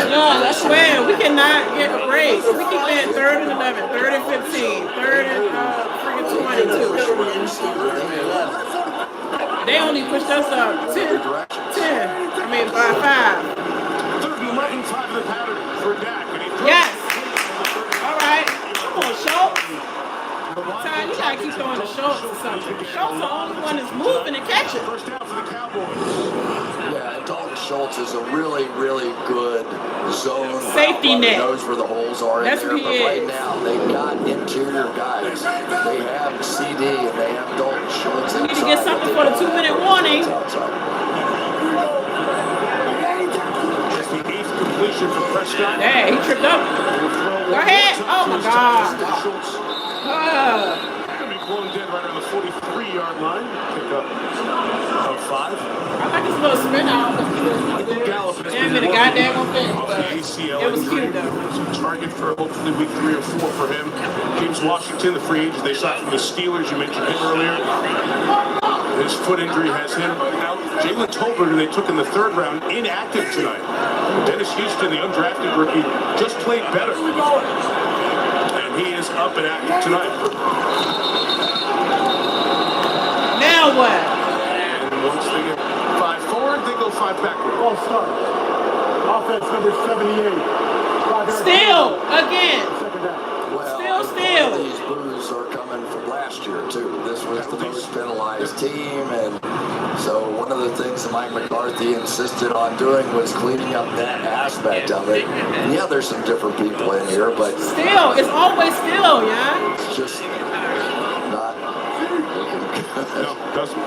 No, that's when we cannot get a break. We keep being 3rd and 11, 3rd and 15, 3rd and freaking 22. They only pushed us up 10. I mean, by 5. 3rd and 11, 5 of the pattern for Dak. And he Yes. All right. Come on, Schultz. Ty, you gotta keep throwing the Schultz or something. Schultz the only one that's moving and catching. First down for the Cowboys. Yeah, and Dalton Schultz is a really, really good zone. Safety net. He knows where the holes are That's in who there. he But right is. now, they've got interior guys. They have CD and they have Dalton Schultz. We need to get something for the 2-minute warning. Just the 8th completion for Prescott. Hey, he tripped up. Go ahead. Oh my God. Gonna be blown dead right on the 43-yard line. Pick up of 5. I like his little spin out. Damn it, a goddamn thing. ACL It was injury. cute though. It's a target for hopefully week 3 or 4 for him. James Washington, the free agent they signed from the Steelers. You mentioned him earlier. His foot injury has him out. Jalen Tolbert, who they took in the 3rd round, inactive tonight. Dennis Houston, the undrafted rookie, just played better. And he is up and active tonight. Now what? And once they get 5 forward, they go 5 backward. False start. Offense, number 78. Still, again. Well, Still. These boos are coming from last year, too. This was the most penalized team, and so one of the things that Mike McCarthy insisted on doing was cleaning up that aspect of it. And yeah, there's some different people in here, but Still, it's always still, yeah. it's just not No, doesn't.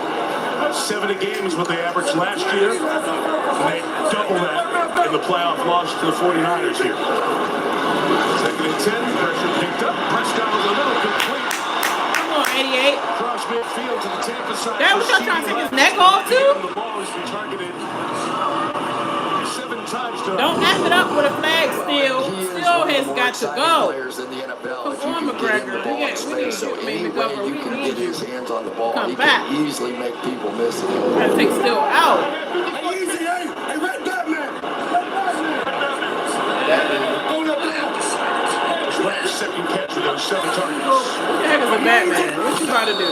7 a game is what they averaged last year. And they double that in the playoff loss to the 49ers here. 2nd and 10, pressure picked up. Prescott over the middle, complete. Come on, 88. Cross midfield to the Tampa side. That was y'all trying to take his neck off too? The ball has been targeted 7 times to Don't act it up with a flag still. Still has got to go. players in the NFL. Come on, McGregor. We need So any way you can get his hands on the ball, Come he back. can easily make people miss it. Trying to take Still out. Second catch with those 7 targets. What the heck is a Batman. What you about to do?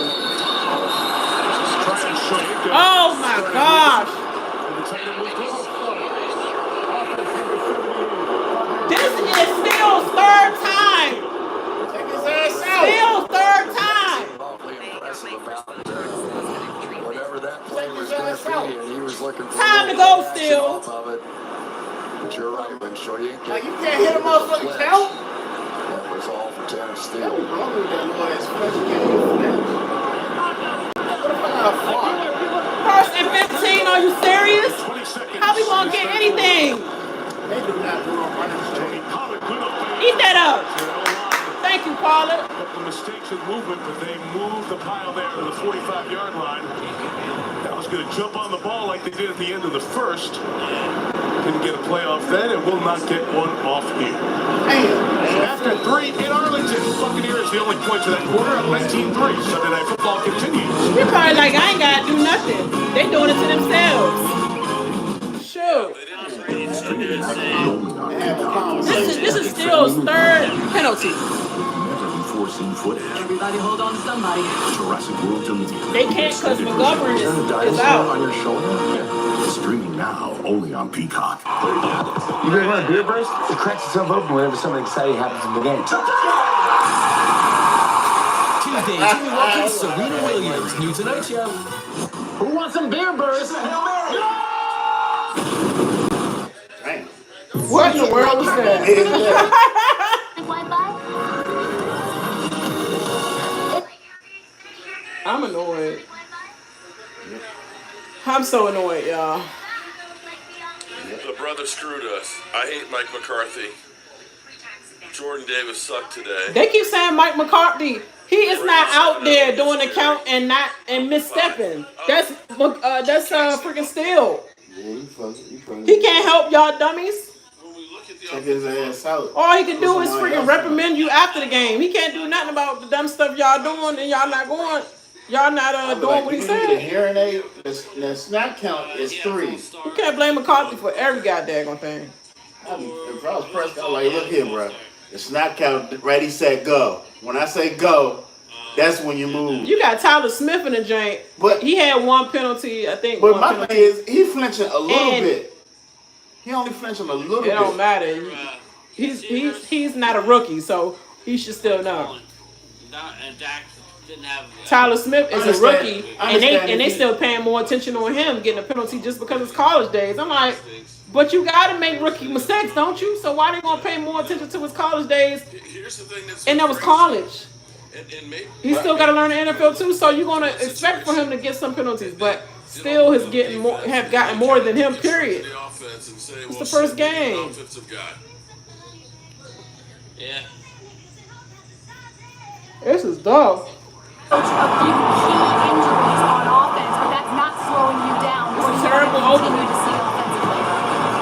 Oh my gosh. This is still third time. Take his ass out. Still third time. Whatever that play was going to be, and he was looking for time to go still. Off of it. But you're right, when Shoye Like you can't hit a motherfucking count. That was all for Terrence Steele. That was wrong with that boy's flesh. You can't hit a First and 15, are you serious? How we gonna get anything? They do not do a running straight. Eat that up. Thank you, Pollard. The mistakes with movement, but they moved the pile there to the 45-yard line. That was going to jump on the ball like they did at the end of the first. Didn't get a playoff then, and will not get one off here. After 3 in Arlington, Buccaneers the only points of that quarter at 19-3. Sunday Night Football continues. You're probably like, I ain't got to do nothing. They doing it to themselves. Shoot. This is Steele's third penalty. Footage. Everybody hold on to somebody. Jurassic World Dominion. They can't because McGovern is out. On your shoulder? Yeah. Streaming now only on Peacock. You guys want a beer burst? It cracks itself open whenever something exciting happens in the game. Tuesday, Jimmy Watkins, Serena Williams. New Tonight Show. Who wants some beer burst? What in the world was that? I'm annoyed. I'm so annoyed, y'all. The brother screwed us. I hate Mike McCarthy. Jordan Davis sucked today. They keep saying Mike McCarthy. He is not out there doing the count and misstepping. That's freaking Steele. He can't help y'all dummies. Check his ass out. All he can do is freaking reprimand you after the game. He can't do nothing about the dumb stuff y'all doing and y'all not going. Y'all not doing what he said. The hearing aid, the snap count is 3. You can't blame McCarthy for every goddamn thing. If I was pressed, I'm like, look here, bro. The snap count, ready, set, go. When I say go, that's when you move. You got Tyler Smith in the joint, but he had one penalty, I think. But my thing is, he flinching a little bit. He only flinching a little bit. It don't matter. He's not a rookie, so he should still know. Tyler Smith is a rookie, and they still paying more attention on him getting a penalty just because it's college days. I'm like, but you got to make rookie mistakes, don't you? So why they gonna pay more attention to his college days? And that was college. He still got to learn the NFL too, so you're gonna expect for him to get some penalties, but still have gotten more than him. Period. It's the first game. Yeah. This is dope. A few key injuries on offense, but that's not slowing you down. It's a terrible opening.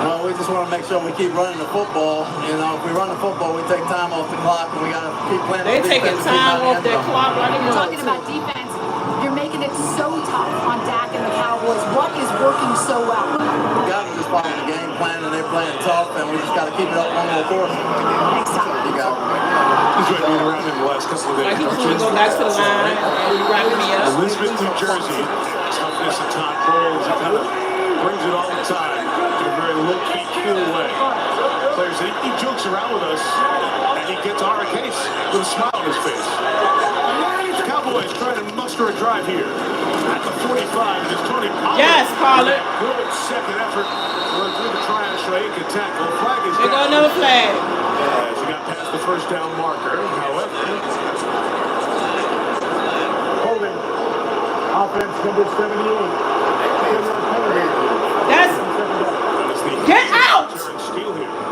Well, we just want to make sure we keep running the football. You know, if we run the football, we take time off the clock, and we got to keep playing. They taking time off their clock like they want Talking about defense, you're making it so tough on Dak and the Cowboys. What is working so well? We got to just follow the game plan, and they're playing tough, and we just got to keep it up one more quarter. You got it. He's been around in the last couple of days. Like he just want to go back to the line and you wrapping me up. Elizabeth, New Jersey. Toughness and top bowls. He kind of brings it all the time in a very low-key, cool way. Players, he jokes around with us, and he gets on our case with a smile on his face. The Cowboys trying to muster a drive here at the 45. It is Tony Pollard. Yes, Pollard. Good second effort. Run through the try and Shoye can tackle. Flag is They down. got another flag. As he got past the first down marker. However, Holding. Offense number 78. That's get out!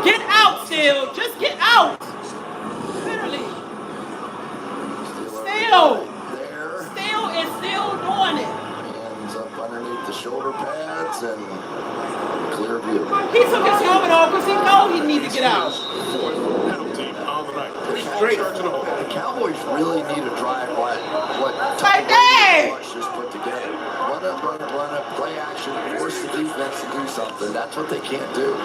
Get out, Steele. Just get out. Literally. Steele is still doing it. Hands up underneath the shoulder pads and clear view. He took his helmet off because he know he need to get out. The Cowboys really need a drive like what just put together. Run up, play action, force the defense to do something. That's what they can't do.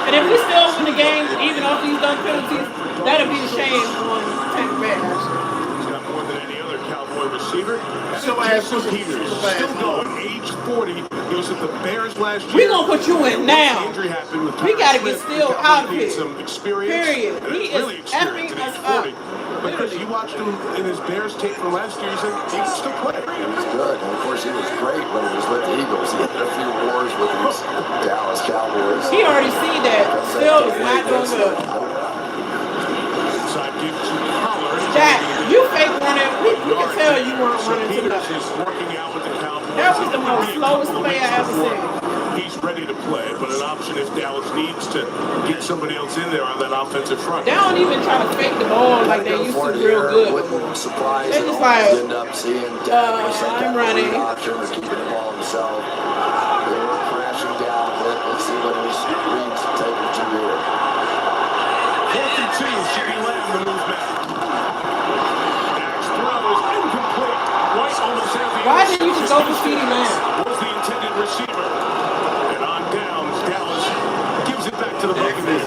And if we still win the game, even off these dumb penalties, that'll be the shame on Tampa Bay, actually. He's got more than any other Cowboy receiver. Still ass Jason pussy. Peters, Still ass still pussy. going, age 40. He was at the Bears last year. We gonna put you in now. Injury happened with We gotta get Smith. Steele Cowboys out of need here. some experience. Period. And He it's is really experience effing at us age up. 40. Because you watched him in his Bears tape from last year, he said he can still play. He was good. And of course, he was great when he was with the Eagles. He had a few wars with these Dallas Cowboys. He already see that Steele is not doing good. Inside give to Pollard. Jack, you fake running. We can tell you weren't running to Peters nothing. is working out with the Cowboys. That was the most slowest play I ever seen. He's ready to play, but an option if Dallas needs to get somebody else in there on that offensive front. They don't even try to fake the ball like they used to real good. Wouldn't surprise They and just almost like, end up seeing Dak I'm running. option or keeping the ball himself. They were crashing down a bit. Let's see what his reads take him to here. 4th and 2, Jimmy Lamb the move back. Dak's throw is incomplete. White almost has the Why didn't you just go for CeeDee Lamb? Was the intended receiver. And on downs, Dallas gives it back to the Buccaneers.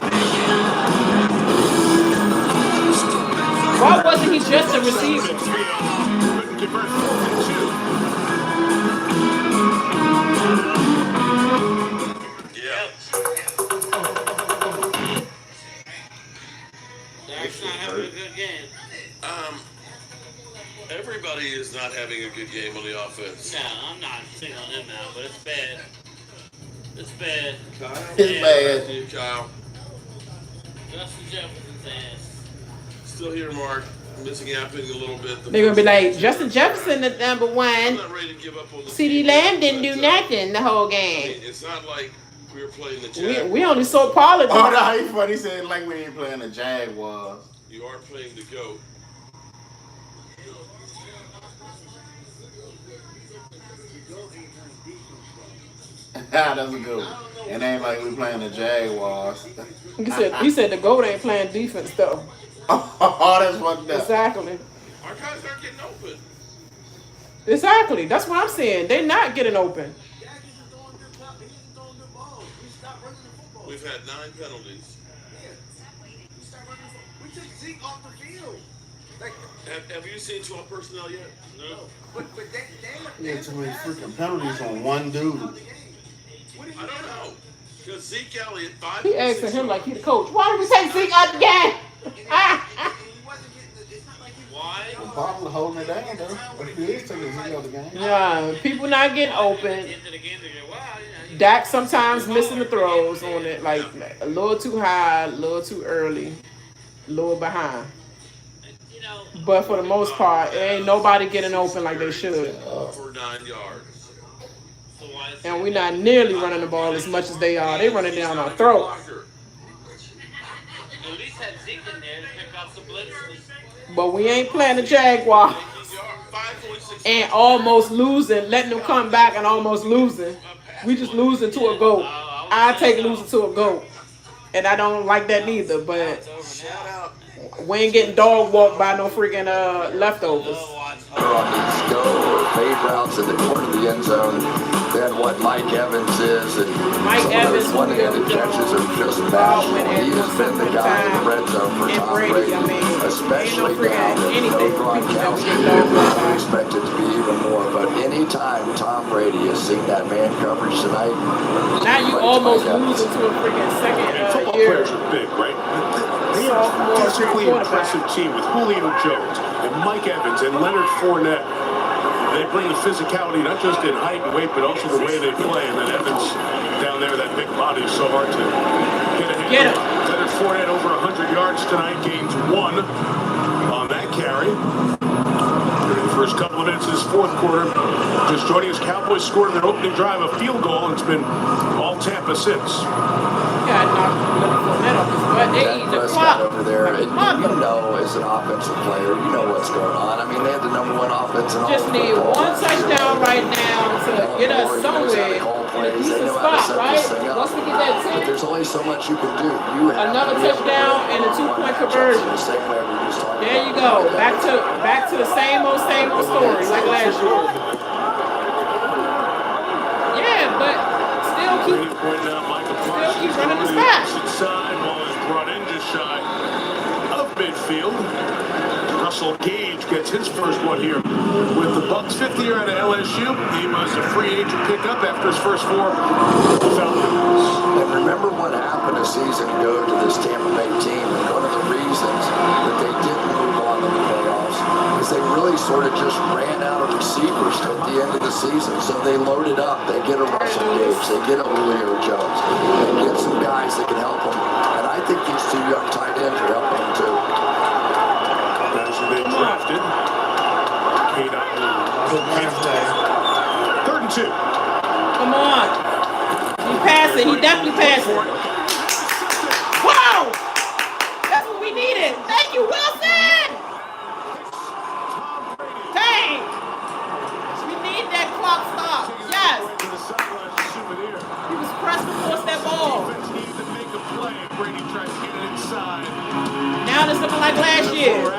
Why wasn't he just a receiver? Couldn't convert 4th and 2. Dak's not having a good game. Everybody is not having a good game on the offense. No, I'm not singling him out, but it's bad. It's bad. It's bad. You, Kyle. Justin Jefferson's ass. Still here, Mark. Missing out a little bit. They're gonna be like, Justin Jefferson at number I'm one. not ready to give up on the CeeDee Lamb didn't do nothing the whole game. It's not like we were playing the Jaguars. We only saw Pollard. Oh, no, he's funny. He said like we ain't playing the Jaguars. You are playing the GOAT. That's a good one. It ain't like we playing the Jaguars. He said the GOAT ain't playing defense though. Oh, that's fucked up. Exactly. Our guys aren't getting open. Exactly. That's what I'm saying. They're not getting open. We've had 9 penalties. We took Zeke off the field. Like, Have you seen 12 personnel yet? No. but Yeah, too many freaking penalties on one dude. I don't know. Because Zeke Elliott, 5 He asking him like he the coach. Why did we take Zeke out the game? Why? The bottle holding it down though. But he is taking his out of the game. Yeah, people not getting open. Dak sometimes missing the throws on it, like a little too high, a little too early, a little behind. But for the most part, ain't nobody getting open like they should. For 9 yards. And we're not nearly running the ball as much as they are. They running down our throat. At least have Zeke in there to pick off the blitzes. But we ain't playing the Jaguars. And almost losing, letting them come back and almost losing. We just losing to a GOAT. I take losing to a GOAT. And I don't like that neither, but we ain't getting dog walked by no freaking leftovers. On these go or fade routes in the corner of the end zone than what Mike Evans is. And Mike Evans, one-handed catches are just national. He has been the guy in the red zone for Tom Brady, especially now that no Gronkowski here. I expect it to be even more. But anytime Tom Brady has seen that man coverage tonight, now you almost losing to a freaking second Football year. players are big, right? They have a physically impressive team with Julio Jones and Mike Evans and Leonard Fournette. They bring the physicality not just in height and weight, but also the way they play. And then Evans down there, that big body is so hard to get a handle. Leonard Fournette over 100 yards tonight, gains 1 on that carry. During the first couple of minutes of this 4th quarter, just joining us, Cowboys scored in their opening drive a field goal, and it's been all Tampa since. Yeah, but they eat the clock over there, and you know, as an offensive player, you know what's going on. I mean, they have the #1 offense in all just of need football. one touchdown right now to get us somewhere in a decent spot, right? Once we get that 10, but there's only so much you can do. another touchdown and a 2-point conversion. There you go. Back to the same old story like last year. Yeah, but still keep running the spot. midfield. Russell Gage gets his first one here with the Bucks. 5th year out of LSU. He was a free agent pickup after his first 4 with the Falcons. And remember what happened a season ago to this Tampa Bay team, and one of the reasons that they didn't move on in the playoffs is they really sort of just ran out of receivers at the end of the season. So they loaded up. They get a Russell Gage. They get a Julio Jones. They get some guys that can help them. And I think these 2 young tight ends are helping them too. Guys who they drafted. Third and 2. Come on. He passed it. He definitely passed it. Wow! That's what we needed. Thank you, Wilson! Dang! We need that clock stop. Yes! He was pressed to force that ball. Now it's looking like last year.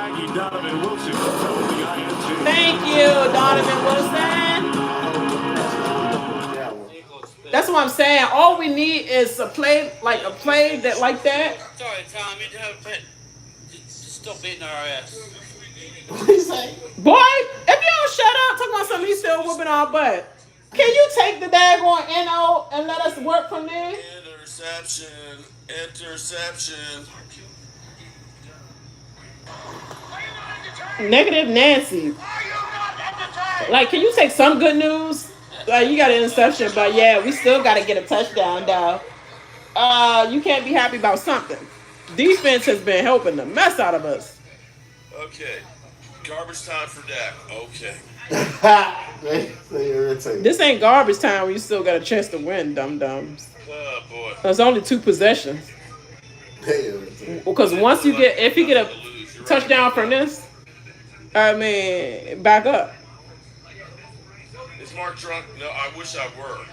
Thank you, Donovan Wilson. That's what I'm saying. All we need is a play that like that. Sorry, Tom, you have a pet. Just still beating our ass. What you say? Boy, if you don't shut up, talking about something, he's still whooping our butt. Can you take the daggone NO and let us work from there? Interception. Interception. Negative Nancy. Like, can you take some good news? Like, you got an interception, but yeah, we still got to get a touchdown, though. You can't be happy about something. Defense has been helping the mess out of us. Okay. Garbage time for Dak. Okay. This ain't garbage time when you still got a chance to win, dum-dums. Oh, boy. There's only 2 possessions. Because once you get, if you get a touchdown from this, I mean, back up. Is Mark drunk? No, I wish I were.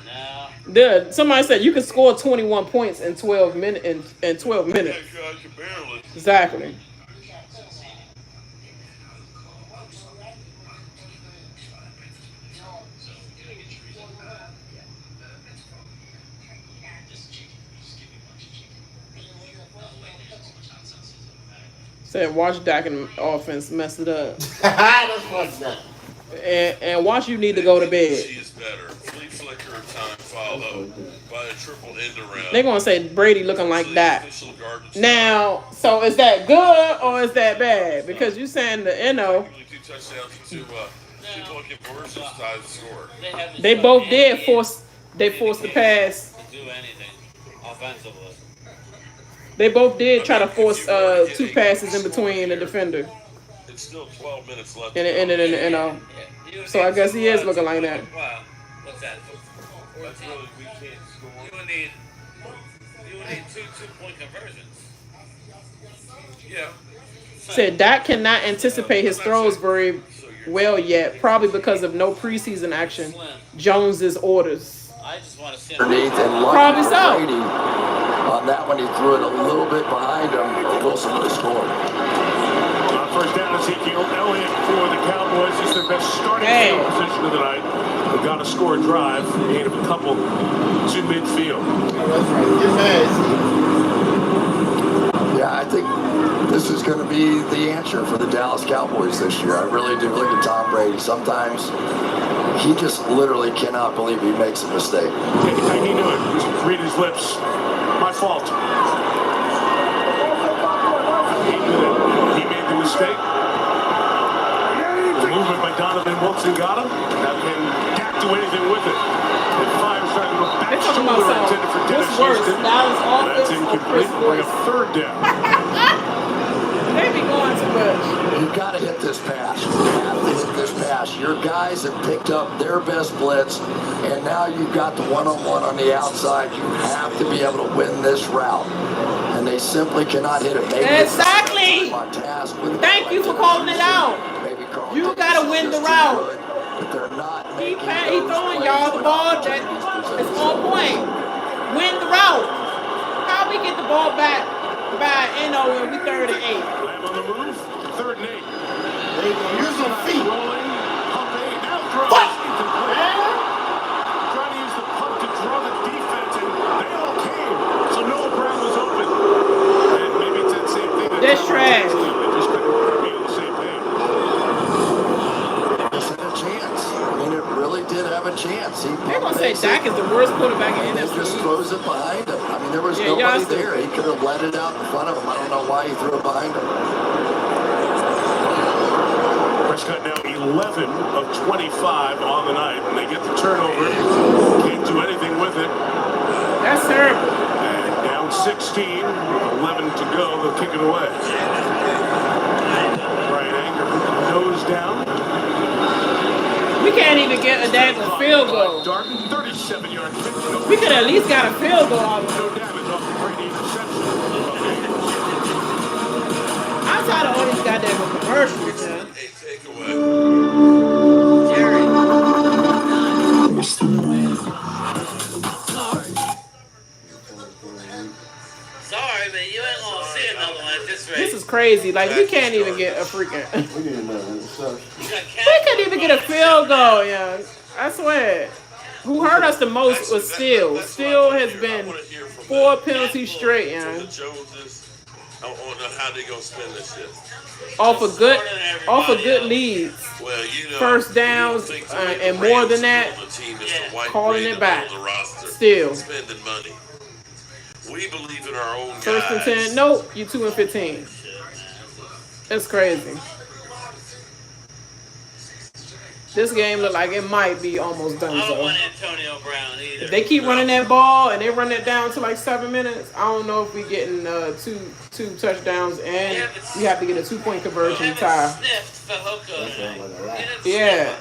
No. Dude, somebody said you could score 21 points in 12 minutes. In 12 minutes. I can barely. Exactly. Said watch Dak and offense mess it up. That's what's up. And watch you need to go to bed. She is better. Flea flicker of time followed by a triple end around. They're gonna say Brady looking like that. Now, so is that good or is that bad? Because you saying the NO. 2 touchdowns and 2 people conversions tied the score. They both did force. They forced the pass. To do anything offensively. They both did try to force 2 passes in between the defender. It's still 12 minutes left. And so I guess he is looking like that. Wow. What's that? That's really, we can't score. You would need 2 2-point conversions. Yeah. Said Dak cannot anticipate his throws very well yet, probably because of no preseason action. Jones's orders. I just want to see Underneath and probably so. Brady. On that one, he threw it a little bit behind him. Wilson would have scored. First down, Ezekiel Elliott for the Cowboys. He's their best starting field position of the night. They've got to score a drive. Gain of a couple to midfield. Yeah, I think this is going to be the answer for the Dallas Cowboys this year. I really do. Look at Tom Brady. Sometimes he just literally cannot believe he makes a mistake. How you doing? Just read his lips. My fault. He made the mistake. The movement by Donovan Wilson got him. Now can Dak do anything with it? It fires trying to go back shoulder intended for Dennis Houston. That's incomplete. Bring up 3rd down. They be going too much. You've got to hit this pass. You have to hit this pass. Your guys have picked up their best blitz, and now you've got the one-on-one on the outside. You have to be able to win this route, and they simply cannot hit it. Exactly. Thank you for calling it out. You got to win the route. He throwing y'all the ball that is on point. Win the route. How we get the ball back by NO when we 3rd and 8? Lamb on the move. 3rd and 8. Use some feet. Rolling. Pump 8. Now throws. Trying to use the pump to draw the defense, and they all came. So Noah Brown was open. And maybe it's that same They're gonna say Dak is the worst quarterback in He NFC. just throws it behind him. I mean, there was Yeah, nobody y'all there. He could have let it out in front of him. I don't know why he threw it behind him. Prescott now 11 of 25 on the night, and they get the turnover. Can't do anything with it. That's terrible. And down 16, 11 to go. They'll kick it away. Brian Anger put the nose down. We can't even get a daggone field goal. Darton, 37-yard kick. We could at least got a field goal out of No it. damage off the Brady interception. I'm tired of all these goddamn commercials, man. Sorry, but you ain't gonna see another one at this rate. This is crazy. Like, we can't even get a freaking... we couldn't even get a field goal, yeah. I swear. Who hurt us the most was Steele. Steele has been 4 penalties straight, yeah. I want to know how they gonna spend this shit. Off of good leads. Well, you know, First downs, and more than that, calling it back. Still. Spending money. We believe in our own First and 10. Nope, you 2 and 15. That's crazy. This game look like it might be almost done. I don't So want Antonio Brown either. if they keep running that ball and they run it down to like 7 minutes, I don't know if we getting two touchdowns and we have to get a 2-point conversion tie. Yeah.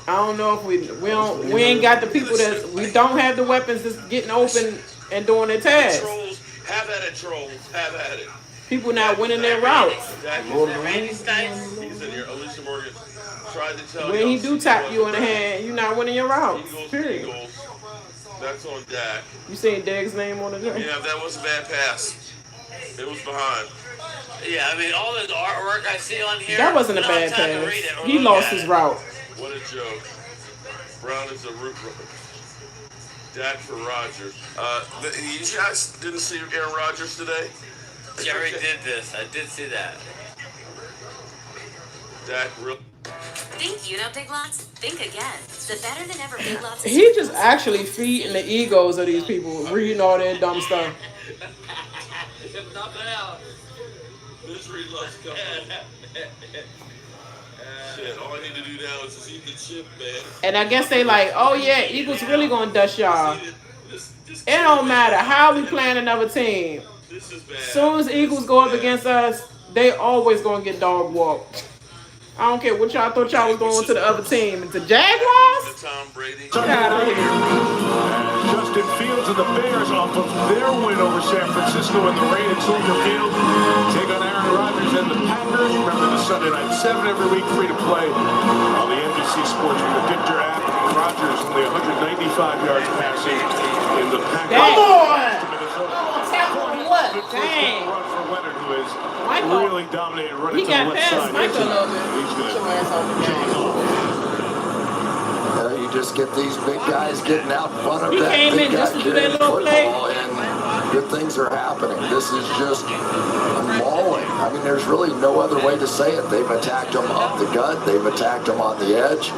I don't know if we ain't got the people that we don't have the weapons that's getting open and doing their task. Have at it, trolls. Have at it. People not winning their routes. He's in here. Alicia Morgan tried to tell When he do tap you in the hand, you're not winning your routes. Period. That's on Dak. You seen Dag's name on the jersey? Yeah, that was a bad pass. It was behind. Yeah, I mean, all the artwork I see on here. That wasn't a bad pass. He lost his route. What a joke. Brown is a root runner. Dak for Rodgers. You guys didn't see Aaron Rodgers today? Jerry did this. I did see that. Dak real. Think you don't take lots? Think again. The better than ever big lots. He just actually feeding the egos of these people, reading all their dumb stuff. If nothing else. Misery loves company. Shit, all I need to do now is just eat the chip, man. And I guess they like, oh yeah, Eagles really gonna dust y'all. It don't matter how we playing another team. Soon as Eagles go up against us, they always gonna get dog walked. I don't care what y'all thought y'all was going to the other team. It's the Jaguars? Get out of here. Justin Fields and the Bears off of their win over San Francisco in the rain at Soldier Field. Take on Aaron Rodgers and the Packers. Remember the Sunday night 7 every week, free to play on the NBC Sports Predictor app. Rodgers only 195 yards passing in the Packers. Come on! Dang. Run for Leonard, who is really dominated running to the left side. Michael a little bit. He's going to take off. You just get these big guys getting out in front of He that came big in guy just to do that little football, and good things are happening. This is just mauling. I mean, there's really no other way to say it. They've attacked them up the gut. They've attacked them on the edge.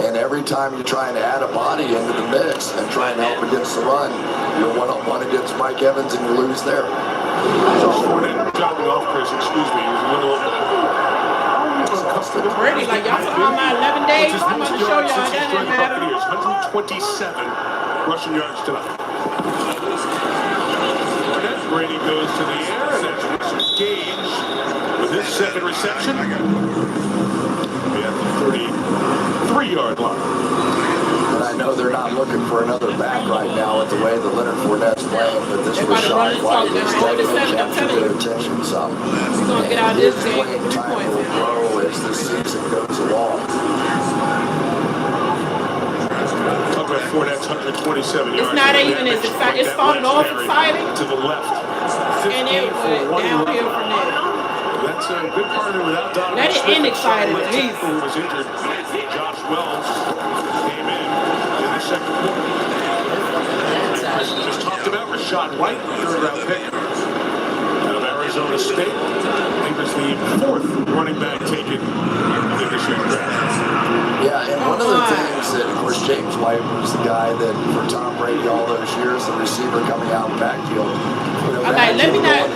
And every time you try and add a body into the mix and try and help against the run, you're one-on-one against Mike Evans and you lose there. Fournette dropping off, Chris. Excuse me. He was a little... Brady, like, y'all talking about my 11 days? I'm about to show y'all. That didn't matter. 127 rushing yards tonight. Brady goes to the air, and that's Russell Gage with his second reception. At the 33-yard line. And I know they're not looking for another back right now with the way that Leonard Fournette's playing, but this Rashad White is definitely captured their attention some. He's going to get out of this game with 3 Time points. will grow as the season goes along. Talk about Fournette's 127 yards. It's not even as exciting. It started off exciting. To the left. And it went downhill from there. That's a good part of it without Donovan Let it Smith. end excited at least. Who was injured. Josh Wells came in the second quarter. Just talked about Rashad White, third-round pick out of Arizona. Arizona State. He was the 4th running back taken in this year's draft. Yeah, and one of the things that, of course, James White was the guy that, for Tom Brady all those years, the receiver coming out of the backfield. You know, Okay, let me not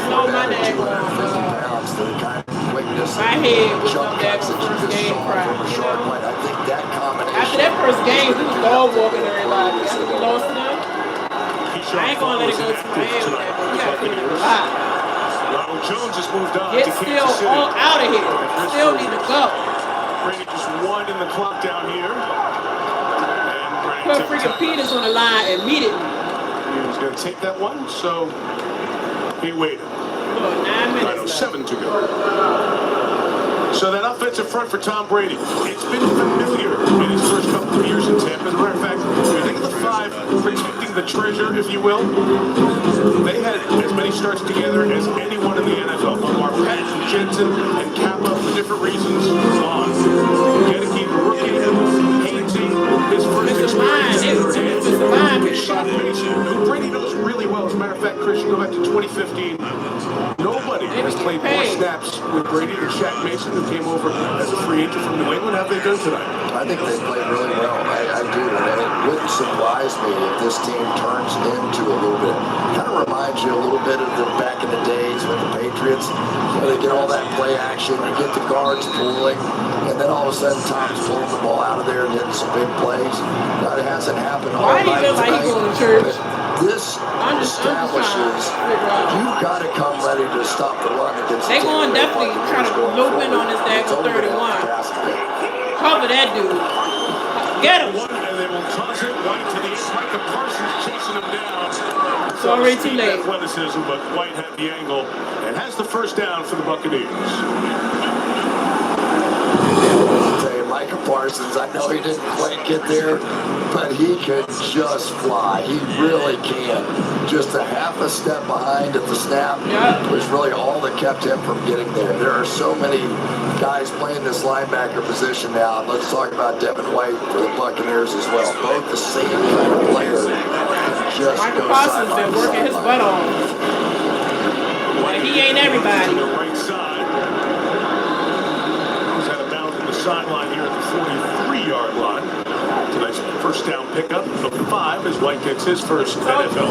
blow my dad pounds, the kind of quickness, my head with jump no dad cuts that you first just game saw cry. from a short point. I think that combination. After that first game, we was dog walking everybody. After we lost to them, I ain't gonna let it go to my head with that, but we gotta clean up a lot. Ronald Jones has moved on Get to still Kansas City. all out of here. Still need to go. Brady just winding the clock down here. And Put freaking Peters on the line immediately. He was going to take that one, so he waited. 9 minutes 9:07 to go. So that offensive front for Tom Brady, it's been familiar in his first couple of years in Tampa. As a matter of fact, if you think of the 5 protecting the treasure, if you will, they had as many starts together as anyone in the NFL. Omar Patton, Jensen, and Kappa for different reasons. On. Gedeke, the rookie, Hainsey, his first experience. Shaq Mason, who Brady knows really well. As a matter of fact, Chris, you go back to 2015. Nobody has played more snaps with Brady than Shaq Mason, who came over as a free agent from New England. How have they done tonight? I think they played really well. I do. And it wouldn't surprise me if this team turns into a little bit. Kind of reminds you a little bit of the back in the days with the Patriots. Where they get all that play action, you get the guards pulling, and then all of a sudden Tom's pulling the ball out of there and hitting some big plays. Now, it hasn't happened all Why do you night feel like he's going to church? This establishes you've got to come ready to stop the run against they going to definitely try to loop in on this daggone 31. Cover that dude. Get him. And they will toss it right to the end. Micah Parsons chasing him down. It's already too late. Athleticism, but White had the angle and has the first down for the Buccaneers. Micah Parsons, I know he didn't quite get there, but he can just fly. He really can. Just a half a step behind at the snap was really all that kept him from getting there. There are so many guys playing this linebacker position now. Let's talk about Devin White for the Buccaneers as well. Both the same kind of player. Just Micah Parsons been working his butt off. But he ain't everybody. Right side. He's out of bounds on the sideline here at the 43-yard line. Tonight's first down pickup of 5 as White gets his first NFL action.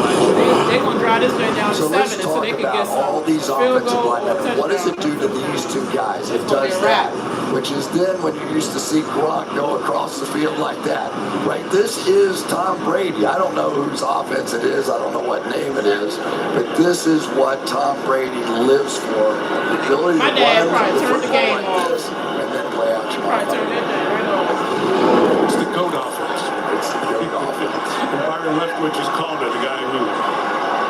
They're going to drive this man down to 7 let's so they talk can get about all some these field offensive goal. linemen. What does it do to these two guys? It does that, which is then when you used to see Gronk go across the field like that. Right? This is Tom Brady. I don't know whose offense it is. I don't know what name it is. But this is what Tom Brady lives for. The ability My to dad run probably the turned the game like off. this and then play out your Probably turned that thing right off. It's the GOAT offense. It's the GOAT offense. And Byron Leftwich is called it, the guy who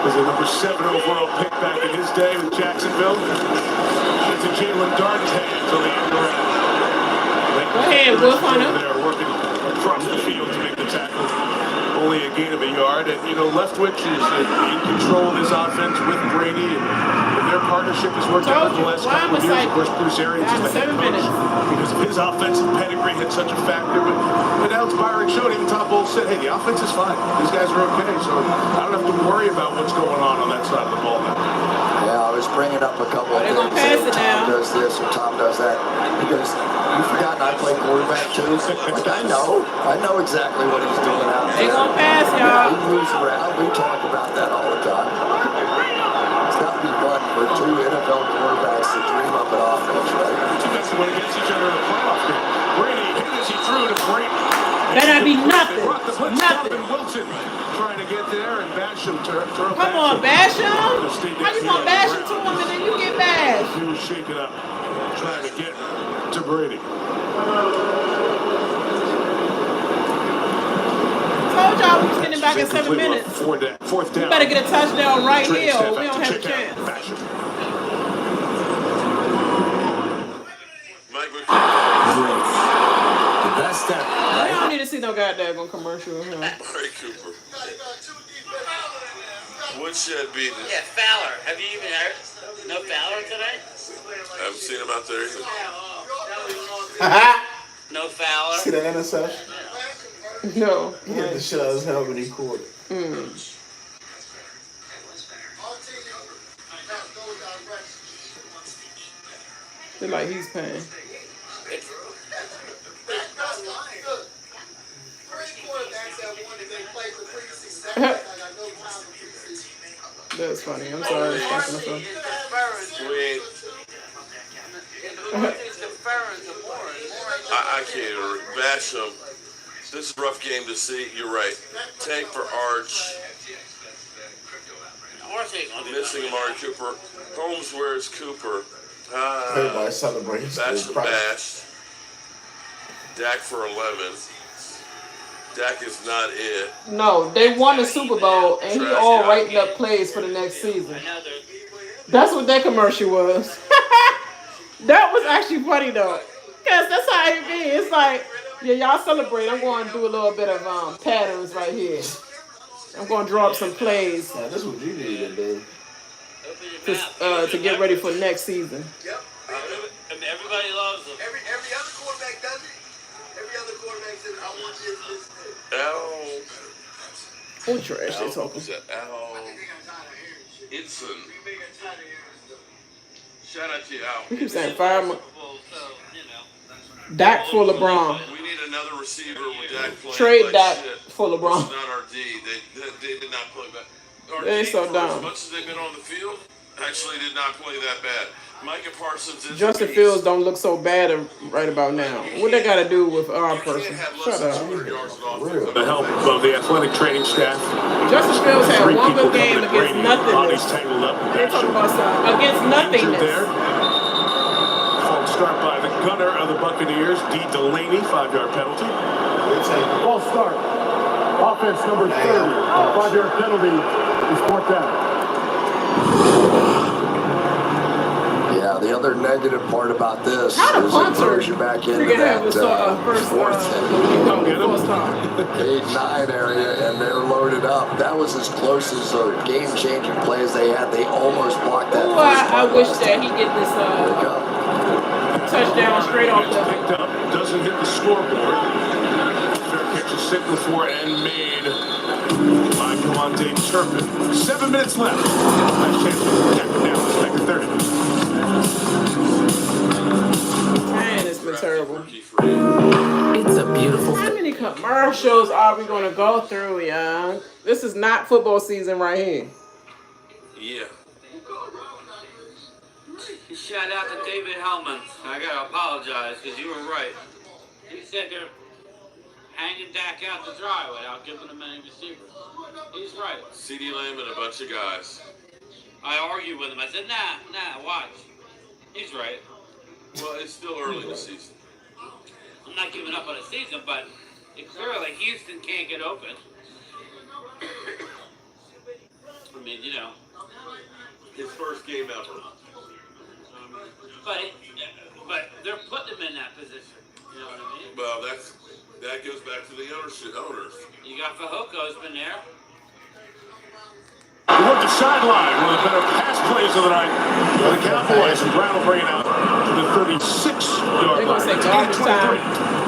was a number 7 overall pick back in his day with Jacksonville. It's a Jalen Darden's hands on the end around. Go ahead, Wolf Hunter. They're working across the field to make the tackle. Only a gain of a yard. And, you know, Leftwich is in control of this offense with Brady. And their partnership has worked out for the last couple of years. Of course, Bruce Arians is the head coach because of his offensive pedigree had such a factor. But now it's Byron showed, even Tom Bowles said, hey, the offense is fine. These guys are okay. So I don't have to worry about what's going on that side of the ball now. Yeah, I was bringing up a couple of things. Tom does this or Tom does that. Because you've forgotten I play quarterback too. Like I know exactly what he's doing out there. They gonna pass, y'all. Yeah, he moves around. We talk about that all the time. It's got to be fun for 2 NFL quarterbacks to dream up an offense, right? 2 guys went against each other in a playoff game. Brady hit as he threw to Brady. Better be nothing. Nothing. Wilson trying to get there and bash him. Come on, bash him. How you gonna bash him to him and then you get bashed? He was shaking up, trying to get to Brady. Told y'all we was getting back in 7 minutes. Fourth down. We better get a touchdown right here or we don't have a chance. The best step. We don't need to see no goddamn commercial. Huh? Murray Cooper. Woodshed beating it. Yeah, Fowler. Have you even heard? No Fowler tonight? I haven't seen him out there either. No Fowler. See the interception? No. He hit the shit out of his helmet when he caught it. Feel like he's paying. That's funny. I'm sorry. I can't even bash them. This is a rough game to see. You're right. Tank for Arch. Missing Amari Cooper. Holmes, where's Cooper? Everybody celebrating. Bash. Dak for 11. Dak is not it. No, they won the Super Bowl, and he all writing up plays for the next season. That's what that commercial was. That was actually funny though, cause that's how it be. It's like, yeah, y'all celebrate. I'm going to do a little bit of patterns right here. I'm going to draw up some plays. Yeah, this is what you needed, dude. To get ready for next season. Yep. Everybody loves them. Every other quarterback does it. Every other quarterback says, I want this. Who trash they talking? Itson. Shout out to you, Al. We keep saying fire. Dak for LeBron. We need another receiver with Dak playing. Trade like Dak shit. for LeBron. It's not our D. They did not play bad. Our They're D, so for dumb. as much as they've been on the field, actually did not play that bad. Micah Parsons is Justin Fields don't look so bad right about now. What they got to do with our person? Shut up. The help of the athletic training staff. Justin Fields had one good game against Bodies nothingness. tangled up. They're talking about something against nothingness. There. False start by the gunner of the Buccaneers, D. Delaney, 5-yard penalty. False start. Offense number 30. 5-yard penalty is brought down. Yeah, the other negative part about this is How it throws you back into that fourth and 8-9 area, and they're loaded up. That was as close as a game-changing play as they had. They almost blocked that. I wish that he get this touchdown straight off the. Picked up, doesn't hit the scoreboard. Fair catch is sitting for and made by Kawante Turpin. 7 minutes left. Last chance to tap it down. Second 30. Man, it's been terrible. It's a beautiful How many commercials are we going to go through, y'all? This is not football season right here. Yeah. Shout out to David Hellman. I gotta apologize because you were right. He said they're hanging Dak out to dry without giving him any receivers. He's right. CeeDee Lamb and a bunch of guys. I argued with him. I said, nah, watch. He's right. Well, it's still early in the season. I'm not giving up on the season, but it clearly Houston can't get open. I mean, you know. His first game ever. But they're putting him in that position. You know what I mean? Well, that goes back to the owners. You got Fajoko's been there. Toward the sideline, one of the better pass plays of the night for the Cowboys. And Brown will bring it out to the 36-yard line. They're going to say garbage time.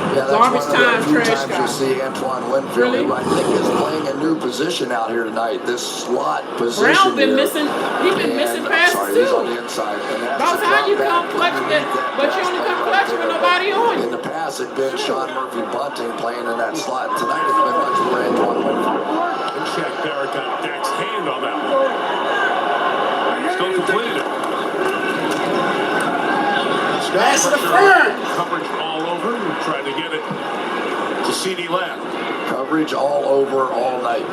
Yeah, that's Garbage one of time, the few trash times guy. you see Antoine Winfield, who I think is playing a new position out here tonight. This slot position. Brown been here. missing. He's been missing passes Sorry, he's on too. the inside. About time you come clutch it, but you only come clutch with nobody on you. In the past, it's been Sean Murphy Bunting playing in that slot. Tonight, it's been much more Antoine Winfield. And Shaq Barrett got Dak's hand on that one. Still completed it. Pass to the front. Coverage all over. Tried to get it to CeeDee Lamb. Coverage all over all night.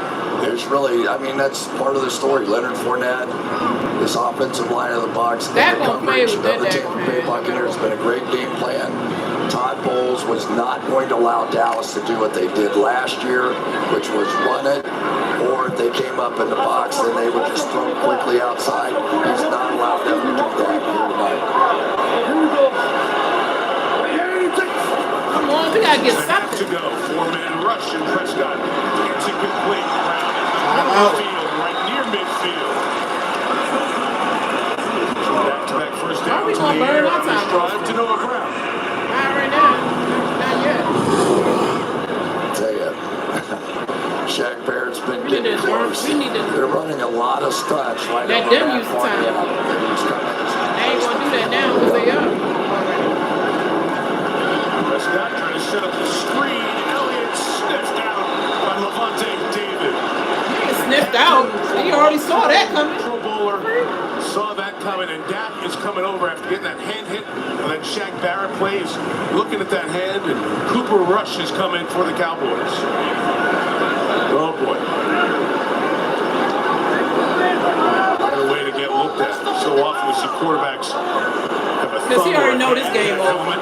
There's really, I mean, that's part of the story. Leonard Fournette, this offensive line of the Bucs, and the coverage of the Tampa Bay Buccaneers has been a great game plan. Todd Bowles was not going to allow Dallas to do what they did last year, which was run it, or if they came up in the box, then they would just throw quickly outside. He's not allowed them to do that here tonight. Come on, we got to get something. To go. 4-man rush, and Prescott gets it complete. Midfield, right near midfield. Back-to-back first down. Are we going to burn our time? Drive to Noah Brown. Not right now. Not yet. Tell you, Shaq Barrett's been We need getting to work. close. We need to They're running a lot of stunts right let over them that use the far time. down. They ain't going to do that now because they up. Prescott trying to set up the screen. Elliott sniffed out by Levante David. He sniffed out. He already saw that coming. Pro Bowler saw that coming, and Dak is coming over after getting that hand hit. And then Shaq Barrett plays, looking at that hand, and Cooper Rush is coming for the Cowboys. Oh boy. What a way to get looked at. So often we see quarterbacks have a Because he already know this game over.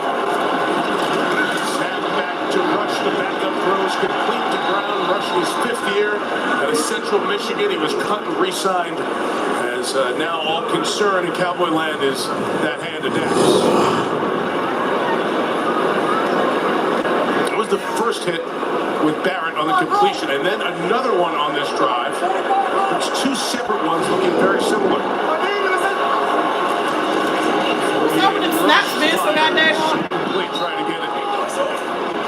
Snap back to Rush. The backup throws complete to ground. Rush was fifth year at Central Michigan. He was cut and re-signed. As now all concern in Cowboy land is that hand to Dax. It was the first hit with Barrett on the completion, and then another one on this drive. It's two separate ones looking very similar. What's up with the snaps, man? So goddamn. Trying to get it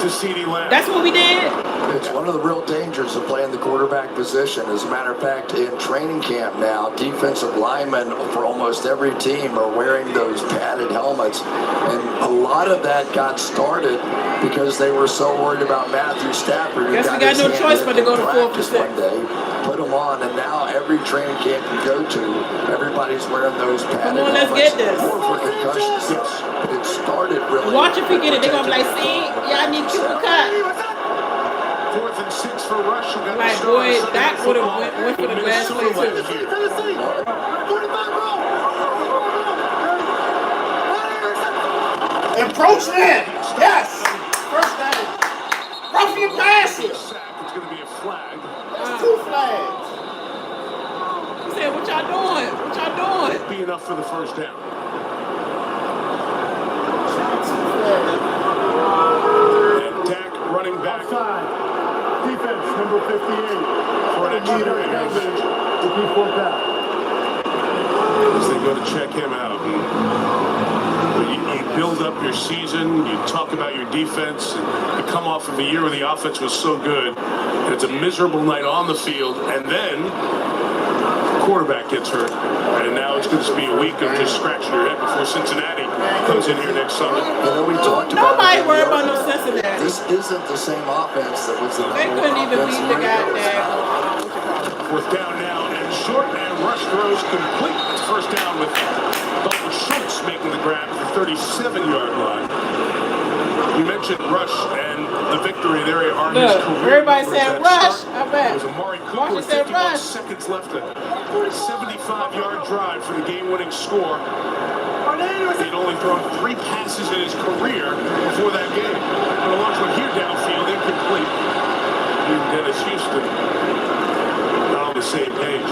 to CeeDee Lamb. That's what we did. It's one of the real dangers of playing the quarterback position. As a matter of fact, in training camp now, defensive linemen for almost every team are wearing those padded helmets. And a lot of that got started because they were so worried about Matthew Stafford. Guess we got no choice but to go to 4th and 6th. One day, put them on, and now every training camp you go to, everybody's wearing those padded Come on, let's helmets. get this. More for concussions. But it started really. Watch if we get it. They're going to be like, see, y'all need Cooper cut. 4th and 6 for Rush. Like, boy, that would have went for the best play, too. Approach man. Yes. First down. Roughing passes. It's going to be a flag. That's 2 flags. He said, what y'all doing? What y'all doing? It'd be enough for the first down. And Dak running back. Outside. Defense, number 58. For an extra To keep 4th down. As they go to check him out. You build up your season, you talk about your defense, and you come off of a year where the offense was so good, and it's a miserable night on the field, and then the quarterback gets hurt, and now it's going to be a week of just scratching your head before Cincinnati comes in here next summer. We talked about Nobody worry about no Cincinnati. This isn't the same offense that was the They couldn't even beat the goddamn. 4th down now, and short, and Rush throws complete. It's first down with Dalton Schultz making the grab at the 37-yard line. You mentioned Rush and the victory there are his career. Everybody said Rush. I bet. There's Amari Cooper with 51 seconds left. A 75-yard drive for the game-winning score. He'd only thrown 3 passes in his career before that game. But a launch one here downfield, incomplete. Dennis Houston not on the same page.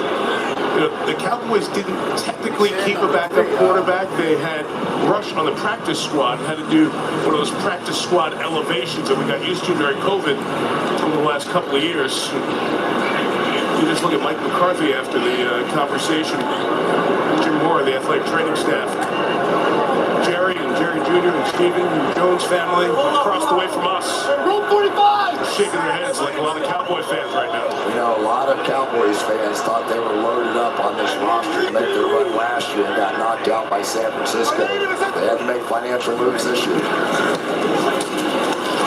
You know, the Cowboys didn't technically keep a backup quarterback. They had Rush on the practice squad, had to do one of those practice squad elevations that we got used to during COVID over the last couple of years. You just look at Mike McCarthy after the conversation. Jim Moore, the athletic training staff. Jerry Jr. and Stephen and Jones family across the way from us. Room 45. Shaking their heads like a lot of Cowboy fans right now. You know, a lot of Cowboys fans thought they were loaded up on this roster to make their run last year and got knocked out by San Francisco. They had to make financial moves this year.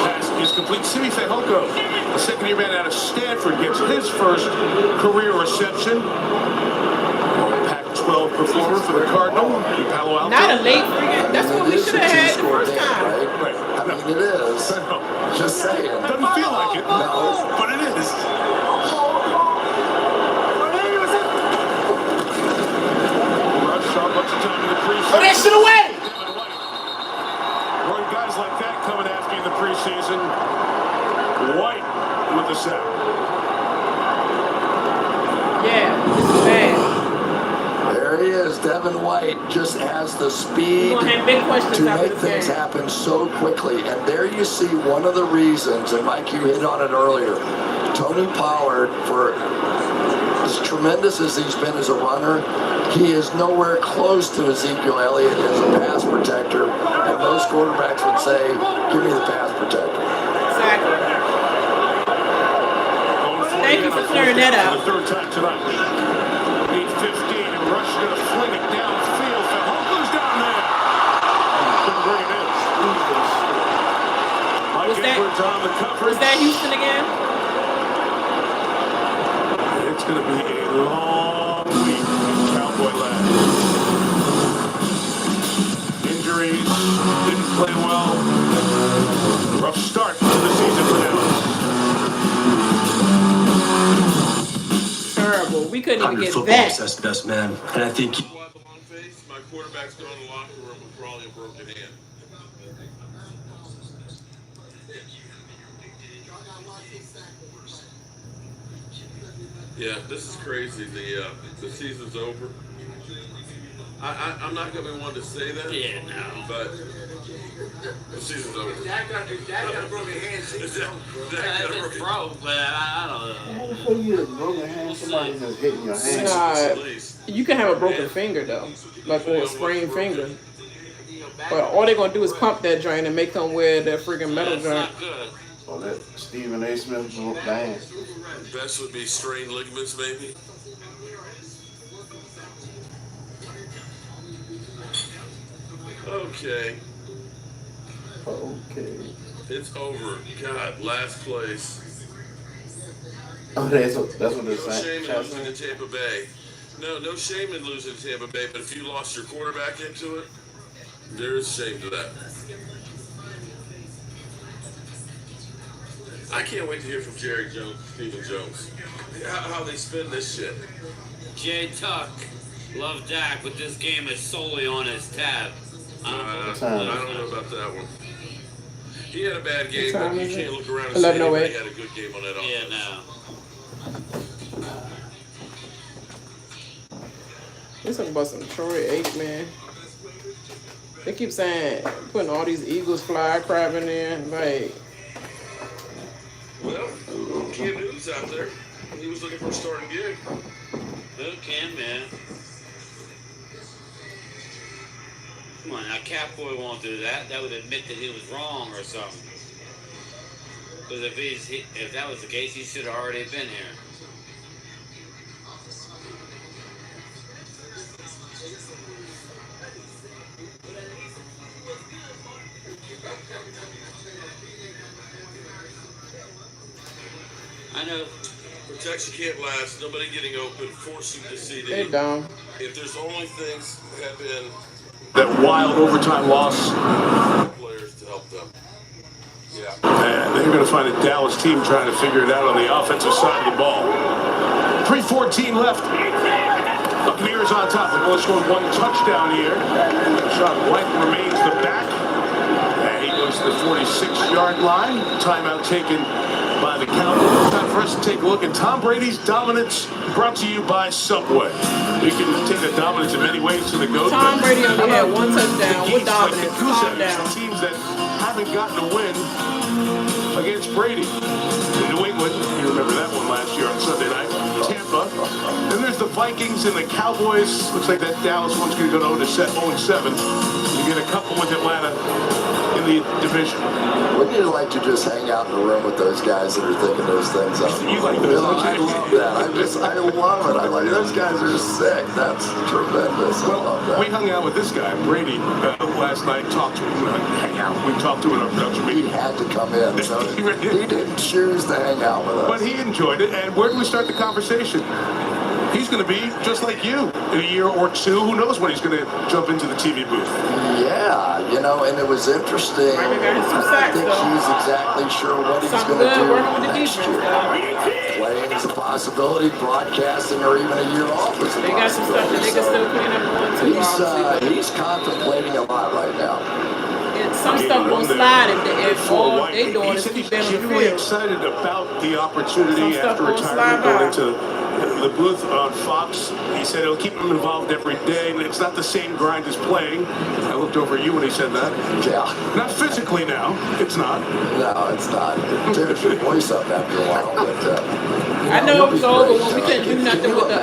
Pass is complete. Simi Fehoko, the second-year man out of Stanford, gets his first career reception. Pac-12 performer for the Cardinal in Palo Alto. Not a late freaking. That's what we should have had the first time. Right? I mean, it is. Just saying. Doesn't feel like it. No. But it is. Rush saw a bunch of time in the preseason. Throw that shit away. When guys like that coming after you in the preseason, White with the sack. Yeah, this is bad. There he is. Devin White just has the speed to make things happen so quickly. And there you see one of the reasons, and Mike, you hit on it earlier, Tony Pollard, for as tremendous as he's been as a runner, he is nowhere close to Ezekiel Elliott as a pass protector. And most quarterbacks would say, give me the pass protector. Exactly. Thank you for clearing that out. The third time tonight. 8:15, and Rush going to fling it downfield. Fahoko's down there. Couldn't bring it in. on the coverage. Is that Houston again? It's going to be a long week in Cowboy land. Injuries, didn't play well. Rough start to the season for Dallas. Terrible. We couldn't even get football that. obsessed best man, and I think. My quarterback's going to the locker room with probably a broken hand. Yeah, this is crazy. The season's over. I'm not going to be one to say that. Yeah, no. But the season's over. Dak got a broken hand. Dak got a broken hand. But I don't know. How you a broken hand? Somebody just hitting your hand. You can have a broken finger though, like or a sprained finger. But all they're gonna do is pump that joint and make them wear that freaking metal joint. So that Stephen A. Smith broke down. Best would be strained ligaments, maybe. Okay. Okay. It's over. God, last place. Oh, that's what they're No saying. shame in losing to Tampa Bay. No shame in losing to Tampa Bay, but if you lost your quarterback into it, there is shame to that. I can't wait to hear from Jerry Jones, Stephen Jones, how they spin this shit. Jay Tuck, love Dak, but this game is solely on his tab. I don't know about that one. He had a bad game, but you can't look around and say he had a good game on that offense. Yeah, no. Let's talk about some Troy Aikman. They keep saying putting all these Eagles fly crap in there, like. Well, Cam Newton's out there. He was looking for a starting gig. Who can, man? Come on, now Catboy won't do that. That would admit that he was wrong or something. Because if that was the case, he should have already been here. I know. Protection can't last. Nobody getting open. Forcing the CD. They dumb. If there's only things that have been that wild overtime loss. Players to help them. Yeah. And they're going to find a Dallas team trying to figure it out on the offensive side of the ball. 3:14 left. Buccaneers on top. They've only scored one touchdown here. Sean White remains the back. And he goes to the 46-yard line. Timeout taken by the Cowboys. Time for us to take a look at Tom Brady's dominance, brought to you by Subway. You can take the dominance in many ways to the goat. Tom Brady only had one touchdown with dominance. Calm down. Teams that haven't gotten a win against Brady. In New England, you remember that one last year on Sunday night. Tampa. Then there's the Vikings and the Cowboys. Looks like that Dallas one's going to go to 0-7. You get a couple with Atlanta in the division. Wouldn't you like to just hang out in the room with those guys that are thinking those things up? You like those, don't you? I love that. I love it. I'm like, those guys are sick. That's tremendous. I love that. We hung out with this guy, Brady, last night, talked to him, hang out. We talked to him in our production meeting. He had to come in, so he didn't choose to hang out with us. But he enjoyed it, and where do we start the conversation? He's going to be just like you in a year or two. Who knows when he's going to jump into the TV booth? Yeah, and it was interesting. I think she's exactly sure what he's going to do next year. Playing is a possibility, broadcasting, or even a year off is a possibility. They got some stuff that they can still clean up on too. He's contemplating a lot right now. Some stuff won't slide if all they doing is keep them in the genuinely field. excited about the opportunity after retirement going into the booth on Fox. He said it'll keep him involved every day, and it's not the same grind as playing. I looked over at you when he said that. Yeah. Not physically now. It's not. No, it's not. It tears your voice up after a while. But, I know it was over when we couldn't do nothing with the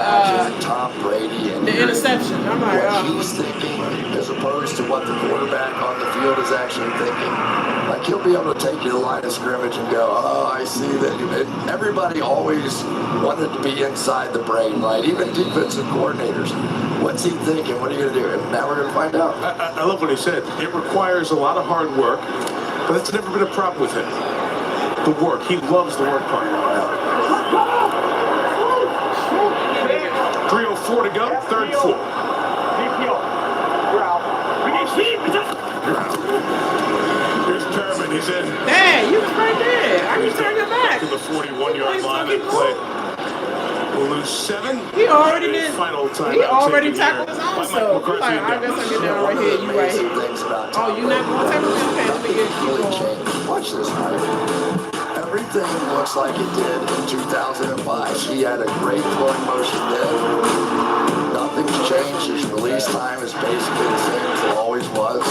Tom Brady and the interception. I'm like, what he's thinking as opposed to what the quarterback on the field is actually thinking. Like, he'll be able to take you to the line of scrimmage and go, oh, I see that. Everybody always wanted to be inside the brain, right? Even defensive coordinators. What's he thinking? What are you going to do? And now we're going to find out. I love what he said. It requires a lot of hard work, but that's never been a problem with him. the work. He loves the work part. 3:04 to go, third and 4. Here's Perriman, he's in. Hey, you was right there. I can turn your back. To the 41-yard line and play. We'll lose 7. He already did. Final time. He already tackled his own self. He's like, I guess I get down right here. You right here. Oh, you not going to tackle him? Okay, let me get KiBone. Watch this, Mike. Everything looks like it did in 2005. He had a great throwing motion then. Nothing's changed. His release time is basically the same as it always was.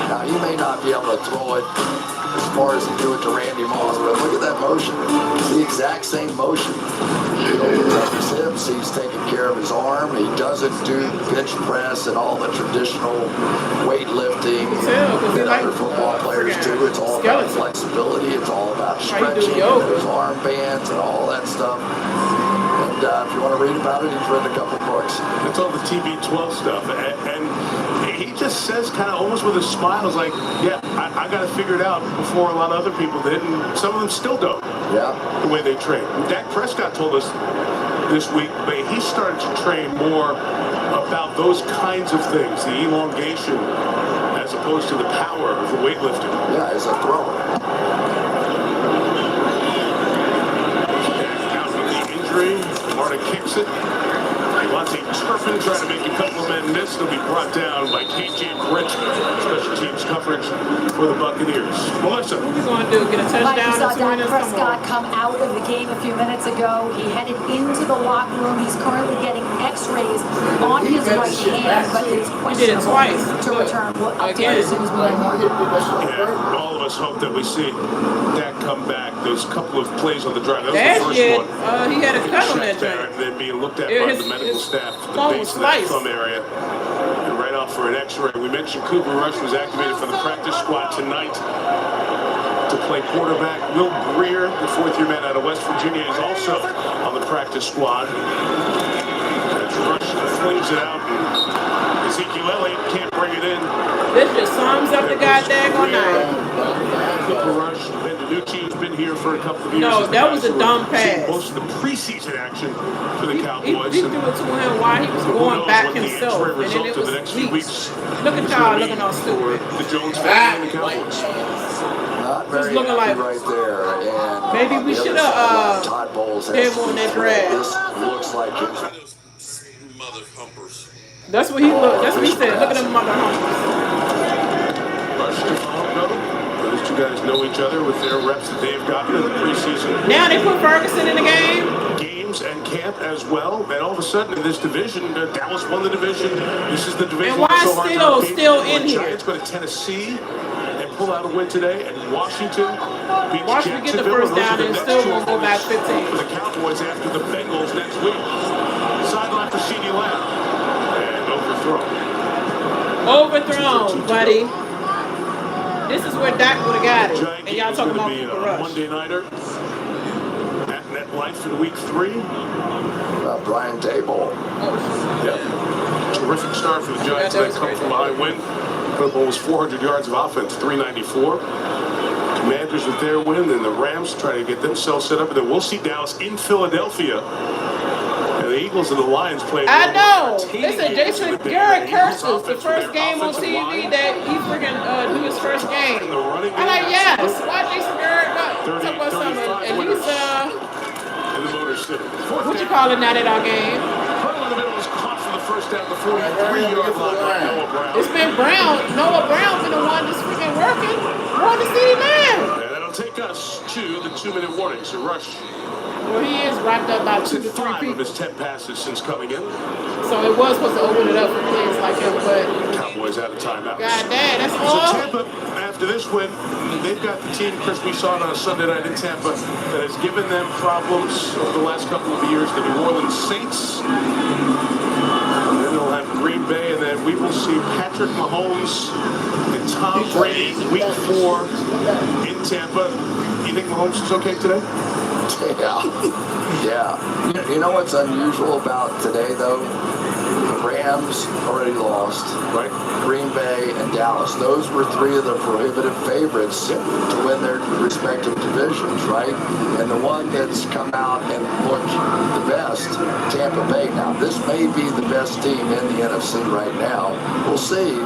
Now, he may not be able to throw it as far as he do it to Randy Moss, but look at that motion. It's the exact same motion. He opens up his hips, he's taking care of his arm, he doesn't do bench press and all the traditional weightlifting that other football players do. It's all about flexibility, it's all about stretching his arm bands and all that stuff. And if you want to read about it, he's written a couple books. It's all the TB12 stuff, and he just says kind of almost with a smile, it's like, yeah, I got to figure it out before a lot of other people did, and some of them still don't. Yeah. The way they train. Dak Prescott told us this week, but he started to train more about those kinds of things, the elongation, as opposed to the power of the weightlifting. Yeah, as a thrower. Dak out with the injury. Marta kicks it. Devontae Turpin trying to make a couple of men miss. They'll be brought down by KJ Britt. Special teams coverage for the Buccaneers. Melissa. What are we going to do? Get a touchdown? We saw Dak Prescott come out of the game a few minutes ago. He headed into the locker room. He's currently getting x-rays on his right hand, but it is questionable to return. We'll update as soon as we know more. Yeah, all of us hope that we see Dak come back. Those couple of plays on the drive. That was the first one. He had a cut on that drive. And then being looked at by the medical staff at the base of that thumb area. And right off for an x-ray. We mentioned Cooper Rush was activated for the practice squad tonight to play quarterback. Will Greer, the fourth-year man out of West Virginia, is also on the practice squad. As Rush flings it out, and Ezekiel Elliott can't bring it in. This just sums up the goddamn night. Cooper Rush, Ben DiNucci, who's been here for a couple of years. No, that was a dumb pass. Most of the preseason action for the Cowboys. He threw it to him while he was going back himself. And then it was weeks. Look at y'all looking all stupid. The Jones family and the Cowboys. Not very looking like right there. And maybe we should have him on that drag. This looks like it's mother humpers. That's what he looked. That's what he said. Look at them mother humpers. Those two guys know each other with their reps that they've gotten in the preseason. Now they put Ferguson in the game. Games and camp as well. And all of a sudden in this division, Dallas won the division. This is the division. And why still in here? Giants go to Tennessee and pull out a win today. And Washington beats Washington get the first down and still won't go back 15. For the Cowboys after the Bengals next week. Sideline for CeeDee Lamb. And overthrown, buddy. This is where Dak would have got it. And y'all talking about Cooper Rush. Monday nighter at MetLife in week 3. Brian Daboll. Yep. Terrific start for the Giants. That come from a high win. Put up almost 400 yards of offense, 394. Commanders with their win, and the Rams trying to get themselves set up. And then we'll see Dallas in Philadelphia. And the Eagles and the Lions play. I know. Listen, Jason Garrett curses the first game on TV that he freaking do his first game. I'm like, yes. Why Jason Garrett? Talk about something. And he's what you call it now that our game? Pearl in the middle was caught for the first down, the 43-yard line by Noah Brown. It's been Brown. Noah Brown's been the one that's freaking working. Won the city man. And that'll take us to the 2-minute warning. So Rush. Well, he is wrapped up by 2 to 3 people. Of his 10 passes since coming in. So it was supposed to open it up for players like him, but Cowboys out of timeout. God damn, that's all. So Tampa, after this win, they've got the team, Chris, we saw it on a Sunday night in Tampa, that has given them problems over the last couple of years. The New Orleans Saints. And then they'll have Green Bay, and then we will see Patrick Mahomes and Tom Brady week 4 in Tampa. You think Mahomes is okay today? Yeah. You know what's unusual about today, though? Rams already lost, right? Green Bay and Dallas. Those were three of the prohibitive favorites to win their respective divisions, right? And the one that's come out and looked the best, Tampa Bay. Now, this may be the best team in the NFC right now. We'll see.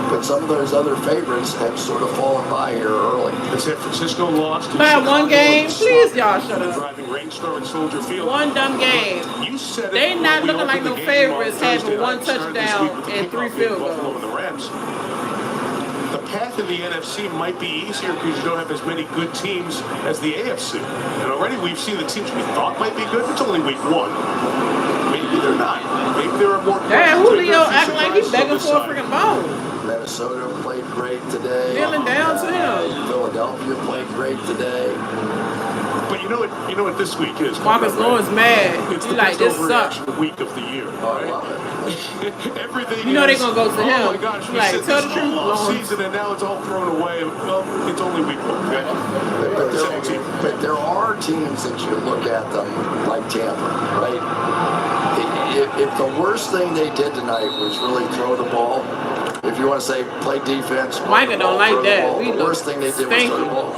But some of those other favorites have sort of fallen by here early. San Francisco lost. By one game, please, y'all shut up. Driving rainstorm at Soldier Field. One dumb game. You said they it not when we looking like opened no the game favorites, on Thursday having one night, started this touchdown week with the and 3 kickoff field in Buffalo goals. and the Rams. The path in the NFC might be easier because you don't have as many good teams as the AFC. And already we've seen the teams we thought might be good. It's only week 1. Maybe they're not. Maybe there are more. Damn, Julio acting like he's begging for a freaking bone. Minnesota played great today. Kneeling down to him. Philadelphia played great today. But you know what this week is? Marcus Lawrence mad. It's He the like, best this sucks. overreaction week of the year. Everything. You know they're gonna go to him. Oh my gosh, we Like, said tell this the truth, whole Lawrence. season and now it's all thrown away. Well, it's only week 1. Okay? But there are teams that you look at them like Tampa, right? If the worst thing they did tonight was really throw the ball, if you want to say play defense, Micah don't like that. the worst thing they did was throw the ball.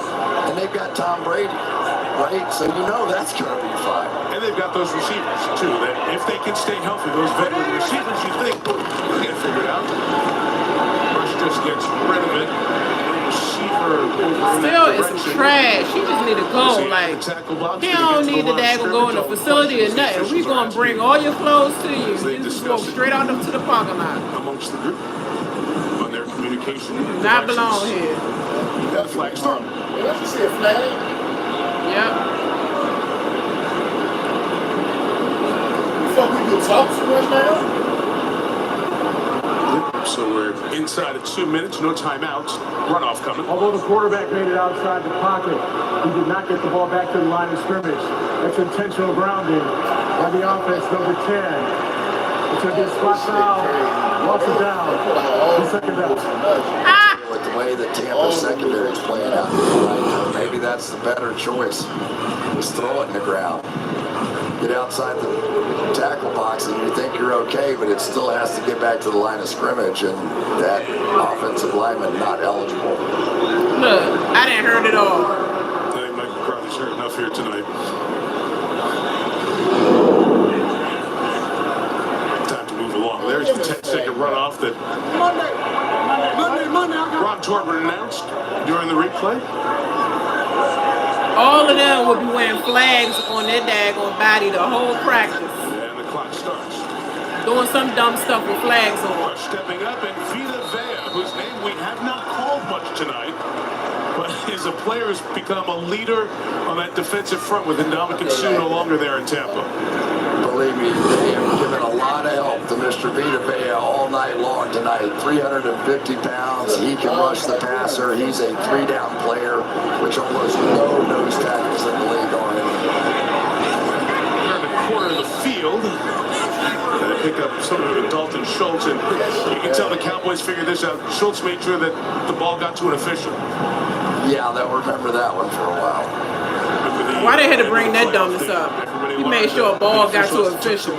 And they've got Tom Brady, right? So you know that's going to be fine. And they've got those receivers, too, that if they can stay healthy, those veteran receivers, you think, they'll get it figured out. Rush just gets rid of it. Still, it's some trash. He just need to go. Like, he don't need to go in the facility or nothing. We gonna bring all your clothes to you. You just go straight out to the parking lot. Amongst the group on their communication. Not belong here. You got a flag storm. Let's see a flag. Yep. Fuck, we do talk too much now? So we're inside of 2 minutes, no timeouts. Runoff coming. Although the quarterback made it outside the pocket, he did not get the ball back to the line of scrimmage. That's intentional grounding by the offense, number 10. It's going to be a spot foul. Lost it down. Second down. With the way the Tampa secondary is playing out, right? Maybe that's the better choice. Just throw it in the ground. Get outside the tackle box and you think you're okay, but it still has to get back to the line of scrimmage, and that offensive lineman not eligible. Look, I didn't heard it all. I think Mike McCarthy's heard enough here tonight. Time to move along. There's the 10-second runoff that Ron Torben announced during the replay. All of them will be wearing flags on their daggone body the whole practice. And the clock starts. Doing some dumb stuff with flags on. Stepping up, and Vita Vea, whose name we have not called much tonight, but as a player has become a leader on that defensive front with Ndamukong Suh no longer there in Tampa. Believe me, they have given a lot of help to Mr. Vita Vea all night long tonight. 350 pounds. He can rush the passer. He's a 3-down player, which almost no nose tackles in the league are in. Turn the corner of the field. They pick up some of it, Dalton Schultz, and you can tell the Cowboys figured this out. Schultz made sure that the ball got to an official. Yeah, they'll remember that one for a while. Why they had to bring that dumbness up? He made sure a ball got to an official.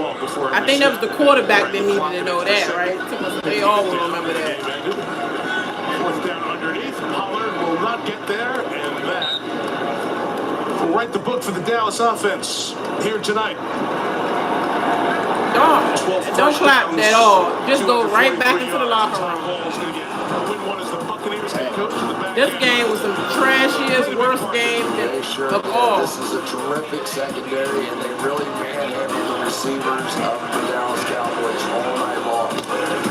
I think that was the quarterback that needed to know that, right? They all will remember that. Fourth down underneath. Pollard will not get there, and that will write the book for the Dallas offense here tonight. Don't clap at all. Just go right back into the locker room. This game was the trashiest, worst game of all. This is a terrific secondary, and they really manhandled the receivers of the Dallas Cowboys all night long.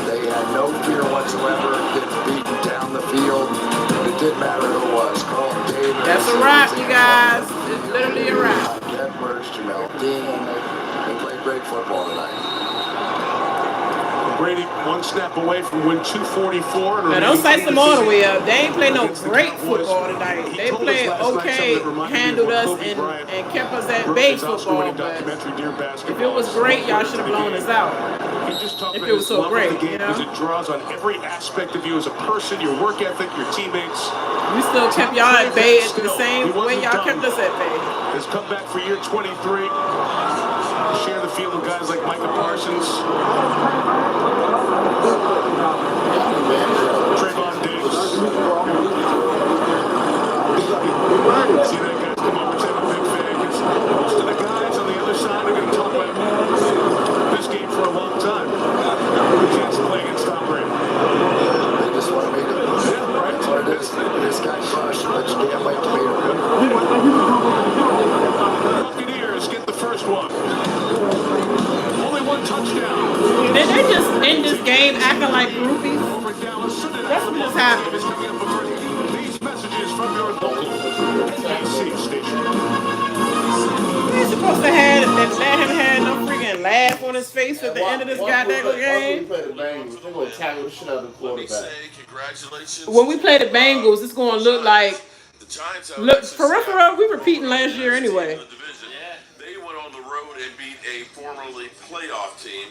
They had no fear whatsoever, getting beaten down the field. It didn't matter who it was. Carlton Davis. That's a wrap, you guys. It's literally a wrap. Edwards, Jamel Dean. They played great football tonight. Brady one snap away from win 244. Now don't size them all the way up. They ain't play no great football tonight. They played okay, handled us, and kept us at bay football. But if it was great, y'all should have blown us out. If it was so great, you know. It draws on every aspect of you as a person, your work ethic, your teammates. We still kept y'all at bay the same way y'all kept us at bay. Has come back for year 23. Share the field with guys like Micah Parsons. touchdown. Did they just end this game acting like groupies? That's what just happened. These messages from your local TVCO station. They supposed to have let him have no freaking laugh on his face at the end of this goddamn game. Play the Bengals. They're gonna tackle the shit out of the quarterback. When we play the Bengals, it's gonna look like peripheral. We repeating last year anyway. They went on the road and beat a formerly playoff team.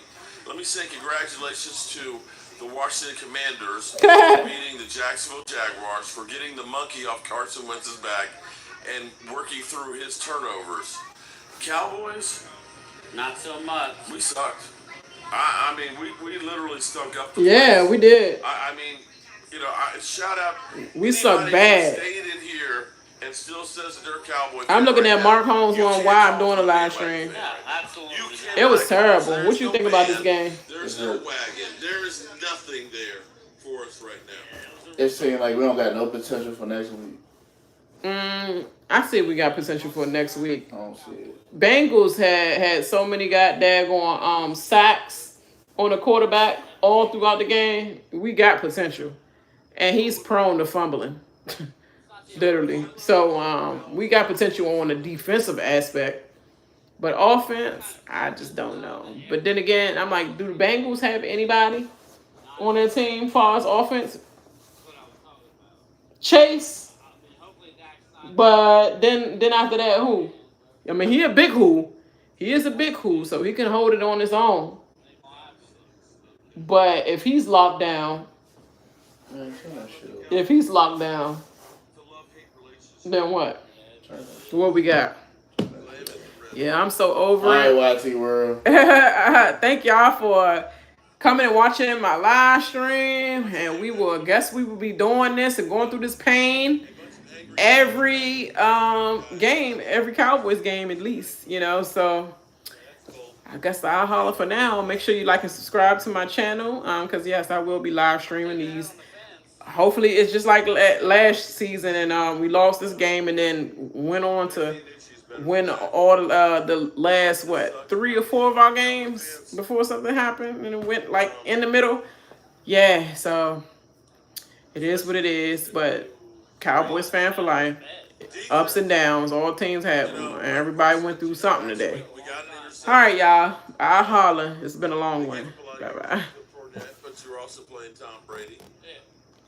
Let me say congratulations to the Washington Commanders for beating the Jacksonville Jaguars, for getting the monkey off Carson Wentz's back and working through his turnovers. Cowboys, not so much. We sucked. I mean, we literally stunk up the Yeah, place. we did. I mean, you know, shout out. We suck bad. Stayed in here and still says that they're Cowboys. I'm looking at Mark Holmes on why I'm doing a live stream. Yeah, absolutely. It was terrible. What you think about this game? There's no wagon. There is nothing there for us right now. It's saying like we don't got no potential for next week. I see we got potential for next week. I don't see it. Bengals had so many goddamn sacks on the quarterback all throughout the game. We got potential, and he's prone to fumbling, literally. So we got potential on the defensive aspect, but offense, I just don't know. But then again, I'm like, do the Bengals have anybody on their team as far as offense? Chase. But then after that, who? I mean, he a big who. He is a big who, so he can hold it on his own. But if he's locked down, then what? What we got? Yeah, I'm so over it. All right, YT World. Thank y'all for coming and watching my live stream, and we will be doing this and going through this pain every game, every Cowboys game at least, you know. So I guess I'll holler for now. Make sure you like and subscribe to my channel, because yes, I will be live streaming these. Hopefully it's just like last season, and we lost this game and then went on to win all the last 3 or 4 of our games before something happened, and it went like in the middle. Yeah, so it is what it is. But Cowboys fan for life. Ups and downs, all teams have them, and everybody went through something today. All right, y'all. I'll holler. It's been a long one. Bye bye. But you were also playing Tom Brady.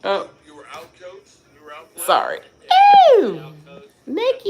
Oh, You were out, coach. You were out. sorry. Ew, Nikki.